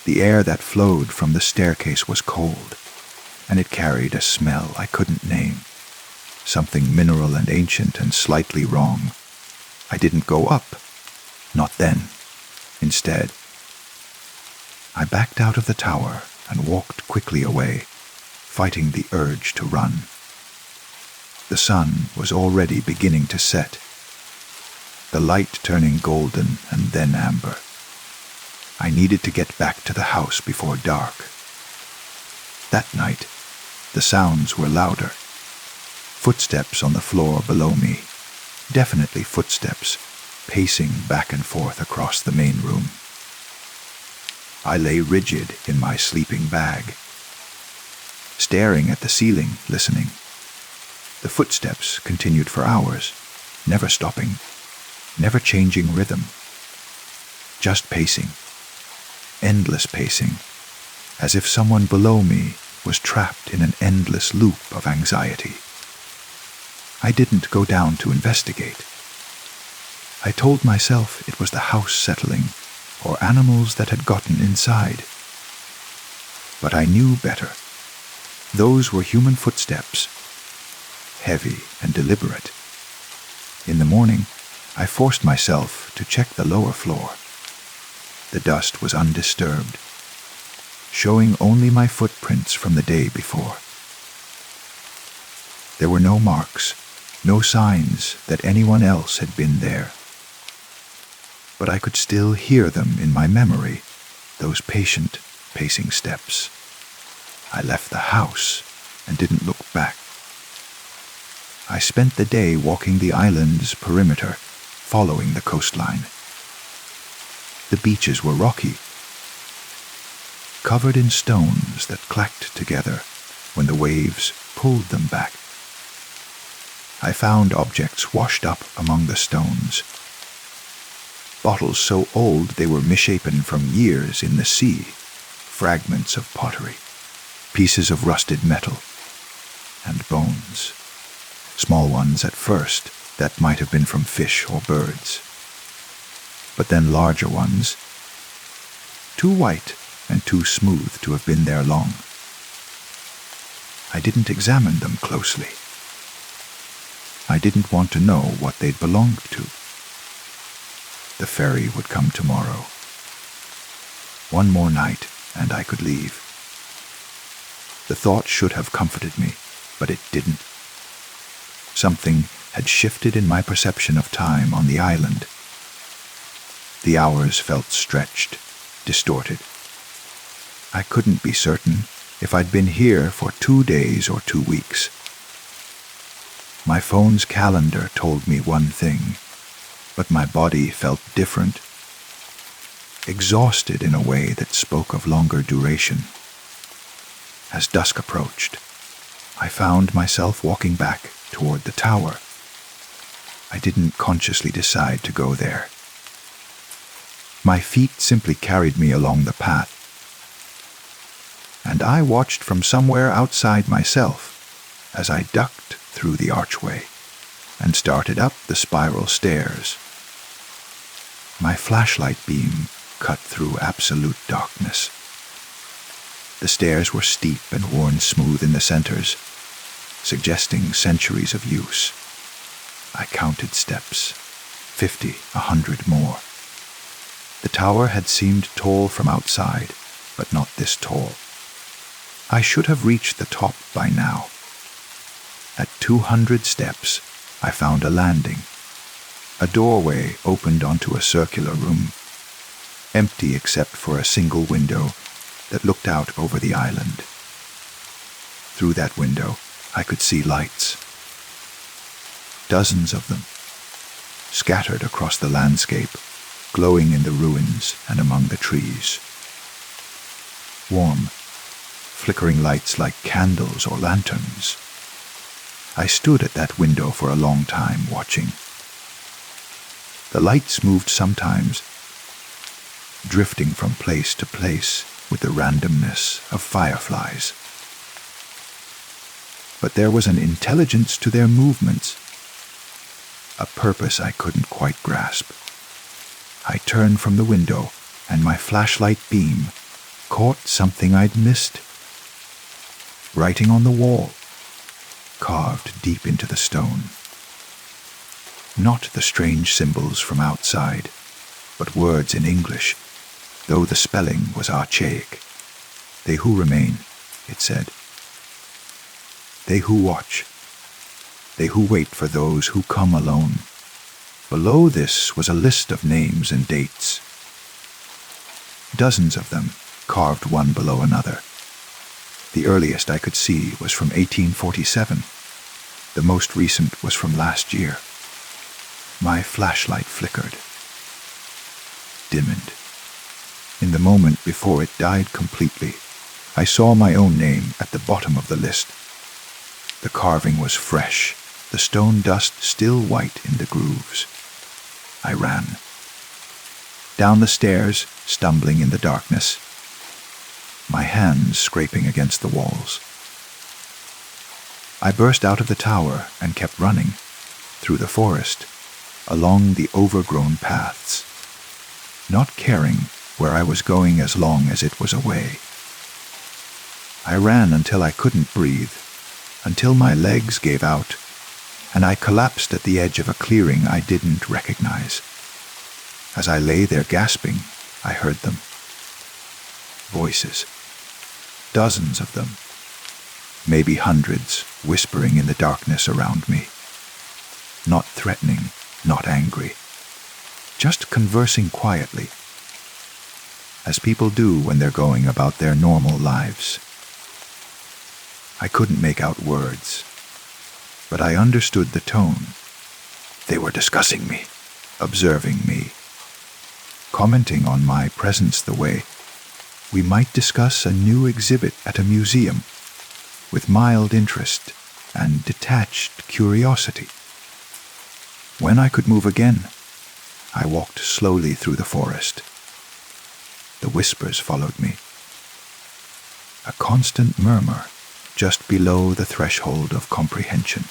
The air that flowed from the staircase was cold, and it carried a smell I couldn't name, something mineral and ancient and slightly wrong. I didn't go up, not then. Instead, I backed out of the tower and walked quickly away, fighting the urge to run. The sun was already beginning to set, the light turning golden and then amber. I needed to get back to the house before dark. That night, the sounds were louder. Footsteps on the floor below me, definitely footsteps, pacing back and forth across the main room. I lay rigid in my sleeping bag, staring at the ceiling, listening. The footsteps continued for hours, never stopping, never changing rhythm. Just pacing, endless pacing, as if someone below me was trapped in an endless loop of anxiety. I didn't go down to investigate. I told myself it was the house settling, or animals that had gotten inside. But I knew better. Those were human footsteps, heavy and deliberate. In the morning, I forced myself to check the lower floor. The dust was undisturbed, showing only my footprints from the day before. There were no marks, no signs that anyone else had been there. But I could still hear them in my memory, those patient, pacing steps. I left the house and didn't look back. I spent the day walking the island's perimeter, following the coastline. The beaches were rocky, covered in stones that clacked together when the waves pulled them back. I found objects washed up among the stones. Bottles so old they were misshapen from years in the sea, fragments of pottery, pieces of rusted metal, and bones. Small ones at first that might have been from fish or birds. But then larger ones, too white and too smooth to have been there long. I didn't examine them closely. I didn't want to know what they'd belonged to. The ferry would come tomorrow. One more night, and I could leave. The thought should have comforted me, but it didn't. Something had shifted in my perception of time on the island. The hours felt stretched, distorted. I couldn't be certain if I'd been here for 2 days or 2 weeks. My phone's calendar told me one thing, but my body felt different, exhausted in a way that spoke of longer duration. As dusk approached, I found myself walking back toward the tower. I didn't consciously decide to go there. My feet simply carried me along the path, and I watched from somewhere outside myself as I ducked through the archway and started up the spiral stairs. My flashlight beam cut through absolute darkness. The stairs were steep and worn smooth in the centers, suggesting centuries of use. I counted steps, 50, 100 more. The tower had seemed tall from outside, but not this tall. I should have reached the top by now. At 200 steps, I found a landing. A doorway opened onto a circular room, empty except for a single window that looked out over the island. Through that window, I could see lights. Dozens of them, scattered across the landscape, glowing in the ruins and among the trees. Warm, flickering lights like candles or lanterns. I stood at that window for a long time, watching. The lights moved sometimes, drifting from place to place with the randomness of fireflies. But there was an intelligence to their movements, a purpose I couldn't quite grasp. I turned from the window, and my flashlight beam caught something I'd missed. Writing on the wall, carved deep into the stone. Not the strange symbols from outside, but words in English, though the spelling was archaic. They who remain, it said. They who watch. They who wait for those who come alone. Below this was a list of names and dates. Dozens of them, carved one below another. The earliest I could see was from 1847. The most recent was from last year. My flashlight flickered, dimmed. In the moment before it died completely, I saw my own name at the bottom of the list. The carving was fresh, the stone dust still white in the grooves. I ran. Down the stairs, stumbling in the darkness, my hands scraping against the walls. I burst out of the tower and kept running, through the forest, along the overgrown paths, not caring where I was going as long as it was away. I ran until I couldn't breathe, until my legs gave out, and I collapsed at the edge of a clearing I didn't recognize. As I lay there gasping, I heard them. Voices. Dozens of them. Maybe hundreds, whispering in the darkness around me. Not threatening, not angry. Just conversing quietly, as people do when they're going about their normal lives. I couldn't make out words, but I understood the tone. They were discussing me, observing me, commenting on my presence the way we might discuss a new exhibit at a museum, with mild interest and detached curiosity. When I could move again, I walked slowly through the forest. The whispers followed me. A constant murmur just below the threshold of comprehension.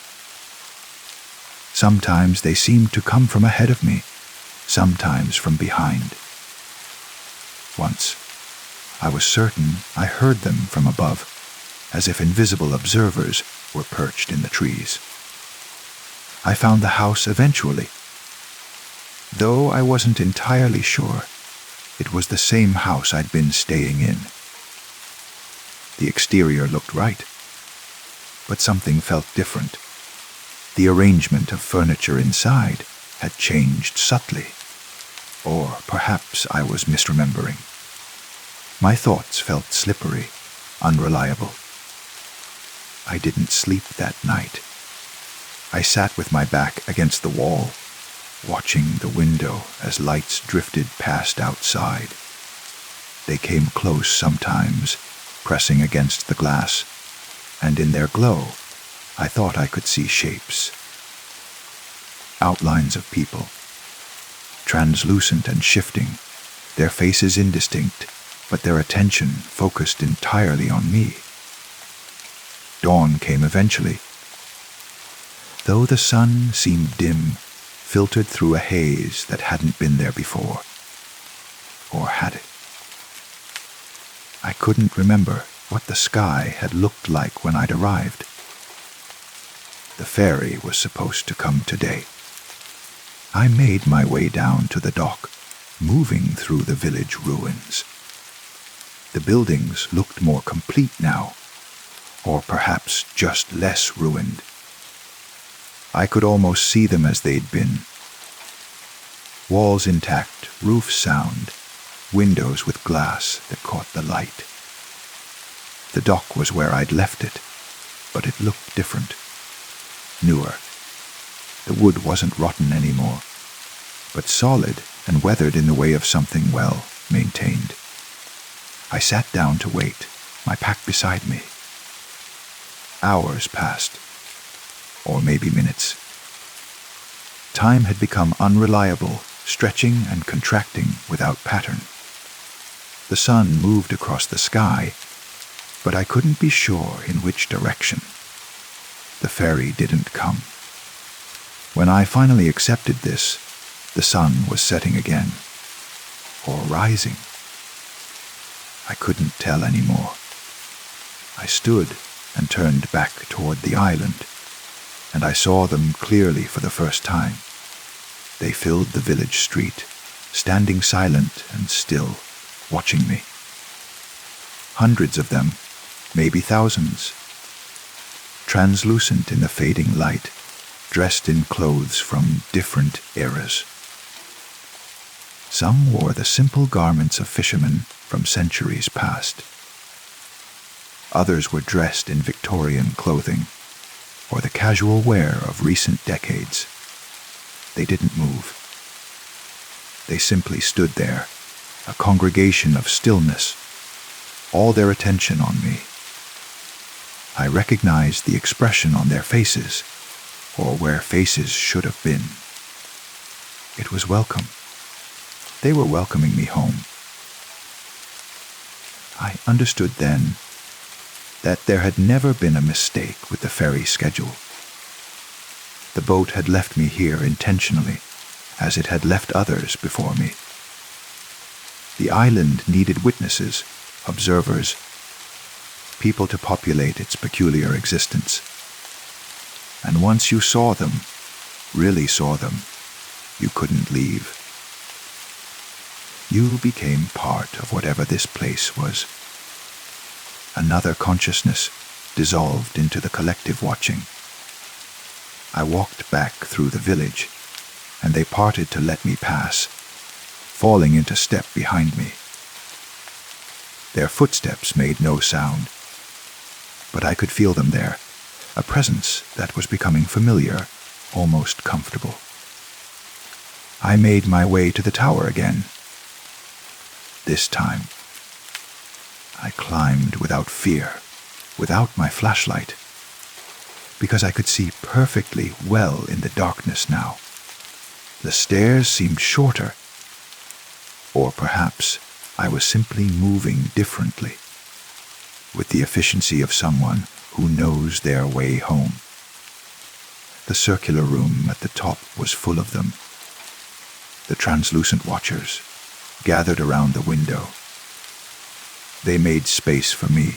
Sometimes they seemed to come from ahead of me, sometimes from behind. Once, I was certain I heard them from above, as if invisible observers were perched in the trees. I found the house eventually. Though I wasn't entirely sure, it was the same house I'd been staying in. The exterior looked right, but something felt different. The arrangement of furniture inside had changed subtly, or perhaps I was misremembering. My thoughts felt slippery, unreliable. I didn't sleep that night. I sat with my back against the wall, watching the window as lights drifted past outside. They came close sometimes, pressing against the glass, and in their glow, I thought I could see shapes. Outlines of people, translucent and shifting, their faces indistinct, but their attention focused entirely on me. Dawn came eventually. Though the sun seemed dim, filtered through a haze that hadn't been there before. Or had it? I couldn't remember what the sky had looked like when I'd arrived. The ferry was supposed to come today. I made my way down to the dock, moving through the village ruins. The buildings looked more complete now, or perhaps just less ruined. I could almost see them as they'd been. Walls intact, roofs sound, windows with glass that caught the light. The dock was where I'd left it, but it looked different, newer. The wood wasn't rotten anymore, but solid and weathered in the way of something well maintained. I sat down to wait, my pack beside me. Hours passed, or maybe minutes. Time had become unreliable, stretching and contracting without pattern. The sun moved across the sky, but I couldn't be sure in which direction. The ferry didn't come. When I finally accepted this, the sun was setting again, or rising. I couldn't tell anymore. I stood and turned back toward the island, and I saw them clearly for the first time. They filled the village street, standing silent and still, watching me. Hundreds of them, maybe thousands. Translucent in the fading light, dressed in clothes from different eras. Some wore the simple garments of fishermen from centuries past. Others were dressed in Victorian clothing, or the casual wear of recent decades. They didn't move. They simply stood there, a congregation of stillness, all their attention on me. I recognized the expression on their faces, or where faces should have been. It was welcome. They were welcoming me home. I understood then that there had never been a mistake with the ferry schedule. The boat had left me here intentionally, as it had left others before me. The island needed witnesses, observers, people to populate its peculiar existence. And once you saw them, really saw them, you couldn't leave. You became part of whatever this place was. Another consciousness dissolved into the collective watching. I walked back through the village, and they parted to let me pass, falling into step behind me. Their footsteps made no sound, but I could feel them there, a presence that was becoming familiar, almost comfortable. I made my way to the tower again. This time, I climbed without fear, without my flashlight, because I could see perfectly well in the darkness now. The stairs seemed shorter, or perhaps I was simply moving differently, with the efficiency of someone who knows their way home. The circular room at the top was full of them. The translucent watchers gathered around the window. They made space for me,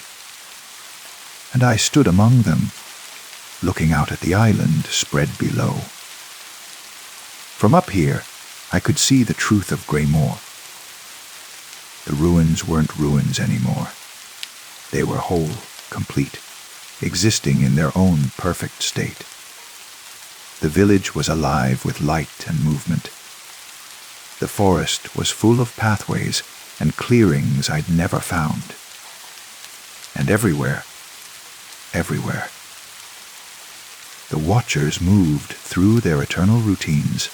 and I stood among them, looking out at the island spread below. From up here, I could see the truth of Greymoor. The ruins weren't ruins anymore. They were whole, complete, existing in their own perfect state. The village was alive with light and movement. The forest was full of pathways and clearings I'd never found. And everywhere, the Watchers moved through their eternal routines,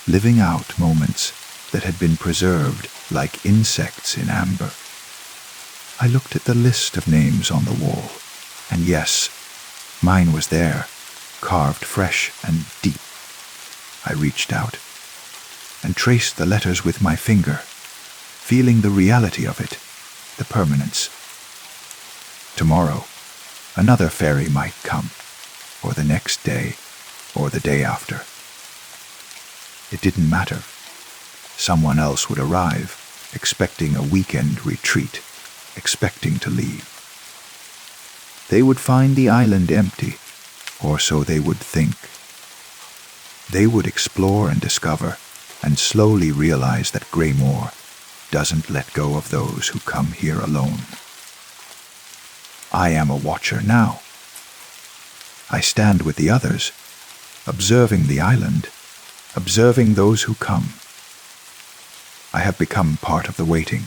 living out moments that had been preserved like insects in amber. I looked at the list of names on the wall, and yes, mine was there, carved fresh and deep. I reached out and traced the letters with my finger, feeling the reality of it, the permanence. Tomorrow, another fairy might come, or the next day, or the day after. It didn't matter. Someone else would arrive, expecting a weekend retreat, expecting to leave. They would find the island empty, or so they would think. They would explore and discover, and slowly realize that Greymoor doesn't let go of those who come here alone. I am a Watcher now. I stand with the others, observing the island, observing those who come. I have become part of the waiting,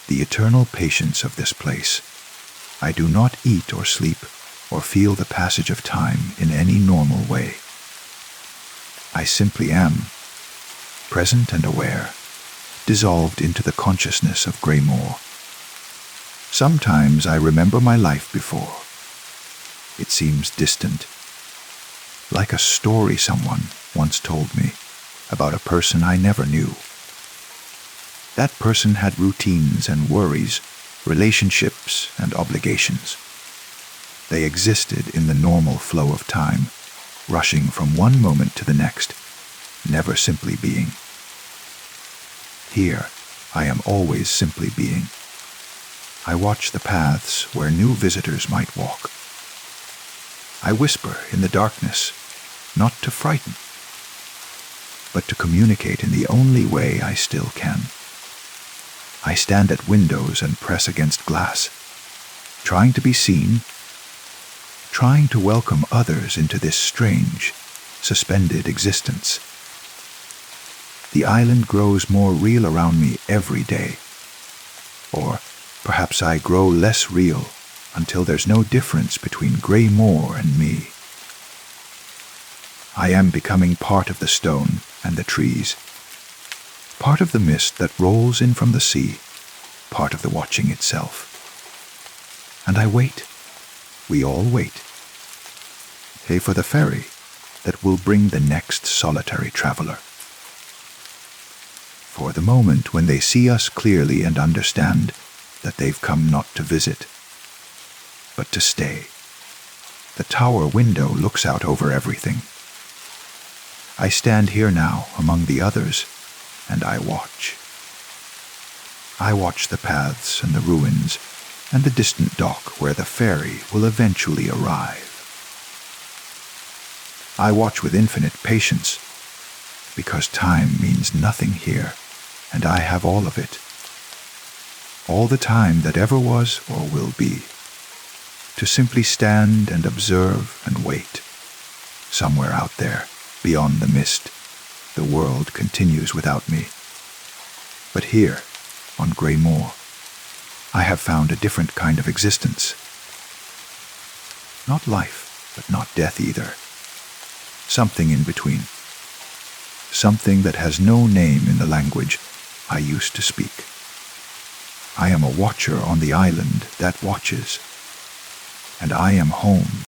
the eternal patience of this place. I do not eat or sleep or feel the passage of time in any normal way. I simply am, present and aware, dissolved into the consciousness of Greymoor. Sometimes I remember my life before. It seems distant, like a story someone once told me about a person I never knew. That person had routines and worries, relationships and obligations. They existed in the normal flow of time, rushing from one moment to the next, never simply being. Here, I am always simply being. I watch the paths where new visitors might walk. I whisper in the darkness, not to frighten, but to communicate in the only way I still can. I stand at windows and press against glass, trying to be seen, trying to welcome others into this strange, suspended existence. The island grows more real around me every day. Or perhaps I grow less real until there's no difference between Greymoor and me. I am becoming part of the stone and the trees, part of the mist that rolls in from the sea, part of the watching itself. And I wait. We all wait. Pay for the ferry that will bring the next solitary traveler. For the moment when they see us clearly and understand that they've come not to visit, but to stay. The tower window looks out over everything. I stand here now among the others, and I watch. I watch the paths and the ruins and the distant dock where the ferry will eventually arrive. I watch with infinite patience, because time means nothing here, and I have all of it. All the time that ever was or will be. To simply stand and observe and wait. Somewhere out there, beyond the mist, the world continues without me. But here, on Greymoor, I have found a different kind of existence. Not life, but not death either. Something in between. Something that has no name in the language I used to speak. I am a watcher on the island that watches, and I am home